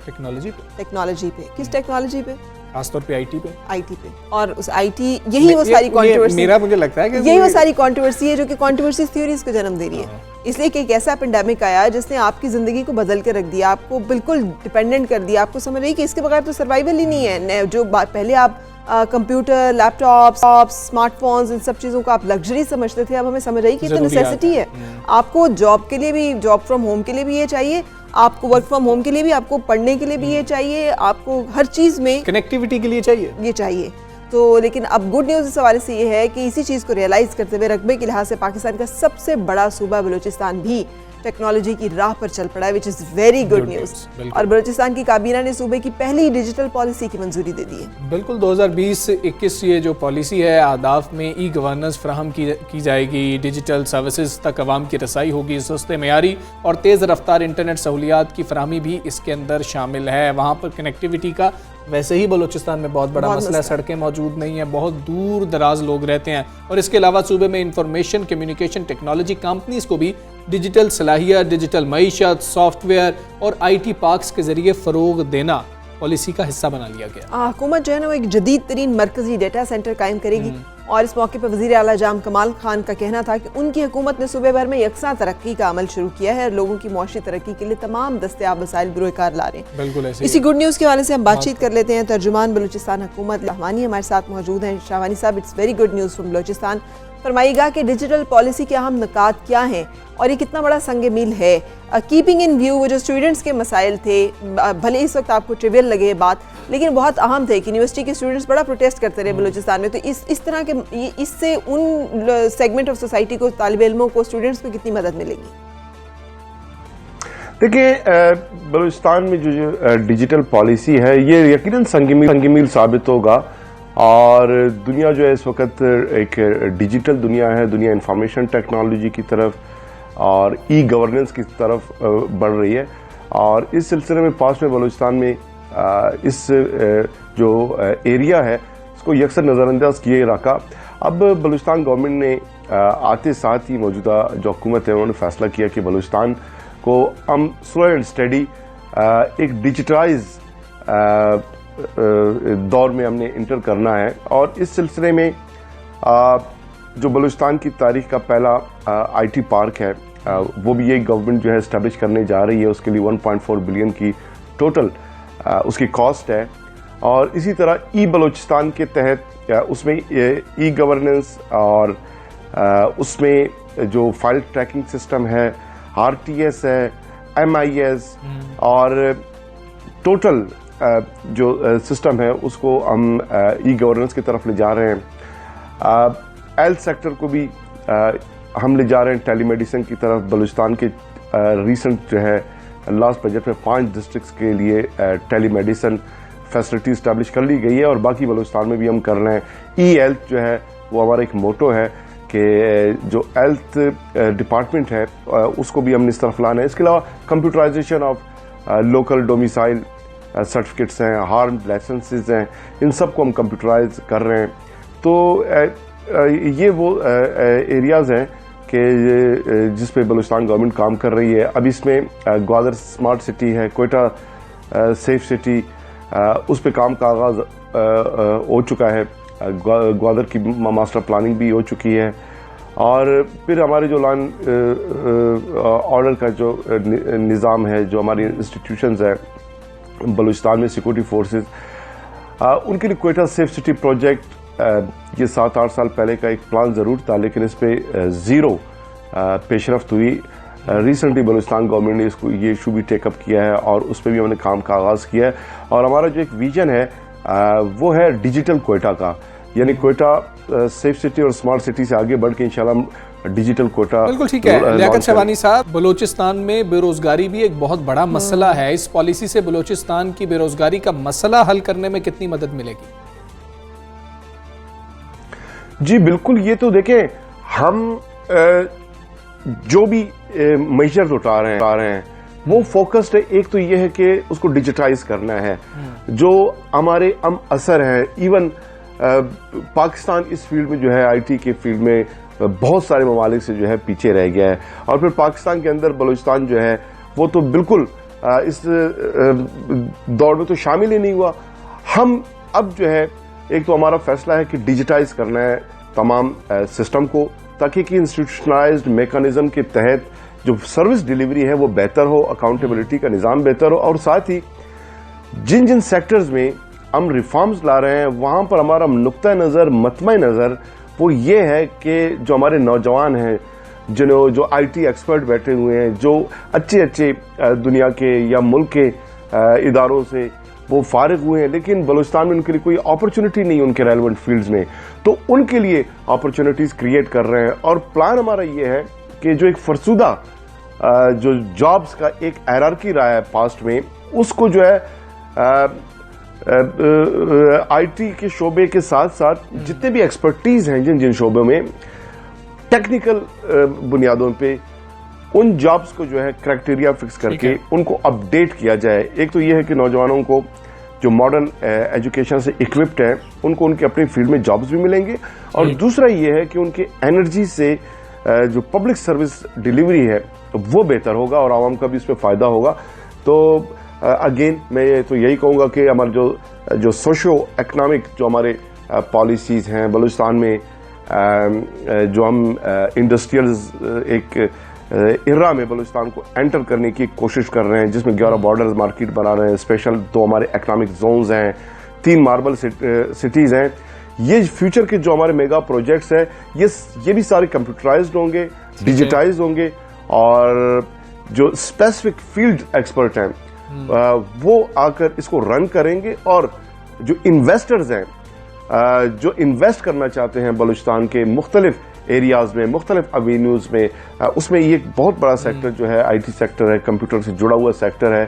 टेक्नोलॉजी पे। टेक्नोलॉजी पे। किस टेक्नोलॉजी पे? खासतौर पे आईटी पे और उस आईटी यही वो सारी कंट्रोवर्सी मुझे लगता है कि यही वो सारी कंट्रोवर्सी है जो कि कंट्रोवर्सी थ्योरीज को जन्म दे रही है। इसलिए कि एक ऐसा पेंडेमिक आया जिसने आपकी जिंदगी को बदल के रख दिया, आपको बिल्कुल डिपेंडेंट कर दिया, आपको समझ रही कि इसके बगैर तो सर्वाइवल ही नहीं है। जो पहले आप कंप्यूटर, लैपटॉप, स्मार्टफोन्स, इन सब चीज़ों को आप लग्जरी समझते थे, अब हमें समझ रही कि ये तो नेसेसिटी है। आपको जॉब के लिए भी, जॉब फ्रॉम होम के लिए भी ये चाहिए, आपको वर्क फ्रॉम होम के लिए भी, आपको पढ़ने के लिए भी ये चाहिए, आपको हर चीज़ में कनेक्टिविटी के लिए ये चाहिए। तो लेकिन अब गुड न्यूज़ इस हवाले से ये है कि इसी चीज़ को रियलाइज़ करते हुए रकबे के लिहाज से पाकिस्तान का सबसे बड़ा सूबा बलूचिस्तान भी टेक्नोलॉजी की राह पर चल पड़ा है, which is very good news. और बलूचिस्तान की काबीना ने सूबे की पहली डिजिटल पॉलिसी की मंजूरी दे दी है। बिल्कुल 2020-21 ये जो पॉलिसी है, आदाफ में ई गवर्नेंस फ्राहम की जाएगी, डिजिटल सर्विसेज तक आवाम की रसाई होगी, सस्ते मयारी और तेज़ रफ्तार इंटरनेट सहूलियात की फराहमी भी इसके अंदर शामिल है। वहाँ पर कनेक्टिविटी का वैसे ही बलूचिस्तान में बहुत बड़ा मसला है, सड़कें मौजूद नहीं है, बहुत दूर दराज लोग रहते हैं। और इसके अलावा सूबे में इंफॉर्मेशन कम्युनिकेशन टेक्नोलॉजी कंपनीज को भी डिजिटल सलाहियत, डिजिटल मईशत, सॉफ्टवेयर और IT पार्क्स के जरिए फ़रोग देना पॉलिसी का हिस्सा बना लिया गया। हुकूमत जो है ना वो एक जदीद तरीन मरकजी डेटा सेंटर कायम करेगी। और इस मौके पर वज़ीर आला जाम कमाल खान का कहना था कि उनकी हुकूमत ने सूबे भर में यकसा तरक्की का अमल शुरू किया है और लोगों की मुआशी तरक्की के लिए तमाम दस्तयाब वसाइल बुरोकार ला रहे हैं। बिल्कुल ऐसे इसी गुड न्यूज़ के हवाले से हम बातचीत कर लेते हैं। तर्जुमान बलूचिस्तान हुकूमत शाहवानी हमारे साथ मौजूद हैं। शाहवानी साहब, it's very good news from Balochistan. फरमाइएगा कि डिजिटल पॉलिसी के अहम नुकात क्या हैं और ये कितना बड़ा संग मील है, कीपिंग इन व्यू वो जो स्टूडेंट्स के मसाइल थे, भले इस वक्त आपको ट्रिवियल लगे बात, लेकिन बहुत अहम थे कि यूनिवर्सिटी के स्टूडेंट्स बड़ा प्रोटेस्ट करते रहे बलूचिस्तान में। तो इस तरह के इससे उन सेगमेंट ऑफ सोसाइटी को, तालिब इल्मों को, स्टूडेंट्स को कितनी मदद मिलेगी? देखिए, बलूचिस्तान में जो डिजिटल पॉलिसी है ये यकीनन संगमील साबित होगा। और दुनिया जो है इस वक्त एक डिजिटल दुनिया है, दुनिया इंफॉर्मेशन टेक्नोलॉजी की तरफ और ई गवर्नेंस की तरफ बढ़ रही है। और इस सिलसिले में पास में बलूचिस्तान में इस जो एरिया है इसको यकसर नज़रअंदाज किए रखा। अब बलूचिस्तान गवर्नमेंट ने आते साथ ही मौजूदा जो हुकूमत है उन्होंने फैसला किया कि बलूचिस्तान को हम स्लो एंड स्टडी एक डिजिटाइज दौर में हमने इंटर करना है। और इस सिलसिले में जो बलूचिस्तान की तारीख का पहला IT पार्क है वो भी ये गवर्नमेंट जो है इस्टेब्लिश करने जा रही है। उसके लिए 1.4 बिलियन की टोटल उसकी कॉस्ट है। और इसी तरह ई बलूचिस्तान के तहत उसमें ई गवर्नेंस और उसमें जो फाइल ट्रैकिंग सिस्टम है, RTS है, MIS और टोटल जो सिस्टम है उसको हम ई गवर्नेंस की तरफ ले जा रहे हैं। हेल्थ सेक्टर को भी हम ले जा रहे हैं टेलीमेडिसिन की तरफ। बलूचिस्तान के रीसेंट जो है लास्ट बजट में 5 डिस्ट्रिक्ट्स के लिए टेलीमेडिसिन फैसिलिटी इस्टेब्लिश कर ली गई है और बाकी बलूचिस्तान में भी हम कर रहे हैं। ई हेल्थ जो है वो हमारा एक मोटो है कि जो हेल्थ डिपार्टमेंट है उसको भी हमने इस तरफ लाना है। इसके अलावा computerisation of local domicile certificates हैं, हार्म लाइसेंसेस हैं, इन सब को हम कंप्यूटराइज कर रहे हैं। तो ये वो एरियाज़ हैं कि जिस पे बलूचिस्तान गवर्नमेंट काम कर रही है। अब इसमें ग्वादर स्मार्ट सिटी है, कोयटा सेफ सिटी, उस पे काम का आगाज़ हो चुका है। ग्वादर की मास्टर प्लानिंग भी हो चुकी है। और फिर हमारे जो लॉ ऑर्डर का जो निज़ाम है, जो हमारी इंस्टीट्यूशंस है बलूचिस्तान में, सिक्योरिटी फोर्सेस, उनके लिए कोयटा सेफ सिटी प्रोजेक्ट ये 7-8 साल पहले का एक प्लान ज़रूर था, लेकिन इस पे ज़ीरो पेशरफ्त हुई। रिसेंटली बलूचिस्तान गवर्नमेंट ने इसको ये इशू भी टेकअप किया है और उस पर भी हमने काम का आगाज़ किया है। और हमारा जो एक विजन है वो है डिजिटल कोयटा का, यानी कोयटा सेफ सिटी और स्मार्ट सिटी से आगे बढ़ के इंशाल्लाह डिजिटल कोयटा। बिल्कुल ठीक है। लियाकत शहबानी साहब, बलूचिस्तान में बेरोजगारी भी एक बहुत बड़ा मसला है। इस पॉलिसी से बलूचिस्तान की बेरोजगारी का मसला हल करने में कितनी मदद मिलेगी? जी बिल्कुल, ये तो देखें, हम जो भी मेजर्स उठा रहे हैं वो फोकस्ड है। एक तो ये है कि उसको डिजिटाइज करना है। जो हमारे असर है, इवन पाकिस्तान इस फील्ड में जो है IT के फील्ड में बहुत सारे ममालिक से जो है पीछे रह गया है। और फिर पाकिस्तान के अंदर बलूचिस्तान जो है वो तो बिल्कुल इस दौड़ में तो शामिल ही नहीं हुआ। हम अब जो है एक तो हमारा फैसला है कि डिजिटाइज करना है तमाम सिस्टम को, ताकि कि इंस्टीट्यूशनलाइज्ड मैकेनिज्म के तहत जो सर्विस डिलीवरी है वो बेहतर हो, अकाउंटेबिलिटी का निज़ाम बेहतर हो, और साथ ही जिन जिन सेक्टर्स में हम रिफॉर्म्स ला रहे हैं वहाँ पर हमारा नुक्ता नज़र, मतमा नज़र वो ये है कि जो हमारे नौजवान हैं, जो आईटी एक्सपर्ट बैठे हुए हैं, जो अच्छे दुनिया के या मुल्क के इदारों से वो फारिग हुए हैं, लेकिन बलूचिस्तान में उनके लिए कोई अपॉर्चुनिटी नहीं उनके रेलेवेंट फील्ड्स में, तो उनके लिए अपॉर्चुनिटीज़ क्रिएट कर रहे हैं। और प्लान हमारा ये है कि जो एक फरसुदा जो जॉब्स का एक हायरार्की रहा है पास्ट में, उसको जो है आईटी के शोबे के साथ साथ जितने भी एक्सपर्टीज हैं जिन शोबों में, टेक्निकल बुनियादों पे उन जॉब्स को जो है क्राइटेरिया फिक्स करके उनको अपडेट किया जाए। एक तो ये है कि नौजवानों को जो मॉडर्न एजुकेशन से इक्विप्ड है उनको उनके अपनी फील्ड में जॉब्स भी मिलेंगे, और दूसरा ये है कि उनके एनर्जी से जो पब्लिक सर्विस डिलीवरी है तो वो बेहतर होगा और आवाम का भी इसमें फ़ायदा होगा। तो अगेन मैं तो यही कहूँगा कि हमारे जो सोशो इकनॉमिक जो हमारे पॉलिसीज़ हैं बलूचिस्तान में, जो हम इंडस्ट्रियल एक इरा में बलूचिस्तान को एंटर करने की कोशिश कर रहे हैं, जिसमें 11 बॉर्डर्स मार्केट बना रहे हैं, स्पेशल 2 हमारे इकनॉमिक जोन्स हैं, 3 मार्बल सिटीज़ हैं। ये फ्यूचर के जो हमारे मेगा प्रोजेक्ट्स हैं ये भी सारे कंप्यूटराइज्ड होंगे, डिजिटाइज होंगे, और जो स्पेसिफिक फील्ड एक्सपर्ट हैं वो आकर इसको रन करेंगे, और जो इन्वेस्टर्स हैं जो इन्वेस्ट करना चाहते हैं बलूचिस्तान के मुख्तलिफ एरियाज में, मुख्तलिफ एवेन्यूज में, उसमें ये बहुत बड़ा सेक्टर जो है आईटी सेक्टर है, कंप्यूटर से जुड़ा हुआ सेक्टर है,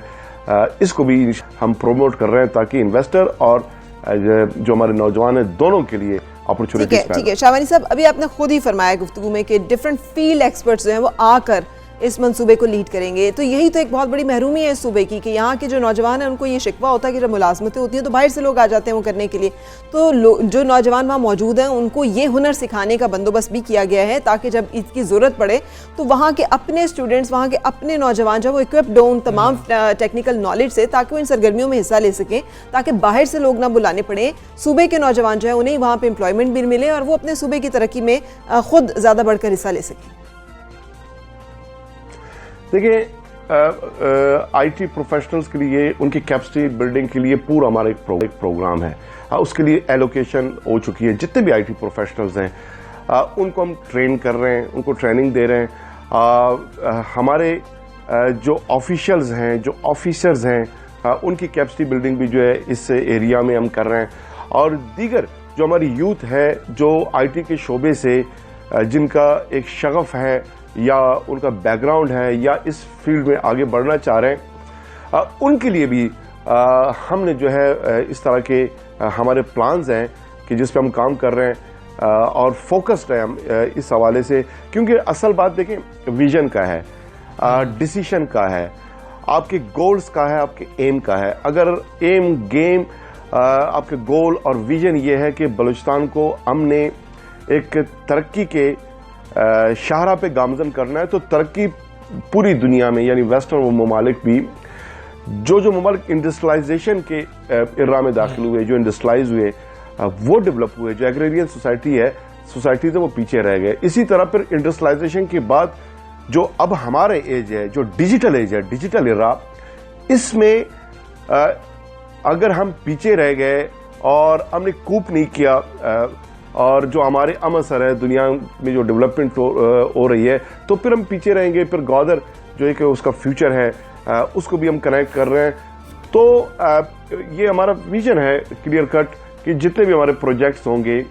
इसको भी हम प्रोमोट कर रहे हैं ताकि इन्वेस्टर और जो हमारे नौजवान हैं दोनों के लिए अपॉर्चुनिटी। ठीक है शाहवानी साहब, अभी आपने खुद ही फरमाया गुफ्तगू में कि डिफरेंट फील्ड एक्सपर्ट्स जो हैं वो आकर इस मंसूबे को लीड करेंगे, तो यही तो एक बहुत बड़ी महरूमी है इस सूबे की कि यहाँ के जो नौजवान हैं उनको ये शिकवा होता है कि जब मुलाजमतें होती हैं तो बाहर से लोग आ जाते हैं वो करने के लिए, तो जो नौजवान वहाँ मौजूद हैं उनको ये हुनर सिखाने का बंदोबस्त भी किया गया है ताकि जब इसकी ज़रूरत पड़े तो वहाँ के अपने स्टूडेंट्स, वहाँ के अपने नौजवान जब वो इक्विप्ड हों तमाम टेक्निकल नॉलेज से, ताकि वो इन सरगर्मियों में हिस्सा ले सकें, ताकि बाहर से लोग ना बुलाने पड़े, सूबे के नौजवान जो है उन्हें वहाँ पर एम्प्लॉयमेंट भी मिले और वो अपने सूबे की तरक्की में खुद ज़्यादा बढ़कर हिस्सा ले सकें। देखिए, आईटी प्रोफेशनल्स के लिए उनकी कैपेसिटी बिल्डिंग के लिए पूरा हमारा एक प्रोग्राम है। उसके लिए एलोकेशन हो चुकी है। जितने भी आईटी प्रोफेशनल्स हैं उनको हम ट्रेन कर रहे हैं, उनको ट्रेनिंग दे रहे हैं। हमारे जो ऑफिशियल्स हैं, जो ऑफिसर्स हैं, उनकी कैपेसिटी बिल्डिंग भी जो है इस एरिया में हम कर रहे हैं। और दीगर जो हमारी यूथ है जो आईटी के शोबे से जिनका एक शगफ है या उनका बैकग्राउंड है या इस फील्ड में आगे बढ़ना चाह रहे हैं, उनके लिए भी हमने जो है इस तरह के हमारे प्लान्स हैं कि जिस पे हम काम कर रहे हैं और फोकस्ड है हम इस हवाले से। क्योंकि असल बात देखें, विजन का है, डिसीशन का है, आपके गोल्स का है, आपके एम का है। अगर एम गेम आपके गोल और विजन ये है कि बलूचिस्तान को हमने एक तरक्की के शाहरा पे गामजन करना है, तो तरक्की पूरी दुनिया में यानी वेस्टर्न ममालिक भी जो ममालिक इंडस्ट्रियलाइजेशन के इरा में दाखिल हुए, जो इंडस्ट्रियलाइज हुए, वो डेवलप हुए, जो एग्रेरियन सोसाइटी है, सोसाइटी से वो पीछे रह गए। इसी तरह फिर इंडस्ट्रियलाइजेशन के बाद जो अब हमारे एज है, जो डिजिटल एज है, डिजिटल इरा, इसमें अगर हम पीछे रह गए और हमने कूप नहीं किया और जो हमारे अमसर है दुनिया में जो डेवलपमेंट हो रही है, तो फिर हम पीछे रहेंगे। फिर गौदर जो है कि उसका फ्यूचर है उसको भी हम कनेक्ट कर रहे हैं। तो ये हमारा विजन है क्लियर कट कि जितने भी हमारे प्रोजेक्ट्स होंगे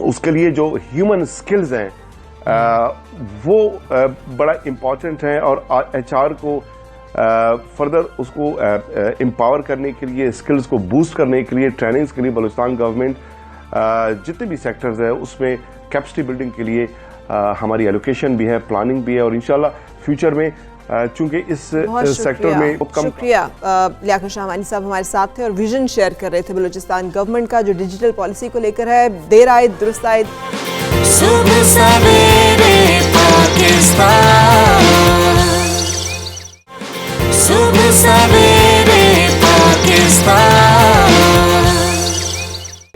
उसके लिए जो ह्यूमन स्किल्स हैं वो बड़ा इम्पॉर्टेंट है, और HR को फर्दर उसको एम्पावर करने के लिए, स्किल्स को बूस्ट करने के लिए, ट्रेनिंग्स के लिए बलूचिस्तान गवर्नमेंट जितने भी सेक्टर्स है उसमें कैपेसिटी बिल्डिंग के लिए हमारी एलोकेशन भी है, प्लानिंग भी है, और इंशाल्लाह फ्यूचर में चूंकि इस सेक्टर में शुक्रिया लियाकत शाहवानी साहब हमारे साथ थे और विजन शेयर कर रहे थे बलूचिस्तान गवर्नमेंट का जो डिजिटल पॉलिसी को लेकर है। देर आए दुरुस्त आए। सुबह सवेरे पाकिस्तान, सुबह सवेरे पाकिस्तान।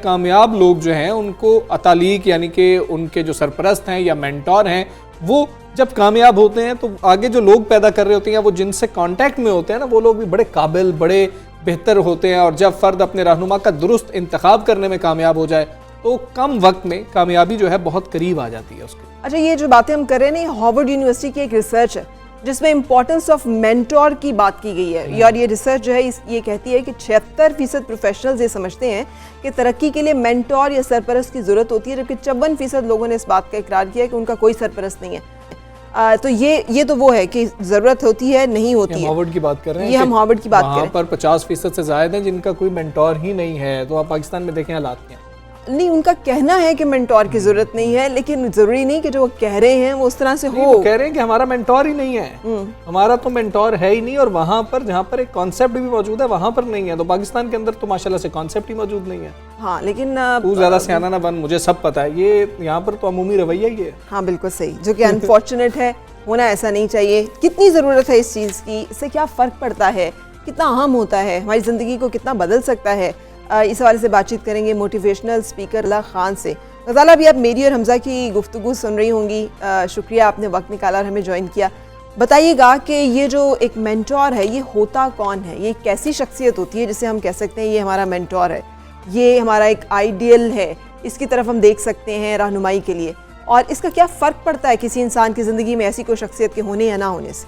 कामयाब लोग जो हैं उनको अतालीक यानी कि उनके जो सरपरस्त हैं या मेंटोर हैं वो जब कामयाब होते हैं तो आगे जो लोग पैदा कर रहे होते हैं वो जिनसे कांटेक्ट में होते हैं ना वो लोग भी बड़े काबिल बड़े बेहतर होते हैं। और जब फ़र्द अपने रहनुमा का दुरुस्त इंतखाब करने में कामयाब हो जाए तो कम वक्त में कामयाबी जो है बहुत करीब आ जाती है उसके। अच्छा, ये जो बातें हम कर रहे हैं ना, हार्वर्ड यूनिवर्सिटी की एक रिसर्च है जिसमें इंपॉर्टेंस ऑफ मेंटोर की बात की गई है। और ये रिसर्च जो है ये कहती है कि 76% प्रोफेशनल्स ये समझते हैं कि तरक्की के लिए मेंटोर या सरपरस्त की ज़रूरत होती है, जबकि 54% लोगों ने इस बात का इकरार किया कि उनका कोई सरपरस्त नहीं है। तो ये तो वो है कि ज़रूरत होती है, नहीं होती है। हार्वर्ड की बात कर रहे हैं, ये हम हार्वर्ड की बात कर रहे हैं। पर 50% से ज़्यादा हैं जिनका कोई मेंटोर ही नहीं है। तो आप पाकिस्तान में देखें हालात क्या नहीं, उनका कहना है कि मेंटोर की जरूरत नहीं है, लेकिन जरूरी नहीं कि जो वो कह रहे हैं वो उस तरह से हो। वो कह रहे हैं कि हमारा मेंटोर ही नहीं है, हमारा तो मेंटोर है ही नहीं, और वहाँ पर जहाँ पर एक कॉन्सेप्ट भी मौजूद है वहाँ पर नहीं है। तो पाकिस्तान के अंदर तो माशाल्लाह से कॉन्सेप्ट ही मौजूद नहीं है। हाँ, लेकिन तू ज्यादा सियाना ना बन, मुझे सब पता है, ये यहाँ पर तो अमूमी रवैया ही है। हाँ बिल्कुल सही, जो कि अनफॉर्चुनेट है, होना ऐसा नहीं चाहिए। कितनी ज़रूरत है इस चीज़ की, इससे क्या फ़र्क पड़ता है, कितना अहम होता है, हमारी ज़िंदगी को कितना बदल सकता है, इस हवाले से बातचीत करेंगे मोटिवेशनल स्पीकर गज़ाला खान से। गज़ाला, अभी आप मेरी और हमज़ा की गुफ्तगू सुन रही होंगी, शुक्रिया आपने वक्त निकाला और हमें ज्वाइन किया। बताइएगा कि ये जो एक मेंटोर है ये होता कौन है, ये कैसी शख्सियत होती है जिसे हम कह सकते हैं ये हमारा मेंटोर है, ये हमारा एक आइडियल है, इसकी तरफ हम देख सकते हैं रहनुमाई के लिए, और इसका क्या फ़र्क पड़ता है किसी इंसान की ज़िंदगी में ऐसी कोई शख्सियत के होने या ना होने से?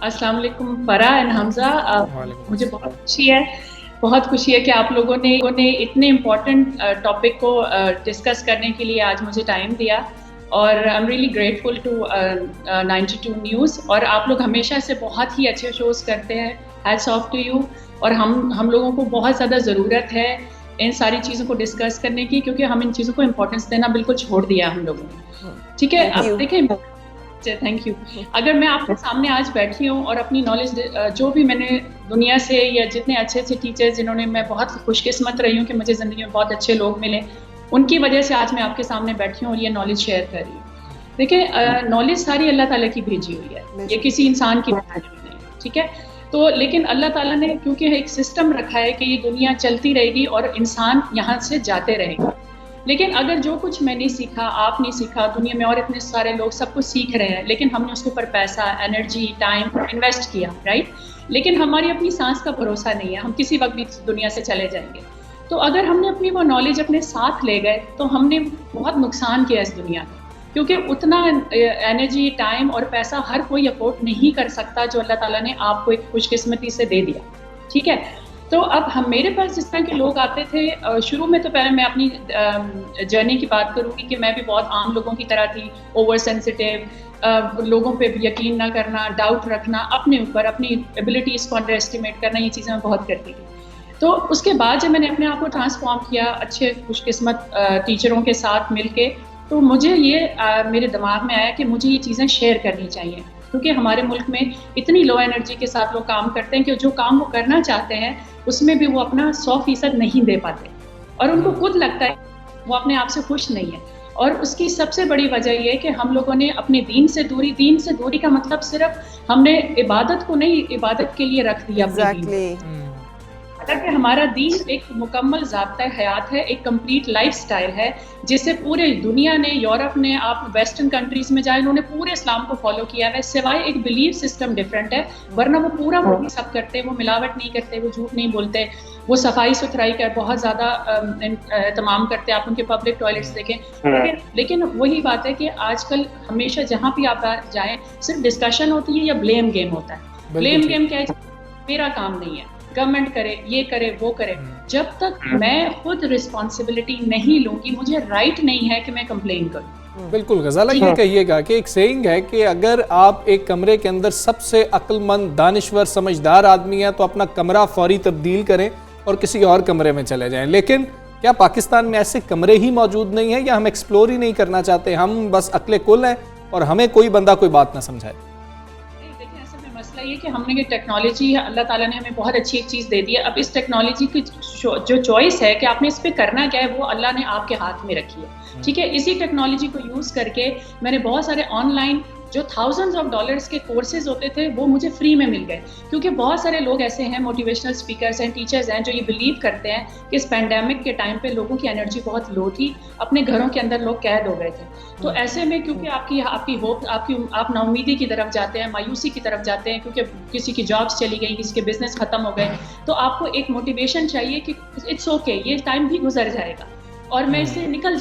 अस्सलाम वालेकुम फरा एंड हमज़ा, मुझे बहुत खुशी है कि आप लोगों ने इतने इम्पोर्टेंट टॉपिक को डिस्कस करने के लिए आज मुझे टाइम दिया, और I am really grateful to 92 News. और आप लोग हमेशा से बहुत ही अच्छे शोज़ करते हैं, हैट्स ऑफ टू यू। और हम लोगों को बहुत ज़्यादा ज़रूरत है इन सारी चीज़ों को डिस्कस करने की, क्योंकि हम इन चीज़ों को इम्पोर्टेंस देना बिल्कुल छोड़ दिया हम लोगों ने। ठीक है, अब देखें, थैंक यू। अगर मैं आपके सामने आज बैठी हूँ और अपनी नॉलेज जो भी मैंने दुनिया से या जितने अच्छे अच्छे टीचर्स जिन्होंने, मैं बहुत खुशकिस्मत रही हूँ कि मुझे ज़िंदगी में बहुत अच्छे लोग मिले, उनकी वजह से आज मैं आपके सामने बैठी हूँ और ये नॉलेज शेयर कर रही हूँ। देखिए, नॉलेज सारी अल्लाह ताला की भेजी हुई है, ये किसी इंसान की भेजी हुई नहीं, ठीक है। तो लेकिन अल्लाह ताला ने क्योंकि एक सिस्टम रखा है कि ये दुनिया चलती रहेगी और इंसान यहाँ से जाते रहेंगे, लेकिन अगर जो कुछ मैं नहीं सीखा, आप नहीं सीखा, दुनिया में और इतने सारे लोग सब कुछ सीख रहे हैं, लेकिन हमने उसके ऊपर पैसा, एनर्जी, टाइम इन्वेस्ट किया, राइट, लेकिन हमारी अपनी सांस का भरोसा नहीं है, हम किसी वक्त भी दुनिया से चले जाएंगे। तो अगर हमने अपनी वो नॉलेज अपने साथ ले गए तो हमने बहुत नुकसान किया इस दुनिया में, क्योंकि उतना एनर्जी, टाइम और पैसा हर कोई अफोर्ड नहीं कर सकता जो अल्लाह ताला ने आपको एक खुशकिस्मती से दे दिया, ठीक है। तो अब मेरे पास जिस तरह के लोग आते थे शुरू में, तो पहले मैं अपनी जर्नी की बात करूँगी कि मैं भी बहुत आम लोगों की तरह थी, ओवर सेंसिटिव, लोगों पे यकीन ना करना, डाउट रखना अपने ऊपर, अपनी एबिलिटीज़ को अंडर एस्टिमेट करना, ये चीज़ें मैं बहुत करती थी। तो उसके बाद जब मैंने अपने आप को ट्रांसफॉर्म किया अच्छे खुशकिस्मत टीचरों के साथ मिलके, तो मुझे ये मेरे दिमाग में आया कि मुझे ये चीज़ें शेयर करनी चाहिए, क्योंकि हमारे मुल्क में इतनी लो एनर्जी के साथ लोग काम करते हैं कि जो काम वो करना चाहते हैं उसमें भी वो अपना 100% नहीं दे पाते, और उनको खुद लगता है वो अपने आप से खुश नहीं है। और उसकी सबसे बड़ी वजह ये है कि हम लोगों ने अपने दीन से दूरी का मतलब सिर्फ हमने इबादत को नहीं, इबादत के लिए रख दिया। अगर हमारा दीन एक मुकम्मल ज़ाब्ता हयात है, एक कंप्लीट लाइफस्टाइल है, जिसे पूरे दुनिया ने, यूरोप ने, आप वेस्टर्न कंट्रीज में जाए, उन्होंने पूरे इस्लाम को फॉलो किया है, सिवाय एक बिलीफ सिस्टम डिफरेंट है, वरना वो पूरा वही सब करते हैं, वो मिलावट नहीं करते, वो झूठ नहीं बोलते, वो सफाई सुथराई का बहुत ज़्यादा तमाम करते हैं। आप उनके पब्लिक टॉयलेट्स देखें, लेकिन वही बात है कि आजकल हमेशा जहाँ भी आप जाएँ सिर्फ डिस्कशन होती है या ब्लेम गेम होता है। ब्लेम गेम क्या है? मेरा काम नहीं है, गवर्नमेंट करे, ये करे, वो करे। जब तक मैं खुद रिस्पॉन्सिबिलिटी नहीं लूंगी, मुझे राइट नहीं है कि मैं कंप्लेन करूं। बिल्कुल गज़ाला, ये कहिएगा कि एक सेइंग है कि अगर आप एक कमरे के अंदर सबसे अक्लमंद, दानिश्वर, समझदार आदमी है तो अपना कमरा फौरी तब्दील करें और किसी और कमरे में चले जाएं। लेकिन क्या पाकिस्तान में ऐसे कमरे ही मौजूद नहीं है, या हम एक्सप्लोर ही नहीं करना चाहते, हम बस अक्ले कुल हैं और हमें कोई बंदा कोई बात ना समझाए? ये कि हमने ये टेक्नोलॉजी, अल्लाह ताला ने हमें बहुत अच्छी एक चीज़ दे दी है। अब इस टेक्नोलॉजी की जो चॉइस है कि आपने इस पे करना क्या है, वो अल्लाह ने आपके हाथ में रखी है, ठीक है। इसी टेक्नोलॉजी को यूज़ करके मैंने बहुत सारे ऑनलाइन जो थाउजेंड्स ऑफ डॉलर्स के कोर्सेज होते थे वो मुझे फ्री में मिल गए, क्योंकि बहुत सारे लोग ऐसे हैं, मोटिवेशनल स्पीकर्स हैं, टीचर्स हैं, जो ये बिलीव करते हैं कि इस पैंडेमिक के टाइम पे लोगों की एनर्जी बहुत लो थी, अपने घरों के अंदर लोग कैद हो गए थे। तो ऐसे में क्योंकि आपकी होप, आप नाउमीदी की तरफ जाते हैं, मायूसी की तरफ जाते हैं, क्योंकि किसी की जॉब्स चली गई, किसी के बिजनेस खत्म हो गए, तो आपको एक मोटिवेशन चाहिए कि इट्स ओके, ये टाइम भी गुजर जाएगा और मैं इससे निकल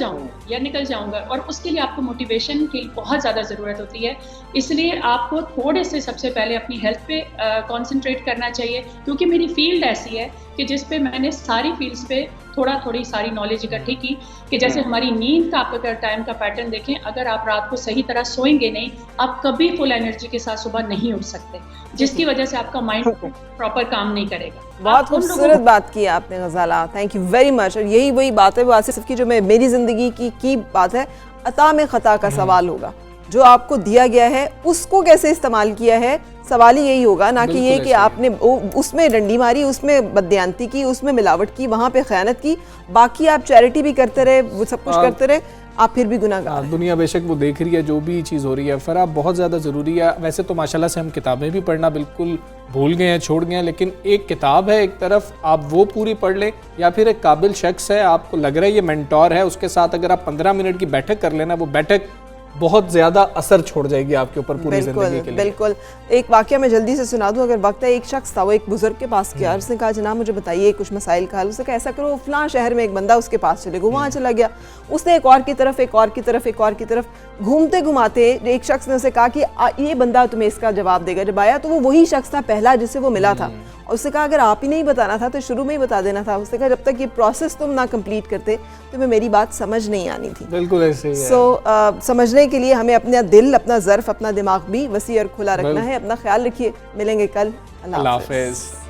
जाऊंगा और उसके लिए आपको मोटिवेशन की बहुत ज़्यादा ज़रूरत होती है। इसलिए आपको थोड़े से सबसे पहले अपनी हेल्थ पे कंसंट्रेट करना चाहिए, क्योंकि मेरी फील्ड ऐसी है कि जिस पे मैंने सारी फील्ड्स पे थोड़ी सारी नॉलेज इकट्ठी की, कि जैसे हमारी नींद का आप अगर टाइम का पैटर्न देखें, अगर आप रात को सही तरह सोएंगे नहीं, आप कभी फुल एनर्जी के साथ सुबह नहीं उठ सकते, जिसकी वजह से आपका माइंड प्रॉपर काम नहीं करेगा। बहुत खूबसूरत बात की आपने गजाला, थैंक यू वेरी मच। और यही वही बात है आसिफ की, जो मैं मेरी ज़िंदगी की बात है, अता में ख़ता का सवाल होगा। जो आपको दिया गया है उसको कैसे इस्तेमाल किया है, सवाल ही यही होगा, ना कि ये कि आपने उसमें डंडी मारी, उसमें बदयांती की, उसमें मिलावट की, वहाँ पे खयानत की, बाकी आप चैरिटी भी करते रहे, वो सब कुछ करते रहे, आप फिर भी गुनाहगार। दुनिया बेशक वो देख रही है जो भी चीज़ हो रही है। फराह बहुत ज़्यादा ज़रूरी है। वैसे तो माशाल्लाह से हम किताबें भी पढ़ना बिल्कुल भूल गए हैं, छोड़ गए हैं, लेकिन एक किताब है एक तरफ, आप वो पूरी पढ़ लें, या फिर एक काबिल शख्स है, आपको लग रहा है ये मेंटोर है, उसके साथ अगर आप 15 मिनट की बैठक कर लेना, वो बैठक बहुत ज़्यादा असर छोड़ जाएगी आपके ऊपर पूरी ज़िंदगी के लिए। बिल्कुल। एक वाक़या मैं जल्दी से सुना दूं अगर वक्त है। एक शख्स था, वो एक बुजुर्ग के पास गया, उसने कहा जनाब मुझे बताइए कुछ मसाइल का हल। उसने कहा ऐसा करो, फलां शहर में एक बंदा उसके पास चले गो, वहाँ चला गया। उसने एक और की तरफ घूमते घुमाते एक शख्स ने उसे कहा कि ये बंदा तुम्हें इसका जवाब देगा। जब आया तो वो वही शख्स था पहला जिससे वो मिला था, और उसने कहा अगर आप ही नहीं बताना था तो शुरू में ही बता देना था। उसने कहा जब तक ये प्रोसेस तुम ना कंप्लीट करते तुम्हें मेरी बात समझ नहीं आनी थी। बिल्कुल ऐसे ही है। समझने के लिए हमें अपना दिल, अपना ज़र्फ, अपना दिमाग भी वसी और खुला रखना है। अपना ख्याल रखिए, मिलेंगे कल। अल्लाह हाफ़िज़।